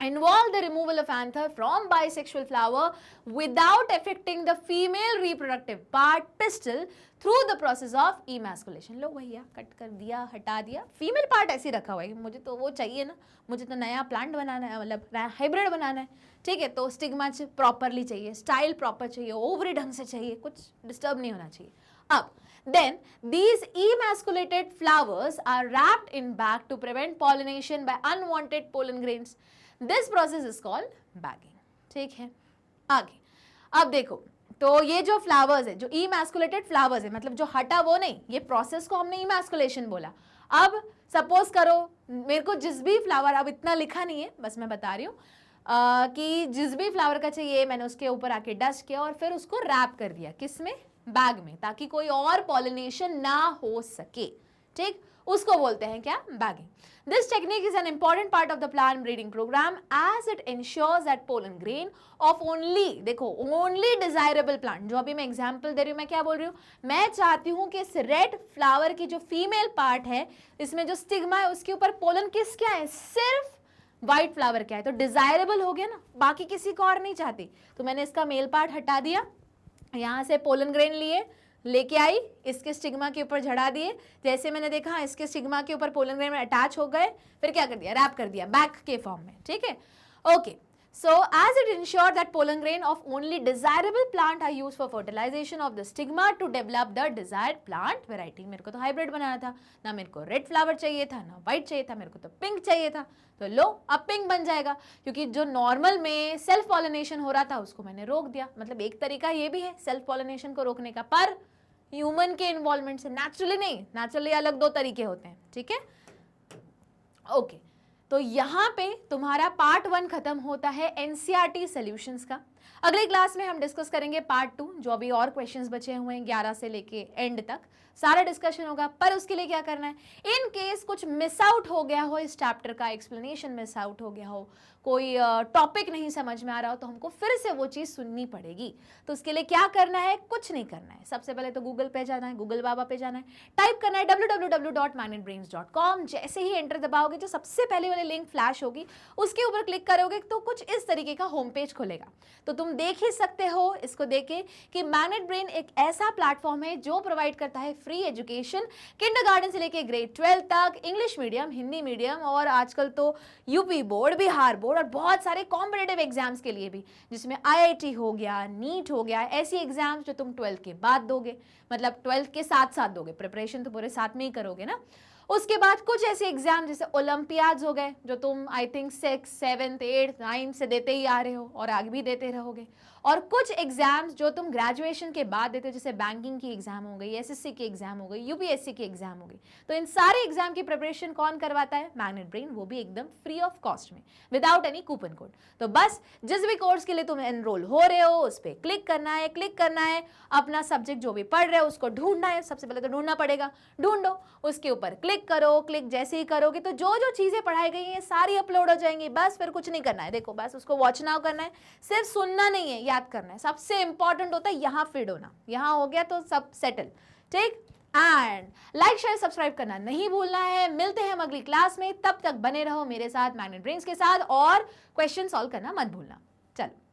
Involve the removal of anther from bisexual flower without affecting the female reproductive part pistil through the process of emasculation। लो भैया कट कर दिया, हटा दिया, फीमेल पार्ट ऐसे रखा हुआ है, मुझे तो वो चाहिए ना, मुझे तो नया प्लांट बनाना है, मतलब हाइब्रिड बनाना है, ठीक है। तो स्टिग्मा प्रॉपरली चाहिए, स्टाइल प्रॉपर चाहिए, ओवरी ढंग से चाहिए, कुछ डिस्टर्ब नहीं होना चाहिए। अब then these emasculated flowers are wrapped in bag to prevent pollination by unwanted pollen grains। This process is called bagging, ठीक है। आगे अब देखो तो ये जो फ्लावर्स है, जो इमैस्कुलेटेड फ्लावर्स है, मतलब जो हटा वो नहीं, ये प्रोसेस को हमने इमैस्कुलेशन बोला। अब सपोज करो मेरे को जिस भी फ्लावर, अब इतना लिखा नहीं है, बस मैं बता रही हूँ कि जिस भी फ्लावर का चाहिए मैंने उसके ऊपर आके डस्ट किया और फिर उसको रैप कर दिया, किसमें, बैग में, ताकि कोई और पॉलिनेशन ना हो सके, ठीक, उसको बोलते हैं क्या, bagging. This technique is an important part of the plant breeding program as it ensures that pollen grain of only, देखो ओनली डिजायरेबल प्लांट, जो अभी मैं एग्जांपल दे रही हूँ, मैं क्या बोल रही हूँ, मैं चाहती हूँ कि इस रेड फ्लावर की जो फीमेल पार्ट है, इसमें जो स्टिग्मा है उसके ऊपर पोलन किस क्या है, सिर्फ व्हाइट फ्लावर क्या है, तो डिजायरेबल हो गया ना, बाकी किसी को और नहीं चाहती, तो मैंने इसका मेल पार्ट हटा दिया, यहाँ से पोलन ग्रेन लिए, लेके आई, इसके स्टिग्मा के ऊपर झड़ा दिए, जैसे मैंने देखा इसके स्टिग्मा के ऊपर पोलन ग्रेन में अटैच हो गए, फिर क्या कर दिया, रैप कर दिया बैग के फॉर्म में, ठीक है, okay. So as it ensures that pollen grain of only desirable plant are used for fertilization of the stigma to develop the desired plant variety। मेरे को तो हाइब्रिड बनाना था ना, मेरे को रेड फ्लावर चाहिए था ना व्हाइट चाहिए था, मेरे को तो पिंक चाहिए था, तो लो अब पिंक बन जाएगा, क्योंकि जो नॉर्मल में सेल्फ पॉलिनेशन हो रहा था उसको मैंने रोक दिया। मतलब एक तरीका ये भी है सेल्फ पॉलिनेशन को रोकने का, पर ह्यूमन के इन्वॉल्वमेंट से, नेचुरली नहीं, नेचुरली अलग दो तरीके होते हैं, ठीक है, ओके। तो यहाँ पे तुम्हारा पार्ट 1 खत्म होता है एनसीईआरटी सॉल्यूशंस का। अगले क्लास में हम डिस्कस करेंगे पार्ट 2, जो अभी और क्वेश्चंस बचे हुए हैं 11 से लेके एंड तक सारा डिस्कशन होगा। पर उसके लिए क्या करना है, इन केस कुछ मिस आउट हो गया हो, इस चैप्टर का एक्सप्लेनेशन मिस आउट हो गया हो, कोई टॉपिक नहीं समझ में आ रहा हो, तो हमको फिर से वो चीज़ सुननी पड़ेगी। तो उसके लिए क्या करना है, कुछ नहीं करना है, सबसे पहले तो गूगल पे जाना है, गूगल बाबा पे जाना है, टाइप करना है www.magnetbrains.com। जैसे ही एंटर दबाओगे जो सबसे पहले वाली लिंक फ्लैश होगी उसके ऊपर क्लिक करोगे तो कुछ इस तरीके का होम पेज खुलेगा। तो तुम देख ही सकते हो इसको देखे कि मैग्नेट ब्रेन एक ऐसा प्लेटफॉर्म है जो प्रोवाइड करता है फ्री एजुकेशन, किंडरगार्टन से लेके ग्रेड 12 तक, इंग्लिश मीडियम, हिंदी मीडियम और आजकल तो यूपी बोर्ड, बिहार बोर्ड और बहुत सारे कॉम्पिटिटिव एग्जाम्स के लिए भी, जिसमें आईआईटी हो गया, नीट हो गया, ऐसी एग्जाम्स जो तुम 12th के बाद दोगे, मतलब 12th के साथ साथ दोगे, प्रिपरेशन तो पूरे साथ में ही करोगे ना। उसके बाद कुछ ऐसे एग्जाम जैसे ओलंपियाड्स हो गए जो तुम आई थिंक 6, 7, 8, 9 से देते ही आ रहे हो और आगे भी देते रहोगे, और कुछ एग्जाम्स जो तुम ग्रेजुएशन के बाद देते हो, जैसे बैंकिंग की एग्जाम हो गई, एसएससी की एग्जाम हो गई, यूपीएससी की एग्जाम हो गई। तो इन सारे एग्जाम की प्रिपरेशन कौन करवाता है, मैग्नेट ब्रेन, वो भी एकदम फ्री ऑफ कॉस्ट में, विदाउट एनी कूपन कोड। तो बस जिस भी कोर्स के लिए तुम एनरोल हो रहे हो उस पर क्लिक करना है, अपना सब्जेक्ट जो भी पढ़ रहे हो उसको ढूंढना है, सबसे पहले तो ढूंढना पड़ेगा, ढूंढो, उसके ऊपर क्लिक करो, क्लिक जैसे ही करोगे तो जो जो चीजें पढ़ाई गई हैं सारी अपलोड हो जाएंगी। बस फिर कुछ नहीं करना है, देखो बस उसको वॉच नाउ करना है, सिर्फ सुनना नहीं है, याद करना है। सबसे इंपॉर्टेंट होता है यहाँ फिट होना, यहाँ हो गया तो सब सेटल, ठीक। एंड लाइक शेयर सब्सक्राइब करना नहीं भूलना है। मिलते हैं हम अगली क्लास में, तब तक बने रहो मेरे साथ, मैग्नेट ब्रेन्स के साथ, और क्वेश्चन सॉल्व करना मत भूलना। चलो।